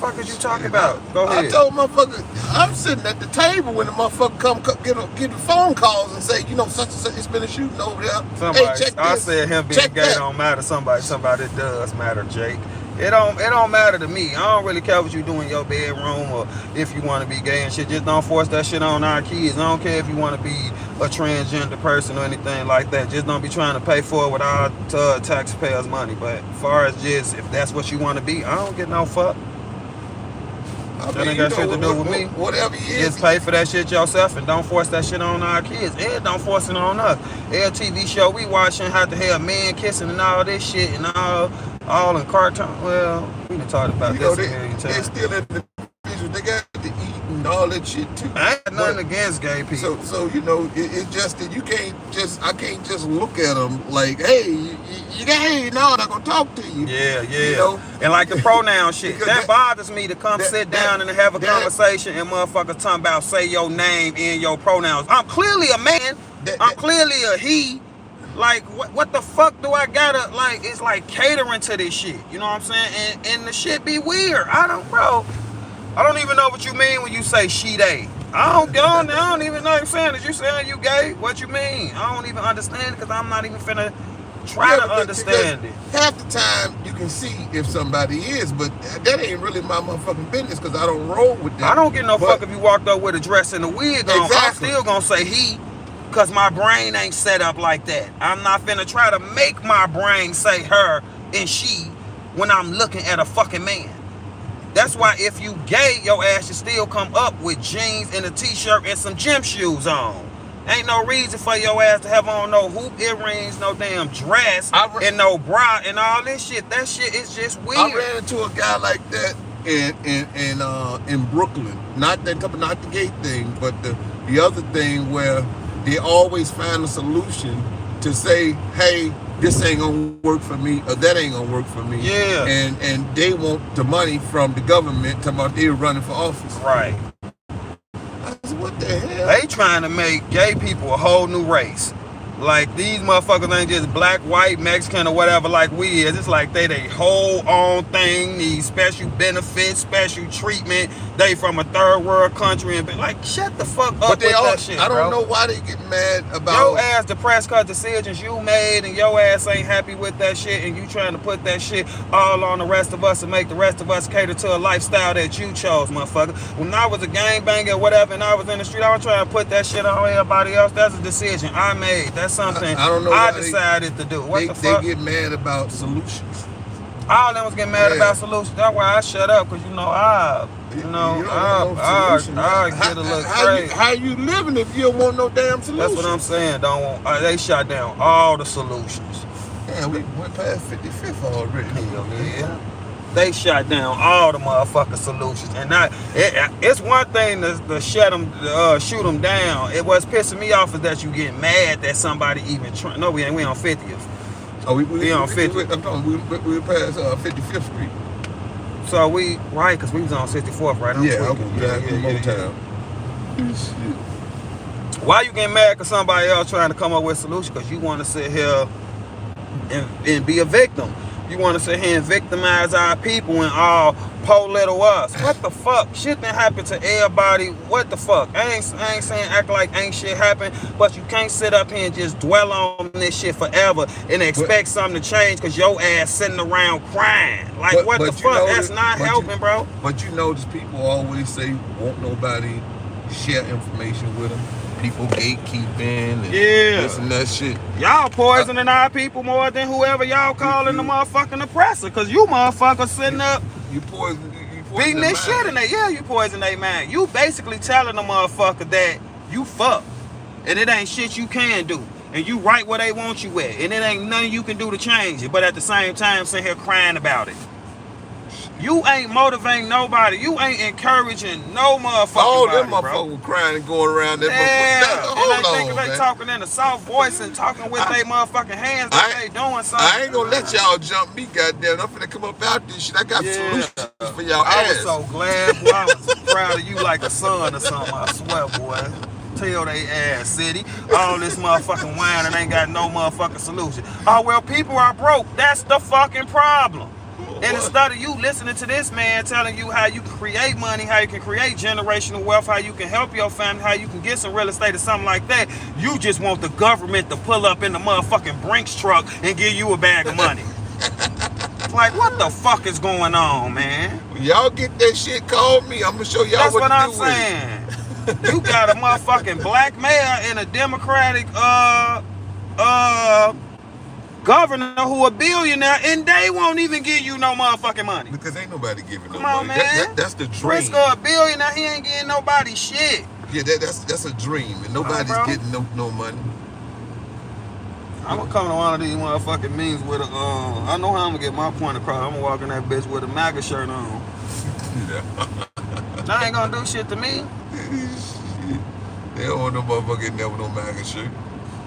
What the fuck is you talking about? Go ahead. I told motherfucker, I'm sitting at the table when the motherfucker come get the phone calls and say, you know, such and such, it's been a shooting over there. Somebody, hey, check I this. said him being gay don't matter. Somebody does matter, Jake. It don't matter to me. I don't really care what you do in your bedroom or if you want to be gay and shit. Just don't force that shit on our kids. I don't care if you want to be a transgender person or anything like that. Just don't be trying to pay for it with our taxpayers' money. But as far as just if that's what you want to be, I don't get no fuck. That ain't got shit to do with me. Whatever you just pay for that shit yourself and don't force that shit on our kids. And don't force it on us. Every TV show we watching have to have men kissing and all this shit and all in cartoon. Well, we done talked about this a million times. They still in the visual. They got to eat and all that shit too. I ain't got nothing against gay people. So you know, it's just that I can't just look at them like, hey, you gay? No, I'm not gonna talk to you. Yeah. You know? And like the pronoun shit, that bothers me to come sit down and have a conversation and motherfuckers talking about say your name in your pronouns. I'm clearly a man. I'm clearly a he. Like, what the fuck do I gotta, like, it's like catering to this shit. You know what I'm saying? And the shit be weird. I don't even know what you mean when you say she, they. I don't even know what you're saying. Is you saying you gay? What you mean? I don't even understand it because I'm not even finna try to understand it. Half the time you can see if somebody is, but that ain't really my motherfucking business because I don't roll with that. I don't get no fuck if you walked up with a dress and a wig on. Exactly. I'm still gonna say he. Because my brain ain't set up like that. I'm not finna try to make my brain say her and she when I'm looking at a fucking man. That's why if you gay, your ass should still come up with jeans and a t-shirt and some gym shoes on. Ain't no reason for your ass to have on no hoop earrings, no damn dress, and no bra and all this shit. That shit is just weird. I ran into a guy like that in Brooklyn. Not the gay thing, but the other thing where they always find a solution to say, hey, this ain't gonna work for me, or that ain't gonna work for me. Yeah. And they want the money from the government talking about they're running for office. Right. I said, what the hell? They trying to make gay people a whole new race. Like, these motherfuckers ain't just black, white, Mexican, or whatever like we is. It's like they whole own thing, need special benefits, special treatment. They from a third world country and be like, shut the fuck up with that shit, I don't bro. know why they get mad about Your ass depressed cause decisions you made and your ass ain't happy with that shit and you trying to put that shit all on the rest of us and make the rest of us cater to a lifestyle that you chose, motherfucker. When I was a gangbanger or whatever and I was in the street, I was trying to put that shit on everybody else. That's a decision I made. That's something I don't know I why decided to do. What the fuck? They get mad about solutions. All of them was getting mad about solutions. That's why I shut up, cause I get a little crazy. How you living if you don't want no damn solution? That's what I'm saying. They shot down all the solutions. Yeah, we went past 55th already. Yeah. They shot down all the motherfucking solutions, and it's one thing to shoot them down. It was pissing me off is that you get mad that somebody even no, we ain't. We on 50th. Oh, we on 50th. We passed 55th Street. So because we was on 64th, right? Motown. Why you getting mad because somebody else trying to come up with a solution? Because you want to sit here and be a victim. You want to sit here and victimize our people and all poor little us. What the fuck? Shit done happened to everybody. What the fuck? I ain't saying act like ain't shit happen, but you can't sit up here and just dwell on this shit forever and expect something to change because your ass sitting around crying. Like, what the fuck? That's not helping, bro. But you notice people always say, won't nobody share information with them. People gatekeeping and this and that shit. Y'all poisoning our people more than whoever y'all calling the motherfucking oppressor. Cause you motherfuckers sitting up beating this shit in there. Yeah, you poison their mind. You basically telling the motherfucker that you fuck. And it ain't shit you can do. And you right where they want you at. And it ain't nothing you can do to change it. But at the same time sitting here crying about it. You ain't motivating nobody. You ain't encouraging no motherfucker. All them motherfuckers crying and going around there. Hold on, they talking in a soft voice and talking with their motherfucking hands like they doing something. I ain't gonna let y'all jump me, goddamn. I'm finna come up out this shit. I got solutions for y'all I ass. was so glad, boy. I was proud of you like a son or something. I swear, boy. Tell they ass, city. All this motherfucking whine and ain't got no motherfucking solution. Oh, well, people are broke. That's the fucking problem. And instead of you listening to this man telling you how you can create money, how you can create generational wealth, how you can help your family, how you can get some real estate or something like that, you just want the government to pull up in the motherfucking Brinks truck and give you a bag of money. Like, what the fuck is going on, man? When y'all get that shit, call me. I'm gonna show y'all That's what to I'm do saying. You got a motherfucking black mayor and a Democratic governor who a billionaire, and they won't even give you no motherfucking money. Because ain't nobody giving no Come money. on, man. That's the dream. Briscoe a billionaire, he ain't getting nobody shit. Yeah, that's a dream, and nobody's getting no money. I'm gonna come to one of these motherfucking meetings with a, I know how I'm gonna get my point across. I'm gonna walk in that bitch with a MAGA shirt on. but they ain't gonna do shit to me. They don't want no motherfucker never no MAGA shit.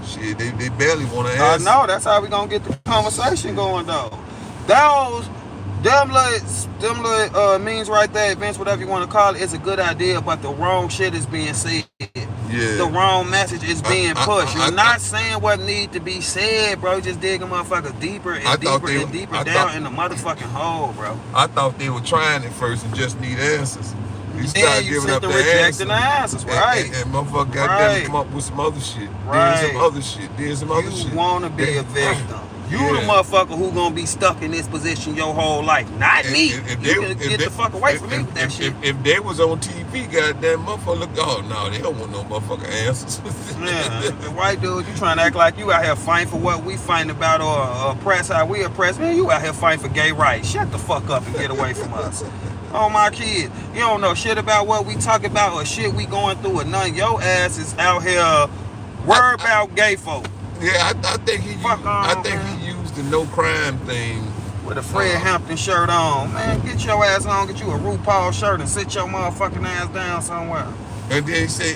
Shit, they barely want to I ask. know, that's how we gonna get the conversation going though. Them little means right there, events, whatever you want to call it, it's a good idea, but the wrong shit is being said. Yeah. The wrong message is being pushed. You're not saying what needs to be said, bro. Just digging motherfuckers deeper and deeper down in the motherfucking hole, bro. I thought they were trying it first and just need answers. You Then start you giving sit up to the rejecting answers. the answers, right? And motherfucker got them come up with some other shit. Right. Then some other shit. Then some other shit. You wanna be a victim. You the motherfucker who gonna be stuck in this position your whole life, not me. You can get the fuck away from me with that shit. If they was on TV, goddamn motherfucker, look, oh no, they don't want no motherfucking answers. Yeah, the white dude, you trying to act like you out here fighting for what we fighting about or oppress how we oppress. Man, you out here fighting for gay rights. Shut the fuck up and get away from us. Oh my kid, you don't know shit about what we talk about or shit we going through or none. Your ass is out here worried about gay folk. Yeah, I think he used the no crime thing with a Fred Hampton shirt on. Man, get your ass on, get you a RuPaul shirt and sit your motherfucking ass down somewhere. And they say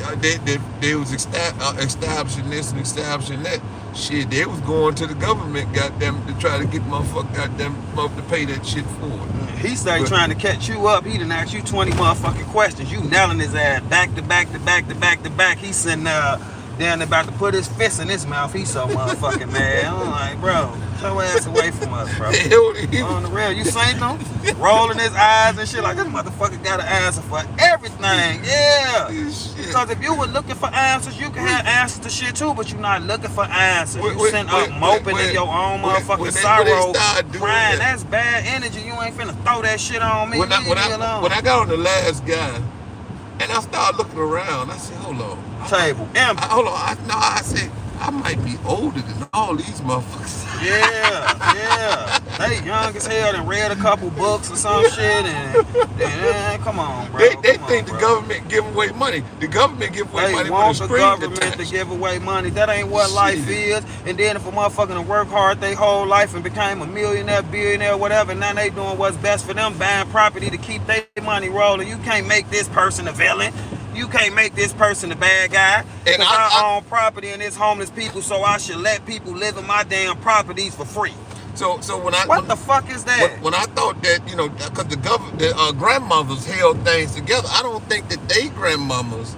they was establishing this and establishing that. Shit, they was going to the government, goddamn, to try to get motherfucker, goddamn, to pay that shit forward. He started trying to catch you up. He done asked you 20 motherfucking questions. You nailing his ass back to back to back to back to back. He's sitting down about to put his fist in his mouth. He's so motherfucking mad. I'm like, bro, get your ass away from us, bro. On the real, you seen him rolling his eyes and shit like this motherfucker got an answer for everything. Yeah. Because if you were looking for answers, you can have answers to shit too, but you're not looking for answers. You sitting up moping in your own motherfucking sorrow, crying. That's bad energy. You ain't finna throw that shit on me. When I got on the last guy, and I started looking around, I said, hold on. Table. Hold on. I said, I might be older than all these motherfuckers. Yeah. They young as hell and read a couple books or some shit and come on, bro. They think the government give away money. The government give away money. They want the government to give away money. That ain't what life is. And then if a motherfucker to work hard their whole life and became a millionaire, billionaire, whatever, now they doing what's best for them, buying property to keep their money rolling. You can't make this person a villain. You can't make this person a bad guy. And I own property and it's homeless people, so I should let people live in my damn properties for free. So when what the fuck is that? When I thought that, you know, because the grandmothers held things together, I don't think that they grandmamas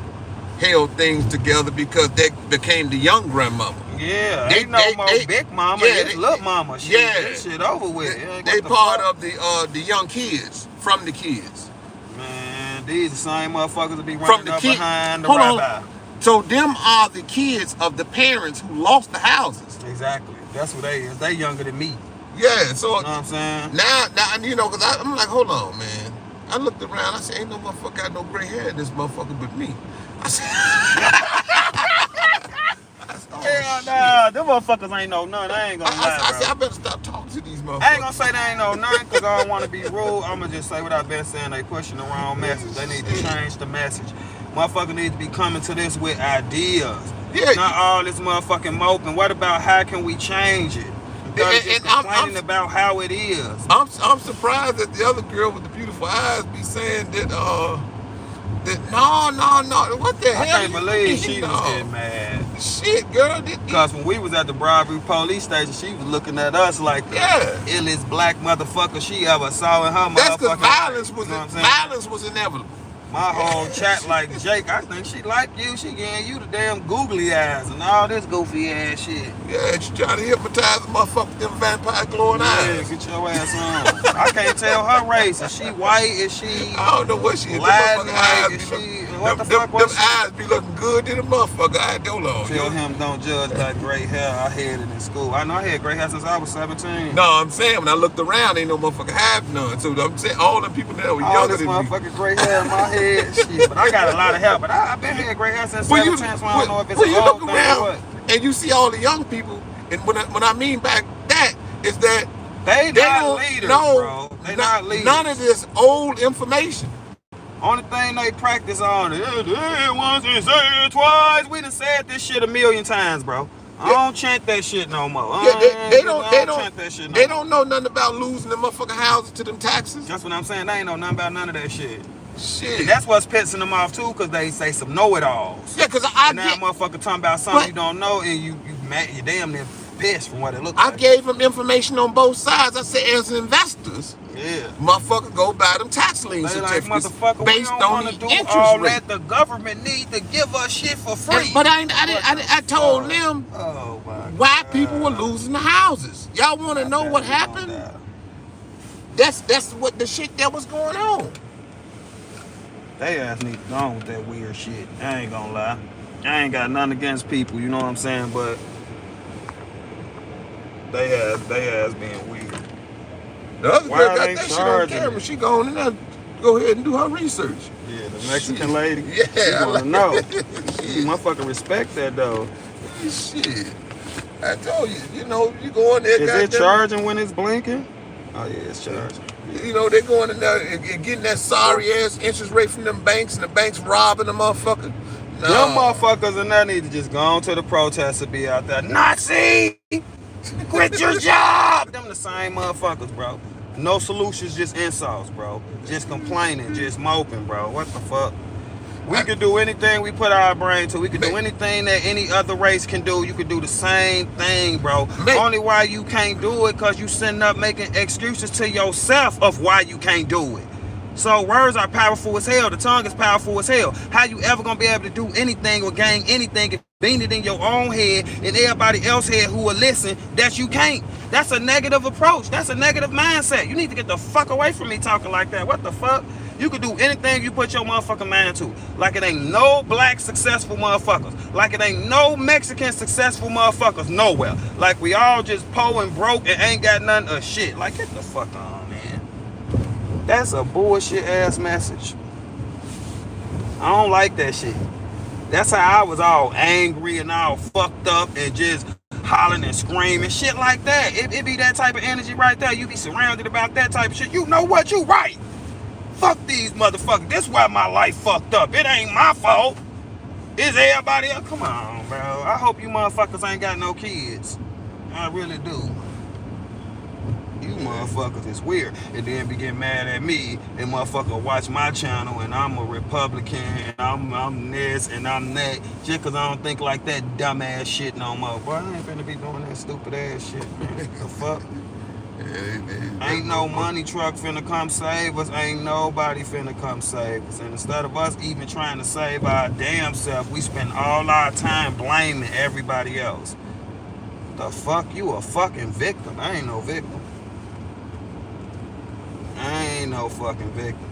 held things together because they became the young grandmama. Yeah, ain't no more big mama, it's little mama. Shit, this shit over with. They part of the young kids, from the kids. Man, these the same motherfuckers that be running up behind the rabbi. So them are the kids of the parents who lost the houses. Exactly. That's what they is. They younger than me. Yeah, so you know what I'm saying? Now you know, because I'm like, hold on, man. I looked around, I said, ain't no motherfucker got no gray hair in this motherfucker but me. I said, hell nah, them motherfuckers ain't know none. I ain't gonna lie, I said, I better stop talking to these motherfuckers. I ain't gonna say they ain't know none because I don't want to be rude. I'm gonna just say what I've been saying. They pushing the wrong message. They need to change the message. Motherfucker need to be coming to this with ideas. Yeah, not all this motherfucking moping. What about how can we change it? And complaining about how it is. I'm surprised that the other girl with the beautiful eyes be saying that no. What the hell? I can't believe she was getting mad. Shit, girl. Because when we was at the Broadview police station, she was looking at us like the illest black motherfucker she ever saw in her motherfucking life. That's because violence was inevitable. My whole chat like, Jake, I think she like you. She giving you the damn googly eyes and all this goofy ass shit. Yeah, she trying to hypnotize the motherfucker with them vampire glowing eyes. Yeah, get your ass on. I can't tell her race. Is she white? Is she I don't know what she is. Latin? Is she... What the fuck was them eyes be looking good to the motherfucker. I don't know. Tell him don't judge by gray hair. I had it in school. I know I had gray hair since I was 17. No, I'm saying when I looked around, ain't no motherfucker have none. So I'm saying all the people that were younger than me. All this motherfucking gray hair in my head. Shit, but I got a lot of hair. But I've been had gray hair since 17, so I don't know if it's a old thing or what. And you see all the young people, and when I mean back that, is that they not leaders, bro. They not leaders. None of this old information. Only thing they practice on is once and say it twice. We done said this shit a million times, bro. I don't chant that shit no more. They don't know nothing about losing them motherfucking houses to them taxes. That's what I'm saying. They ain't know nothing about none of that shit. Shit. And that's what's pissing them off too, cause they say some know-it-alls. Yeah, cause I and now motherfucker talking about something you don't know, and you damn near pissed from what it looks like. I gave them information on both sides. I said, as investors, motherfucker, go buy them tax lien certificates motherfucker, based on the do interest all rate. That the government need to give us shit for free. But I told them why people were losing the houses. Y'all want to know what happened? That's what the shit that was going on. They ass need to go on with that weird shit. I ain't gonna lie. I ain't got nothing against people, you know what I'm saying? But they ass being weird. The other girl got that shit on camera. She going in there, go ahead and do her research. Yeah, the Mexican lady. Yeah, she I wanna like know. it. You motherfucker respect that though. Shit. I told you, you know, you go in there. Is it charging when it's blinking? Oh yeah, it's charging. You know, they going in there and getting that sorry ass interest rate from them banks, and the banks robbing the motherfucker. Them motherfuckers in there need to just go on to the protest and be out there. Nazi! Quit your job! Them the same motherfuckers, bro. No solutions, just insults, bro. Just complaining, just moping, bro. What the fuck? We could do anything we put our brain to. We could do anything that any other race can do. You could do the same thing, bro. Only why you can't do it because you sitting up making excuses to yourself of why you can't do it. So words are powerful as hell. The tongue is powerful as hell. How you ever gonna be able to do anything or gain anything if being it in your own head and everybody else's head who will listen that you can't? That's a negative approach. That's a negative mindset. You need to get the fuck away from me talking like that. What the fuck? You could do anything you put your motherfucking mind to. Like it ain't no black successful motherfuckers. Like it ain't no Mexican successful motherfuckers nowhere. Like we all just poor and broke and ain't got none of shit. Like get the fuck on, man. That's a bullshit ass message. I don't like that shit. That's how I was all angry and all fucked up and just hollering and screaming. Shit like that. It be that type of energy right there. You be surrounded about that type of shit. You know what? You right. Fuck these motherfuckers. This why my life fucked up. It ain't my fault. It's everybody else. Come on, bro. I hope you motherfuckers ain't got no kids. I really do. You motherfuckers is weird. And then be getting mad at me and motherfucker watch my channel and I'm a Republican and I'm this and I'm that. Just cause I don't think like that dumbass shit no more. Boy, I ain't finna be doing that stupid ass shit, man. The fuck? Ain't no money truck finna come save us. Ain't nobody finna come save us. And instead of us even trying to save our damn self, we spend all our time blaming everybody else. The fuck? You a fucking victim. I ain't no victim. I ain't no fucking victim.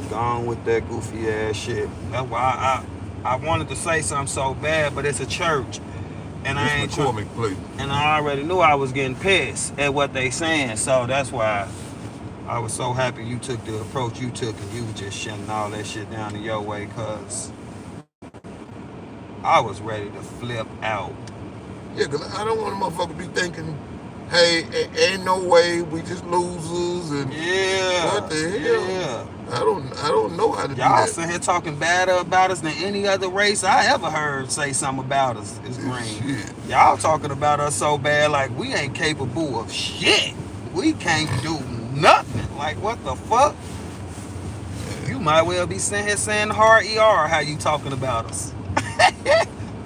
Gone with that goofy ass shit. That's why I wanted to say something so bad, but it's a church. And I ain't trying, and I already knew I was getting pissed at what they saying, so that's why I was so happy you took the approach you took and you was just shutting all that shit down in your way, cause I was ready to flip out. Yeah, cause I don't want a motherfucker to be thinking, hey, ain't no way, we just losers and what the hell? Yeah. I don't know how to do Y'all that. sitting here talking better about us than any other race I ever heard say something about us is green. Y'all talking about us so bad like we ain't capable of shit. We can't do nothing. Like what the fuck? You might well be sitting here saying hard ER how you talking about us.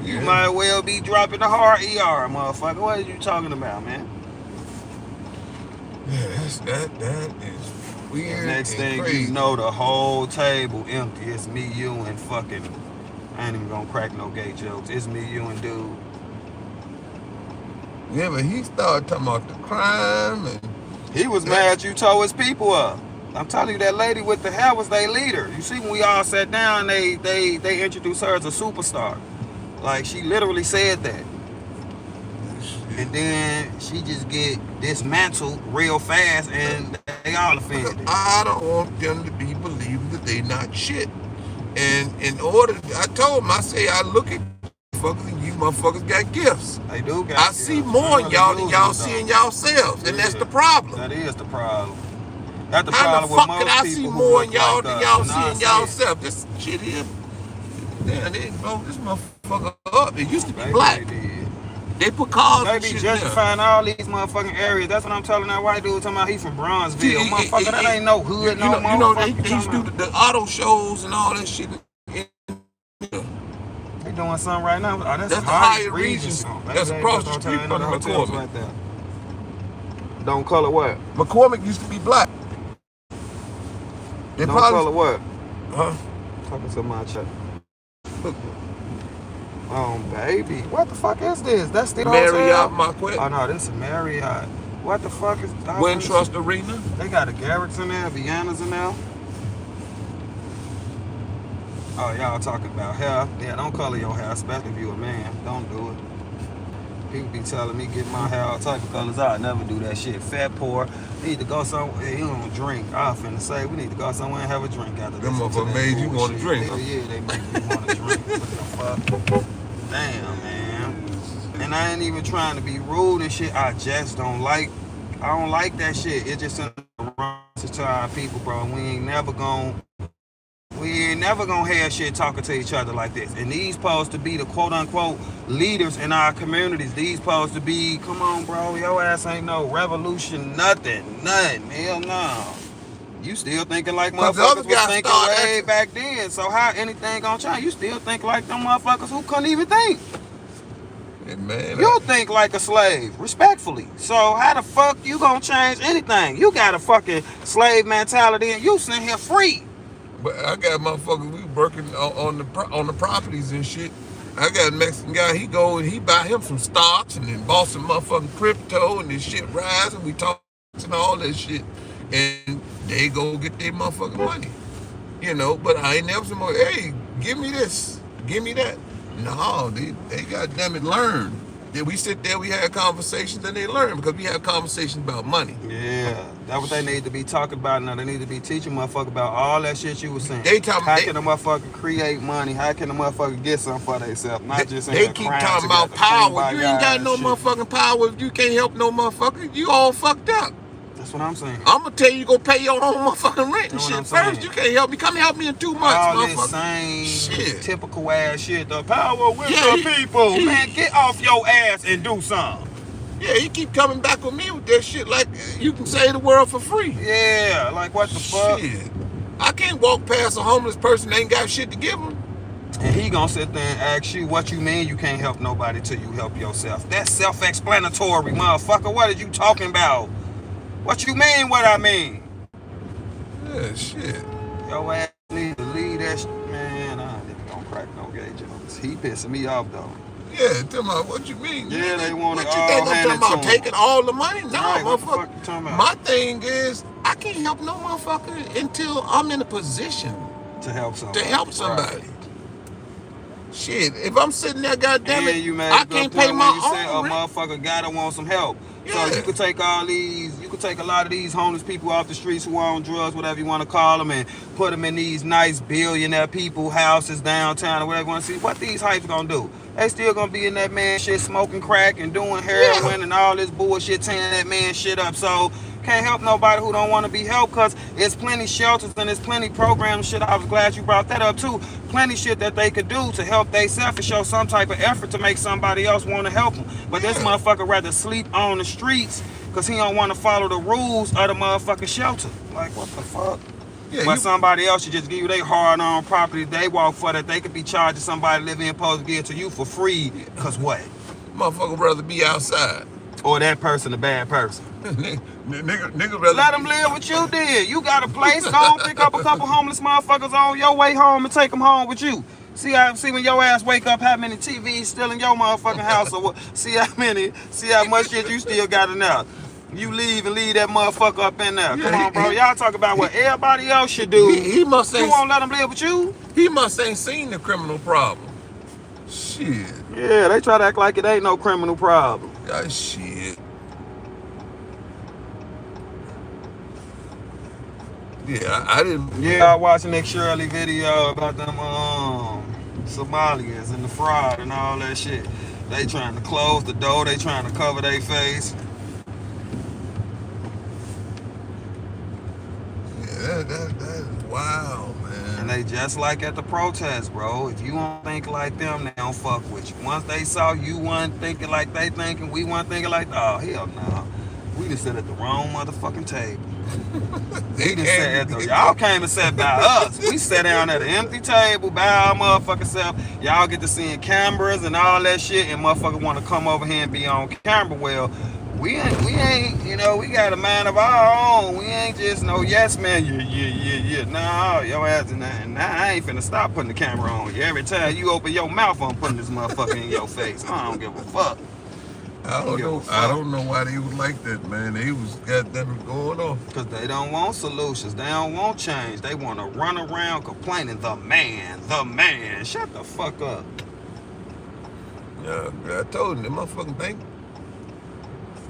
You might well be dropping the hard ER, motherfucker. What are you talking about, man? Yeah, that is weird. Next thing crazy. you know, the whole table empty. It's me, you, and fucking. I ain't even gonna crack no gay jokes. It's me, you, and dude. Yeah, but he started talking about the crime and he was mad you tore his people up. I'm telling you, that lady with the hair was their leader. You see, when we all sat down, they introduced her as a superstar. Like she literally said that. And then she just get dismantled real fast and they all offended. I don't want them to be believing that they not shit. And in order, I told them, I say, I look at motherfuckers and you motherfuckers got gifts. They do got I gifts. see more in y'all than y'all see in yourselves. And that's the problem. That is the problem. That's the How the problem fuck with can most I see people more who in look y'all like than us. y'all And see I in see yourself? This shit here. Damn, they blow this motherfucker up. It used to be black. They put cars They and be shit there. justifying all these motherfucking areas. That's what I'm telling that white dude talking about he from Bronzeville. Motherfucker, that ain't no hood, You know, motherfucker. they used to do the auto shows and all that shit. They doing something right now. Oh, that's the Hyatt Hyatt Regency. Oh, That's across the don't street tell from the no hotels McCormick. right there. Don't color what? McCormick used to be black. They Don't probably color what? Huh? Talking to my chat. Baby, what the fuck is this? That's the Marriott hotel? Marquette. Oh no, this is Marriott. What the fuck is Wintrust Arena. They got a Garrett's in there, Vienna's in there. Oh, y'all talking about hair. Yeah, don't color your hair, especially if you a man. Don't do it. People be telling me get my hair all type of colors. I'll never do that shit. Fat, poor. Need to go somewhere. You don't drink. I finna say we need to go somewhere and have a drink after this. Them motherfuckers made you want to drink. Hell yeah, they make me want to drink. What the fuck? Damn, man. And I ain't even trying to be rude and shit. I just don't like. I don't like that shit. It just sends a message to our people, bro. We ain't never gonna have shit talking to each other like this. And these supposed to be the quote unquote leaders in our communities. These supposed to be, come on, bro, your ass ain't no revolution, nothing. Hell no. You still thinking like motherfuckers was thinking way back then. So how anything gonna change? You still think like them motherfuckers who couldn't even think. Man, You think like a slave, respectfully. So how the fuck you gonna change anything? You got a fucking slave mentality and you sitting here free. But I got motherfuckers, we working on the properties and shit. I got a Mexican guy, he go and he buy him some stocks and then bought some motherfucking crypto and this shit rise and we talk and all that shit. And they go get their motherfucking money. You know, but I ain't never some more, hey, give me this, give me that. No, they goddamn it learn. Then we sit there, we have conversations, and they learn because we have conversations about money. Yeah, that's what they need to be talking about now. They need to be teaching motherfuckers about all that shit you was saying. They talking how can a motherfucker create money? How can a motherfucker get something for themselves? Not just They keep talking about power. You ain't got no motherfucking power if you can't help no motherfucker. You all fucked up. That's what I'm saying. I'm gonna tell you, go pay your own motherfucking rent and That's what shit I'm first. saying. You can't help me. Come help me in 2 months, all motherfucker. this same Shit. typical ass shit. The power with the people. Man, get off your ass and do something. Yeah, he keep coming back with me with that shit like you can save the world for free. Yeah, like what the fuck? Shit. I can't walk past a homeless person that ain't got shit to give him. And he gonna sit there and ask you what you mean you can't help nobody till you help yourself. That's self-explanatory, motherfucker. What are you talking about? What you mean what I mean? Yeah, shit. Your ass need to leave that shit. Man, I ain't even gonna crack no gauge on this. He pissing me off though. Yeah, tell me what you mean. Yeah, they want it What you all think I'm handed talking about? to 'em. Taking all the money? No, Right, what the fuck motherfucker. you talking about? My thing is, I can't help no motherfucker until I'm in a position to help somebody. Right. Shit, if I'm sitting there, goddamn it, you made I a good can't point pay when my you said own a rent. motherfucker gotta want some help. Yeah. So you could take a lot of these homeless people off the streets who are on drugs, whatever you want to call them, and put them in these nice billionaire people houses downtown or whatever you want to see. What these hypes gonna do? They still gonna be in that man shit, smoking crack and doing heroin and all this bullshit, tearing that man shit up. So can't help nobody who don't want to be helped, because it's plenty shelters and there's plenty programs. Shit, I was glad you brought that up too. Plenty shit that they could do to help theyself and show some type of effort to make somebody else want to help them. But this motherfucker rather sleep on the streets because he don't want to follow the rules of the motherfucking shelter. Like, what the fuck? Yeah, but somebody else should just give you their hard-earned property they walk for, that they could be charging somebody living in supposed to give it to you for free. Because what? Motherfucker rather be outside. Or that person a bad person. Nigga rather Let them live what you did. You got a place, go on, pick up a couple homeless motherfuckers on your way home and take them home with you. See when your ass wake up, how many TVs still in your motherfucking house, or what? See how much shit you still got in there. You leave and leave that motherfucker up in there. Come on, bro. Y'all talk about what everybody else should do. He must You won't let them live with you? He must ain't seen the criminal problem. Shit. Yeah, they try to act like it ain't no criminal problem. Shit. Yeah, I didn't. Yeah, I watched the Nick Shirley video about them Somalians and the fraud and all that shit. They trying to close the door. They trying to cover their face. Yeah, That is wild, man. And they just like at the protest, bro. If you don't think like them, they don't fuck with you. Once they saw you weren't thinking like they thinking, we weren't thinking like, oh, hell no. We just sit at the wrong motherfucking table. We just sat at the, y'all came and sat by us. We sat down at an empty table by our motherfucking self. Y'all get to seeing cameras and all that shit, and motherfucker want to come over here and be on camera. Well, we ain't, you know, we got a mind of our own. We ain't just no yes man. Yeah. No, your ass and I ain't finna stop putting the camera on you. Every time you open your mouth, I'm putting this motherfucker in your face. I don't give a fuck. I don't know why they was like that, man. They was goddamn going off. Because they don't want solutions. They don't want change. They want to run around complaining, the man. Shut the fuck up. Yeah, I told them, that motherfucking bank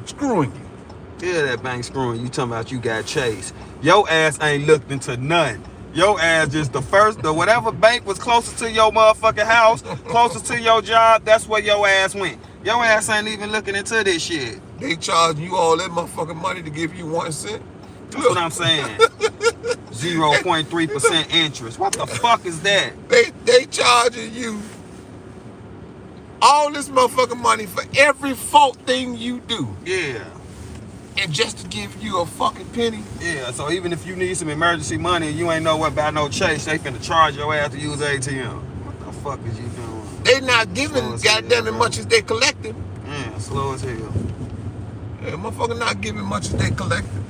screwing you. Yeah, that bank screwing you. Talking about you got chased. Your ass ain't looked into nothing. Your ass just the whatever bank was closest to your motherfucking house, closest to your job, that's where your ass went. Your ass ain't even looking into this shit. They charging you all that motherfucking money to give you 1 cent? That's what I'm saying. 0.3% interest. What the fuck is that? They charging you all this motherfucking money for every fault thing you do. Yeah. And just to give you a fucking penny? Yeah, so even if you need some emergency money and you ain't know what about no chase, they finna charge your ass to use ATM. What the fuck is you doing? They not giving goddamn as much as they collecting. Yeah, slow as hell. Yeah, motherfucker not giving much as they collecting.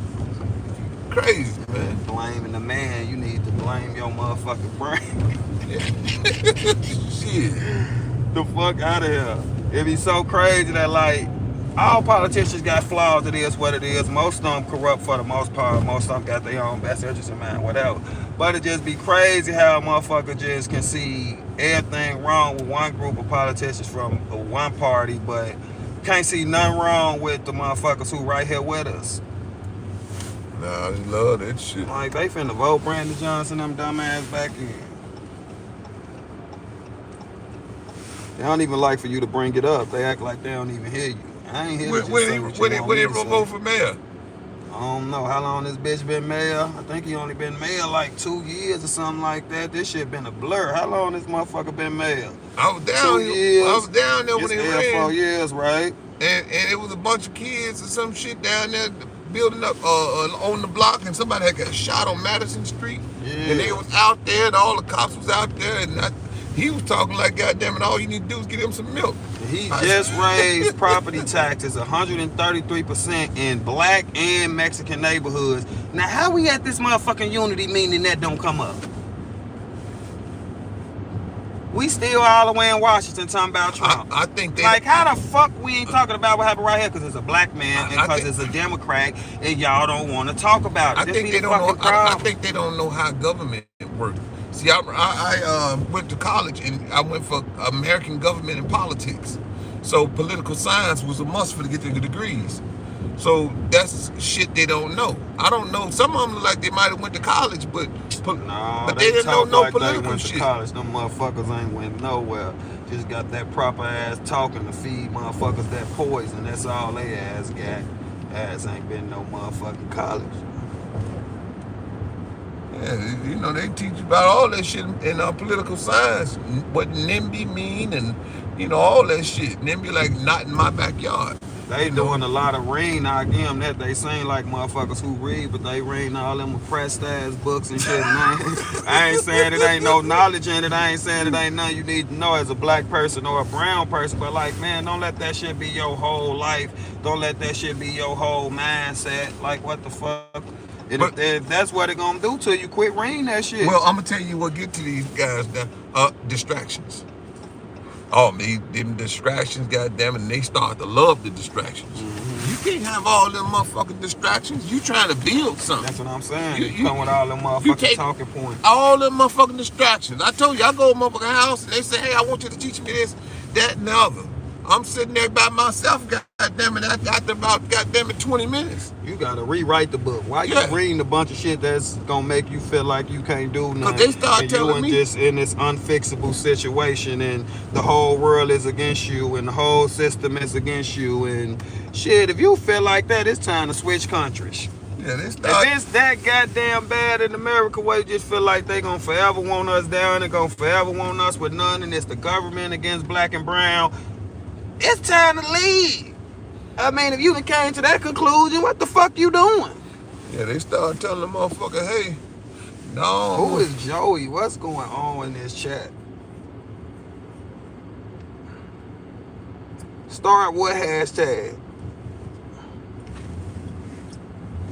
Crazy, man. Blaming the man, you need to blame your motherfucking brain. Shit. The fuck out of here. It be so crazy that like all politicians got flaws. It is what it is. Most of them corrupt for the most part. Most of them got their own best interest in mind, whatever. But it just be crazy how a motherfucker just can see everything wrong with one group of politicians from one party, but can't see nothing wrong with the motherfuckers who right here with us. Nah, they love that shit. Like they finna vote Brandon Johnson, them dumbass back in. They don't even like for you to bring it up. They act like they don't even hear you. I ain't here to just say what you want me to say. Vote for mayor? I don't know how long this bitch been mayor. I think he only been mayor like 2 years or something like that. This shit been a blur. How long this motherfucker been mayor? I was down 2 years. I was down there when he ran. 4 years, right? And it was a bunch of kids or some shit down there building up on the block, and somebody had got shot on Madison Street. Yeah. And they was out there, and all the cops was out there, and he was talking like, goddamn it, all you need to do is get him some milk. He just raised property taxes 133% in black and Mexican neighborhoods. Now, how we at this motherfucking unity meeting that don't come up? We still all the way in Washington talking about Trump. I think they... Like, how the fuck we ain't talking about what happened right here? Because it's a black man and because it's a Democrat and y'all don't want to talk about it. I think they don't know. I think they don't know how government works. See, I went to college and I went for American government and politics. So political science was a must for to get the degrees. So that's shit they don't know. I don't know. Some of them look like they might have went to college, but they didn't know no political they went shit. To college. Them motherfuckers ain't went nowhere. Just got that proper ass talking to feed motherfuckers that poison. That's all they ass got. Ass ain't been no motherfucking college. Yeah, you know, they teach you about all that shit in political science. What NIMBY mean and, you know, all that shit. NIMBY like not in my backyard. They doing a lot of reading. I give them that. They seem like motherfuckers who read, but they reading all them oppressed ass books and shit. I ain't saying it ain't no knowledge in it. I ain't saying it ain't nothing you need to know as a black person or a brown person. But like, man, don't let that shit be your whole life. Don't let that shit be your whole mindset. Like, what the fuck? If that's what it gonna do to you, quit reading that shit. Well, I'm gonna tell you what get to these guys now. Distractions. Oh, them distractions, goddamn it, and they start to love the distractions. Mm-hmm. You can't have all them motherfucking distractions. You trying to build something. That's what I'm saying. You come with all them motherfucking talking points. All them motherfucking distractions. I told you, I go to a motherfucking house and they say, hey, I want you to teach me this, that, and the other. I'm sitting there by myself, goddamn it, after about, goddamn it, 20 minutes. You gotta rewrite the book. Why you reading a bunch of shit that's gonna make you feel like you can't do nothing? Because they start telling me. You just in this unfixable situation and the whole world is against you and the whole system is against you and shit. If you feel like that, it's time to switch countries. Yeah, if it's that goddamn bad in America, where you just feel like they gonna forever want us down and gonna forever want us with none, and it's the government against black and brown, it's time to leave. I mean, if you done came to that conclusion, what the fuck you doing? Yeah, they start telling the motherfucker, hey, no. Who is Joey? What's going on in this chat? Start what hashtag?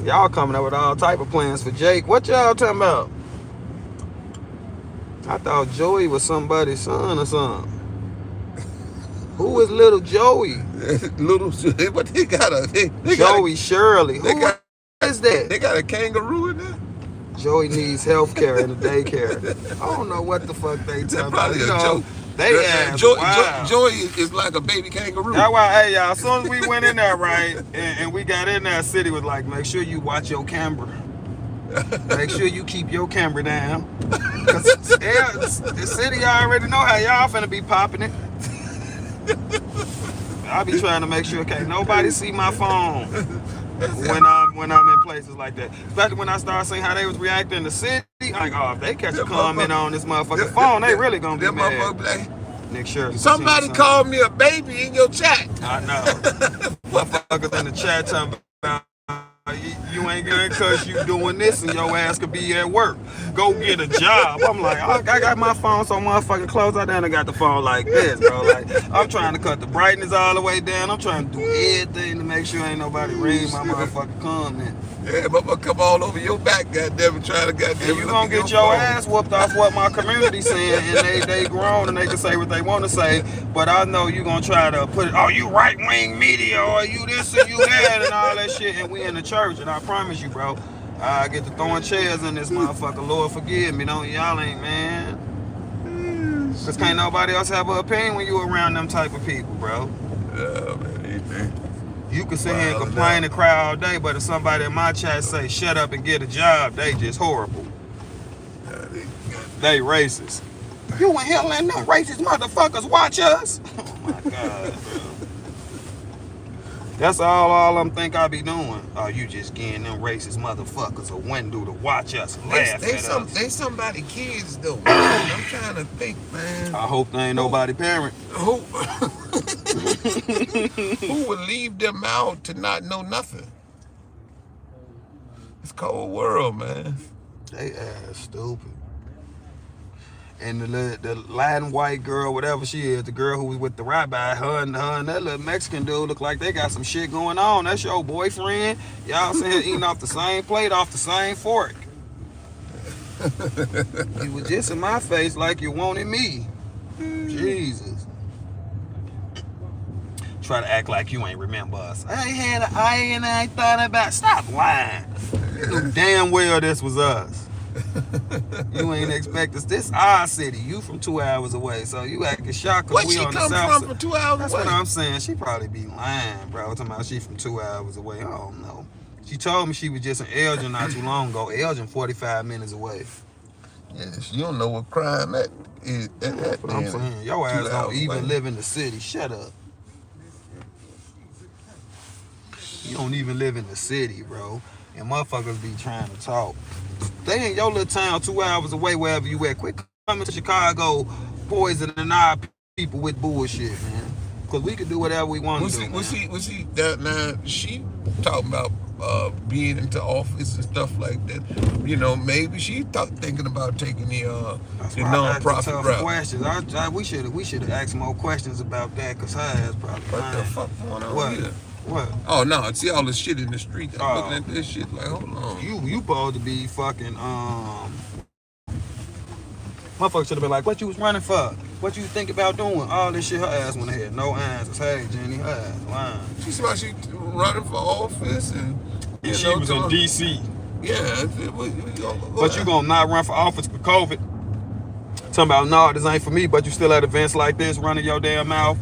Y'all coming up with all type of plans for Jake. What y'all talking about? I thought Joey was somebody's son or something. Who is little Joey? Little, but they got a Joey Shirley. Who is that? They got a kangaroo in there. Joey needs health care in the daycare. I don't know what the fuck they talking about. Probably a joke. Joey is like a baby kangaroo. That's why, hey y'all, as soon as we went in there, right, and we got in there, City was like, make sure you watch your camera. Make sure you keep your camera down. Cause the City already know how y'all finna be popping it. I be trying to make sure can't nobody see my phone when I'm in places like that. Especially when I start seeing how they was reacting in the city. Like, oh, if they catch a comment on this motherfucking phone, they really gonna be mad. Nick Shirley. Somebody called me a baby in your chat. I know. Motherfuckers in the chat talking about you ain't good cause you doing this and your ass could be at work. Go get a job. I'm like, I got my phone so motherfucking close. I done got the phone like this, bro. Like, I'm trying to cut the brightness all the way down. I'm trying to do everything to make sure ain't nobody read my motherfucking comment. Yeah, but I'm gonna come all over your back, goddamn, and try to goddamn. You gonna get your ass whooped off what my community saying, and they grown and they can say what they want to say. But I know you gonna try to put it, oh, you right wing media, or you this or you that, and all that shit. And we in the church, and I promise you, bro, I get to throwing chairs in this motherfucker. Lord forgive me, don't y'all ain't, man. Cause can't nobody else have an opinion when you around them type of people, bro. Yeah, man. You can sit here and complain and cry all day, but if somebody in my chat say, shut up and get a job, they just horrible. They racist. You in here letting them racist motherfuckers watch us? Oh my God, bro. That's all I'm think I be doing. Oh, you just getting them racist motherfuckers a window to watch us laugh at us. They somebody kids though, man. I'm trying to think, man. I hope they ain't nobody parent. Who would leave them out to not know nothing? It's a cold world, man. They ass stupid. And the Latin white girl, whatever she is, the girl who was with the rabbi, her and that little Mexican dude look like they got some shit going on. That's your boyfriend. Y'all sitting here eating off the same plate, off the same fork. You was just in my face like you wanted me. Jesus. Try to act like you ain't remember us. I ain't had an eye and I ain't thought about. Stop lying. You knew damn well this was us. You ain't expect us. This our city. You from 2 hours away, so you acting shocked because we on the south side. Where she come from 2 hours That's away? what I'm saying. She probably be lying, bro. Talking about she from 2 hours away. I don't know. She told me she was just in Elgin not too long ago. Elgin 45 minutes away. Yes, you don't know what crime that is. That's what I'm saying. Your ass don't even live in the city. Shut up. You don't even live in the city, bro. And motherfuckers be trying to talk. Stay in your little town 2 hours away, wherever you at. Quit coming to Chicago poisoning our people with bullshit, man. Because we can do whatever we want to do. Was she that now? She talking about being into office and stuff like that. You know, maybe she thinking about taking the non-profit route. Questions. We should have asked more questions about that, because her ass probably. What the fuck going on What? here? What? Oh no! See all the shit in the street. I'm looking at this shit like, hold on. You supposed to be fucking motherfucker should have been like, what you was running for? What you think about doing? All this shit. Her ass went ahead. No answers. Hey Jenny, her ass lying. She said she running for office and she was in DC. Yeah, but you gonna not run for office for COVID? Talking about no, this ain't for me. But you still at events like this, running your damn mouth.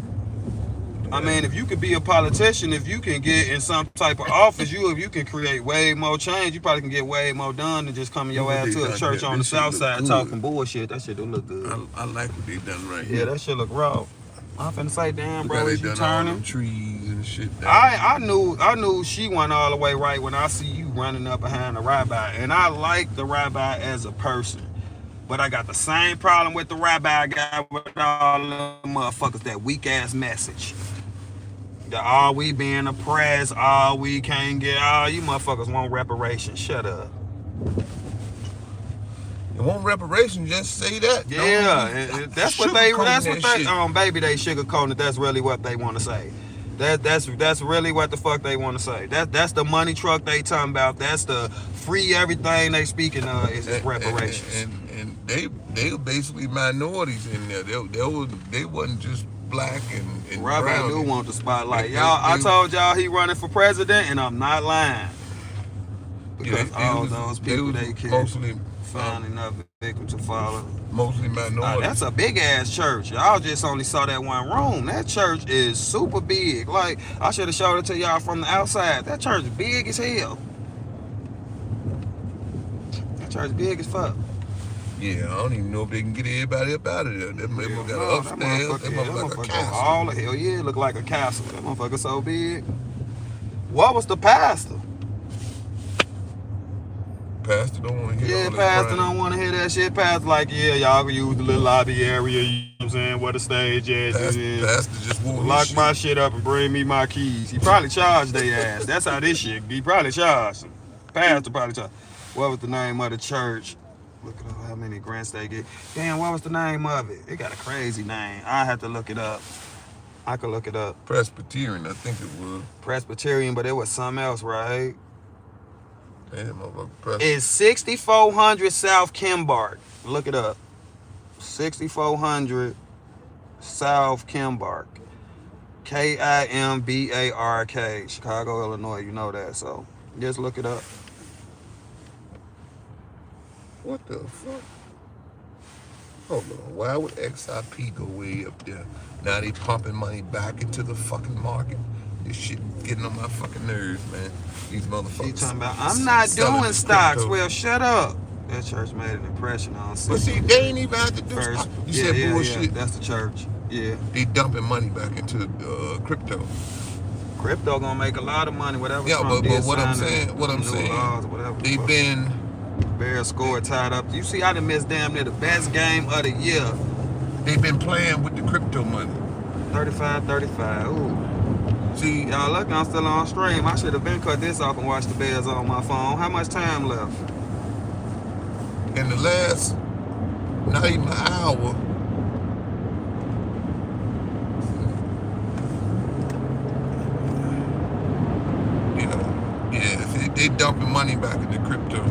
I mean, if you could be a politician, if you can get in some type of office, if you can create way more change, you probably can get way more done than just coming your ass to a church on the south side talking bullshit. That shit do look good. I like what they done right here. Yeah, that shit look raw. I'm finna say, damn, Look bro, how they is you done all them turning? trees and shit. Down. I knew she wasn't all the way right when I see you running up behind the rabbi. And I like the rabbi as a person. But I got the same problem with the rabbi guy with all them motherfuckers, that weak ass message. The all we being oppressed, all we can't get, all you motherfuckers want reparations. Shut up. You want reparations, just say that. Yeah, that's what they baby, they sugarcoating it. That's really what they want to say. That's really what the fuck they want to say. That's the money truck they talking about. That's the free everything they speaking of is reparations. And they were basically minorities in there. They wasn't just black and Rabbi brown. do want the spotlight. Y'all, I told y'all he running for president, and I'm not lying. Because all those people they killed, mostly found enough victims to follow. Mostly minorities. That's a big ass church. Y'all just only saw that one room. That church is super big. Like, I should have showed it to y'all from the outside. That church is big as hell. That church big as fuck. Yeah, I don't even know if they can get everybody up out of there. That motherfucker got upstairs. That motherfucker like a castle. All the hell, yeah, it look like a castle. That motherfucker so big. What was the pastor? Pastor don't want to hear Yeah, all that pastor crying. don't want to hear that shit. Pastor like, yeah, y'all can use the little lobby area, you know what I'm saying, where the stage is. Pastor just want lock my shit up and bring me my keys. He probably charged their ass. That's how this shit, he probably charged them. Pastor probably charged. What was the name of the church? Look at how many grants they get. Damn, what was the name of it? It got a crazy name. I have to look it up. I could look it up. Presbyterian, I think it was. Presbyterian, but it was something else, right? Damn, It's 6400 South Kimbark. Look it up. 6400 South Kimbark. Kimbark. Chicago, Illinois. You know that, so just look it up. What the fuck? Hold on. Why would XIP go way up there? Now they pumping money back into the fucking market. This shit getting on my fucking nerves, man. These motherfuckers. You talking about, I'm not doing stocks. Well, shut up. That church made an impression on us. But see, they ain't even have to do stocks. You said bullshit. Yeah, that's the church. Yeah. They dumping money back into crypto. Crypto gonna make a lot of money, whatever. Yeah, Trump but did, what I'm signing saying, laws or whatever. they've been. Bears score tied up. You see, I done missed damn near the best game of the year. They've been playing with the crypto money. 35-35. Ooh. See, y'all lucky I'm still on stream. I should have been cut this off and watched the Bears on my phone. How much time left? In the last, not even an hour. Yeah, they dumping money back into crypto.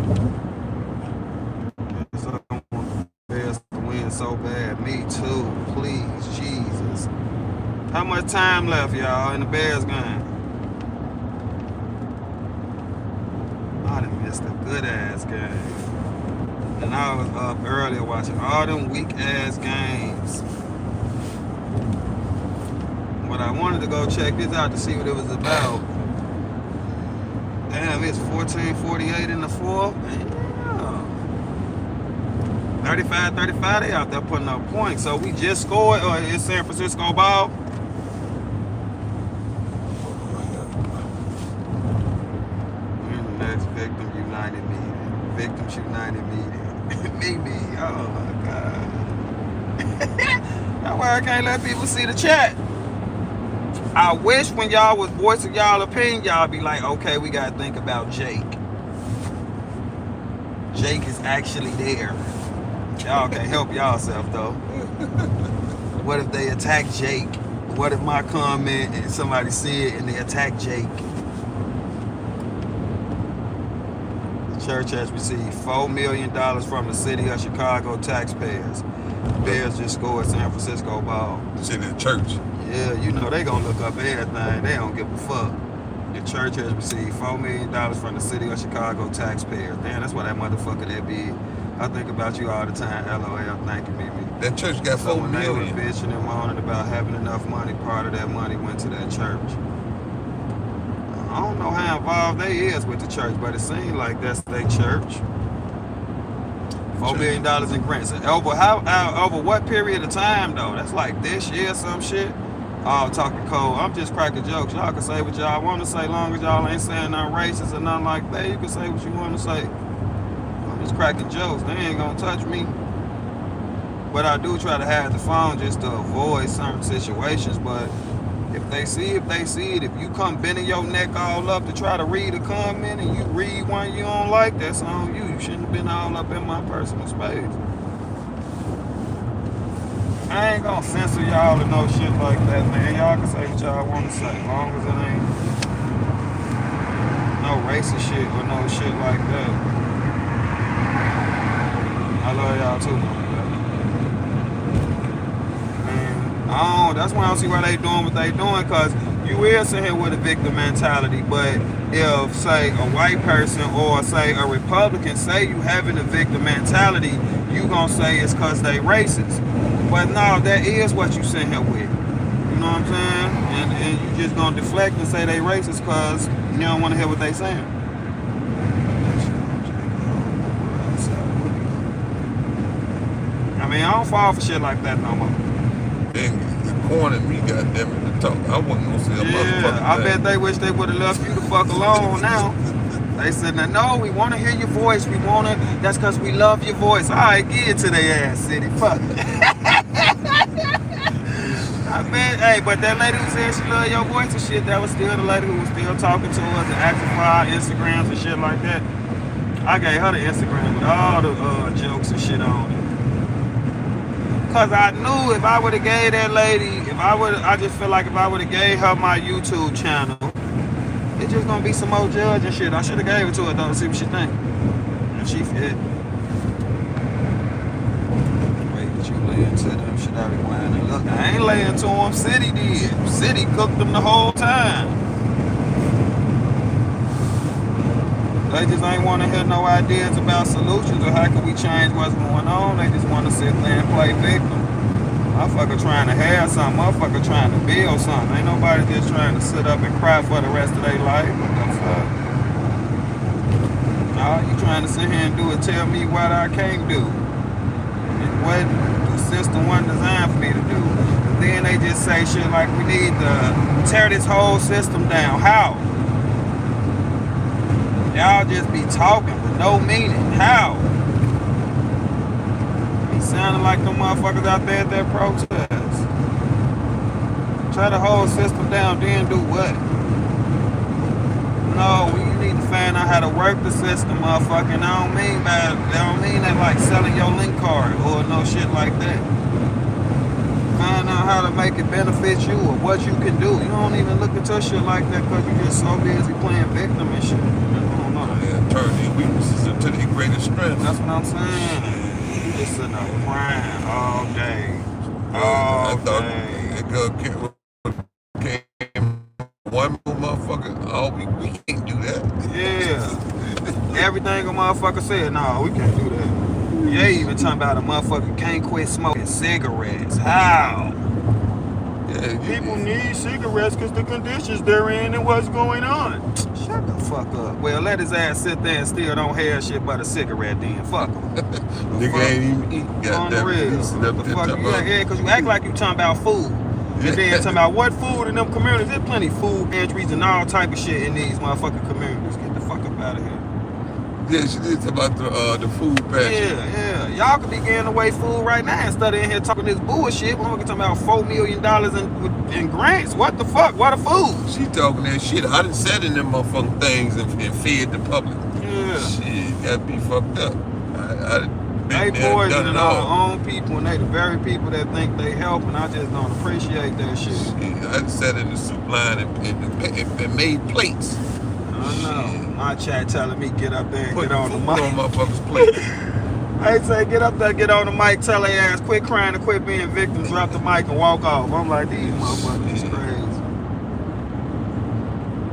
Bears to win so bad. Me too. Please, Jesus. How much time left, y'all, in the Bears game? I done missed a good ass game. And I was up earlier watching all them weak ass games. But I wanted to go check this out to see what it was about. Damn, it's 14-48 in the fourth. Damn. 35-35, they out there putting up points. So we just scored, or it's San Francisco ball. We're in the next Victim United meeting. Victims United meeting. me. Oh my God. That's why I can't let people see the chat. I wish when y'all was voicing y'all opinion, y'all be like, okay, we gotta think about Jake. Jake is actually there. Y'all can't help y'allself though. What if they attack Jake? What if my comment and somebody see it and they attack Jake? The church has received $4 million from the city of Chicago taxpayers. Bears just scored San Francisco ball. It's in the church. Yeah, you know they gonna look up everything. They don't give a fuck. The church has received $4 million from the city of Chicago taxpayers. Damn, that's why that motherfucker that big. I think about you all the time. LOL, thank you, Mimi. That church got So $4 when they million. were bitching and moaning about having enough money, part of that money went to that church. I don't know how involved they is with the church, but it seems like that's their church. $4 million in grants. Over what period of time though? That's like this year, some shit. Oh, talking cold. I'm just cracking jokes. Y'all can say what y'all want to say, long as y'all ain't saying nothing racist or nothing like that. You can say what you want to say. I'm just cracking jokes. They ain't gonna touch me. But I do try to have the phone just to avoid certain situations. But if they see it. If you come bending your neck all up to try to read a comment and you read one you don't like, that's on you. You shouldn't have been all up in my personal space. I ain't gonna censor y'all or no shit like that, man. Y'all can say what y'all want to say, as long as it ain't no racist shit or no shit like that. I love y'all too, man. That's why I don't see why they doing what they doing, because you will sit here with a victim mentality, but if, say, a white person or, say, a Republican say you having a victim mentality, you gonna say it's because they racist. But no, that is what you sit here with. You know what I'm saying? And you just gonna deflect and say they racist because you don't want to hear what they saying. I mean, I don't fall for shit like that no more. Cornered me, goddammit, to talk. I wasn't gonna say a motherfucker. I bet they wish they would have left you the fuck alone now. They said, no, we want to hear your voice. We want to, that's because we love your voice. All right, give it to their ass, city. Fuck. I bet, hey, but that lady who said she loved your voice and shit, that was still the lady who was still talking to us and asking for our Instagrams and shit like that. I gave her the Instagram with all the jokes and shit on it. Cause I knew if I would have gave that lady, I just feel like if I would have gave her my YouTube channel, it's just gonna be some more judge and shit. I should have gave it to her though to see what she think. If she fit. Wait, did you lay into them? Should I be whining? Look, I ain't laying to them. City did. City cooked them the whole time. They just ain't want to hear no ideas about solutions or how can we change what's going on. They just want to sit there and play victim. Motherfucker trying to have something. Motherfucker trying to build something. Ain't nobody just trying to sit up and cry for the rest of their life. What the fuck? No, you trying to sit here and tell me what I can't do. And what the system wasn't designed for me to do. And then they just say shit like we need to tear this whole system down. How? Y'all just be talking with no meaning. How? Be sounding like them motherfuckers out there at that protest. Try the whole system down, then do what? No, you need to find out how to work the system, motherfucker. I don't mean that like selling your link card or no shit like that. Find out how to make it benefit you or what you can do. You don't even look into shit like that because you're just so busy playing victim and shit. Turn these weaknesses into their greatest strength. That's what I'm saying. You just sitting up crying all day. All day. That girl came one more motherfucker. Oh, we can't do that. Yeah. Everything a motherfucker said, no, we can't do that. Yeah, even talking about a motherfucker can't quit smoking cigarettes. How? Yeah, people need cigarettes because the conditions they're in and what's going on. Shut the fuck up. Well, let his ass sit there and still don't have shit but a cigarette then. Fuck him. Nigga ain't even eat. On the real. What the fuck you act? Yeah, because you act like you talking about food. And then talking about what food in them communities. There's plenty of food pantries and all type of shit in these motherfucking communities. Get the fuck up out of here. Yeah, she did talk about the food pantry. Yeah. Y'all could be getting away food right now instead of in here talking this bullshit. We're talking about $4 million in grants. What the fuck? What a fool. She talking that shit. I done sat in them motherfucking things and fed the public. Yeah. Shit, that be fucked up. They poisoning our own people, and they the very people that think they help, and I just don't appreciate that shit. I done sat in the soup line and made plates. I know. My chat telling me get up there and get on the mic. On motherfuckers' plate. I say get up there, get on the mic, tell their ass quit crying and quit being victims, drop the mic and walk off. I'm like, these motherfuckers is crazy.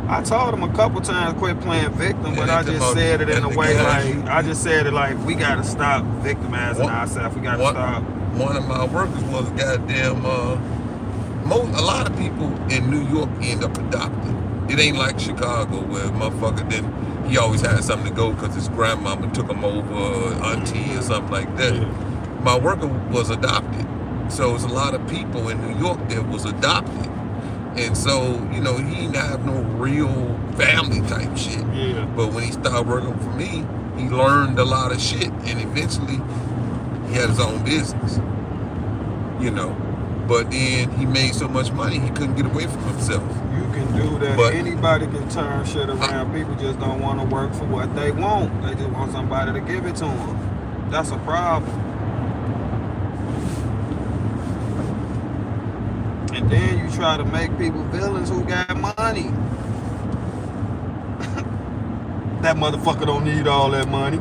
I told them a couple times quit playing victim, but I just said it in a way like we gotta stop victimizing ourselves. We gotta stop. One of my workers was goddamn a lot of people in New York end up adopted. It ain't like Chicago where motherfucker then he always had something to go because his grandmama took him over, auntie or something like that. My worker was adopted. So it's a lot of people in New York that was adopted. And so, you know, he didn't have no real family type shit. Yeah. But when he started working for me, he learned a lot of shit. And eventually, he had his own business. You know. But then he made so much money, he couldn't get away from himself. You can do that. But Anybody can turn shit around. People just don't want to work for what they want. They just want somebody to give it to them. That's a problem. And then you try to make people villains who got money. That motherfucker don't need all that money.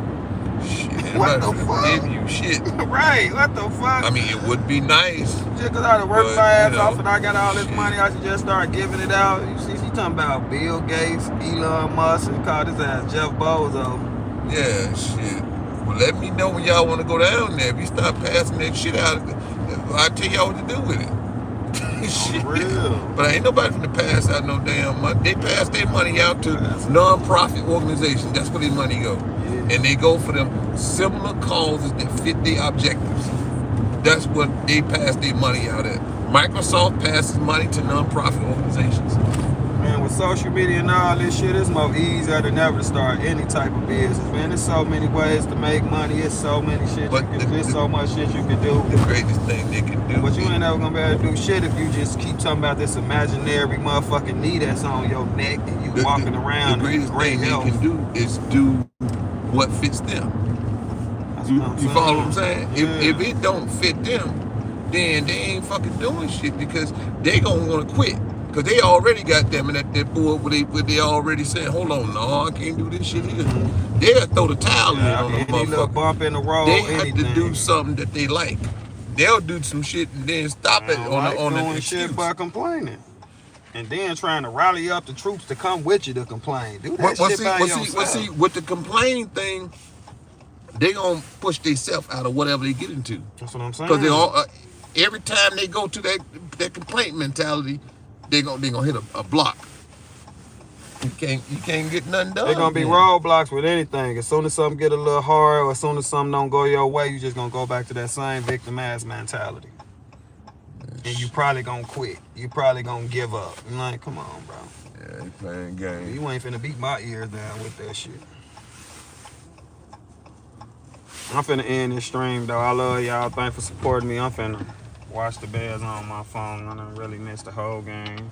Shit, What the fuck? give you shit. Right, what the fuck? I mean, it would be nice. Just because I done worked but, my ass you know, off and I got all this money, I should just start giving it out. You see, she talking about Bill Gates, Elon Musk, and called his ass Jeff Bezos. Yeah, shit. Well, let me know when y'all want to go down there. If you start passing that shit out, I'll tell y'all what to do with it. Shit. Real. But ain't nobody finna pass out no damn money. They pass their money out to non-profit organizations. That's where their money go. Yeah. And they go for them similar causes that fit their objectives. That's what they pass their money out at. Microsoft passes money to non-profit organizations. Man, with social media and all this shit, it's more easier than ever to start any type of business. Man, there's so many ways to make money. It's so many shit there's so much shit you can do. The greatest thing they can do. But you ain't never gonna be able to do shit if you just keep talking about this imaginary motherfucking knee that's on your neck and you walking around. The greatest thing they can do is do what fits them. You follow what I'm saying? Yeah. If it don't fit them, then they ain't fucking doing shit because they gonna want to quit. Because they already got them in that board where they already saying, hold on, no, I can't do this shit here. They'll throw the towel in on the motherfucker. Bump in the road, they have to do something that they like. They'll do some shit and then stop it on an excuse. Shit by complaining. And then trying to rally up the troops to come with you to complain. Do that shit by yourself. See, with the complaining thing, they gonna push themselves out of whatever they get into. That's what I'm saying. Because they all every time they go to that complaint mentality, they gonna hit a block. You can't get nothing done. They're gonna be roadblocks with anything. As soon as something get a little hard, or as soon as something don't go your way, you just gonna go back to that same victim ass mentality. And you probably gonna quit. You probably gonna give up. I'm like, come on, bro. Yeah, you playing games. You ain't finna beat my ears down with that shit. I'm finna end this stream though. I love y'all. Thanks for supporting me. I'm finna watch the Bears on my phone. I done really missed the whole game.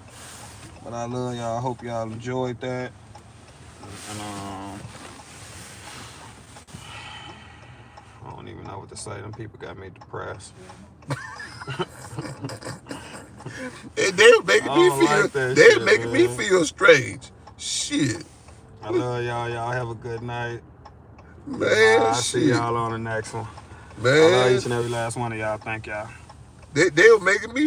But I love y'all. I hope y'all enjoyed that. And I don't even know what to say. Them people got me depressed. They're making me feel strange. Shit. I love y'all. Y'all have a good night. Man, I'll see y'all on the next one. Man. I love each and every last one of y'all. Thank y'all. They were making me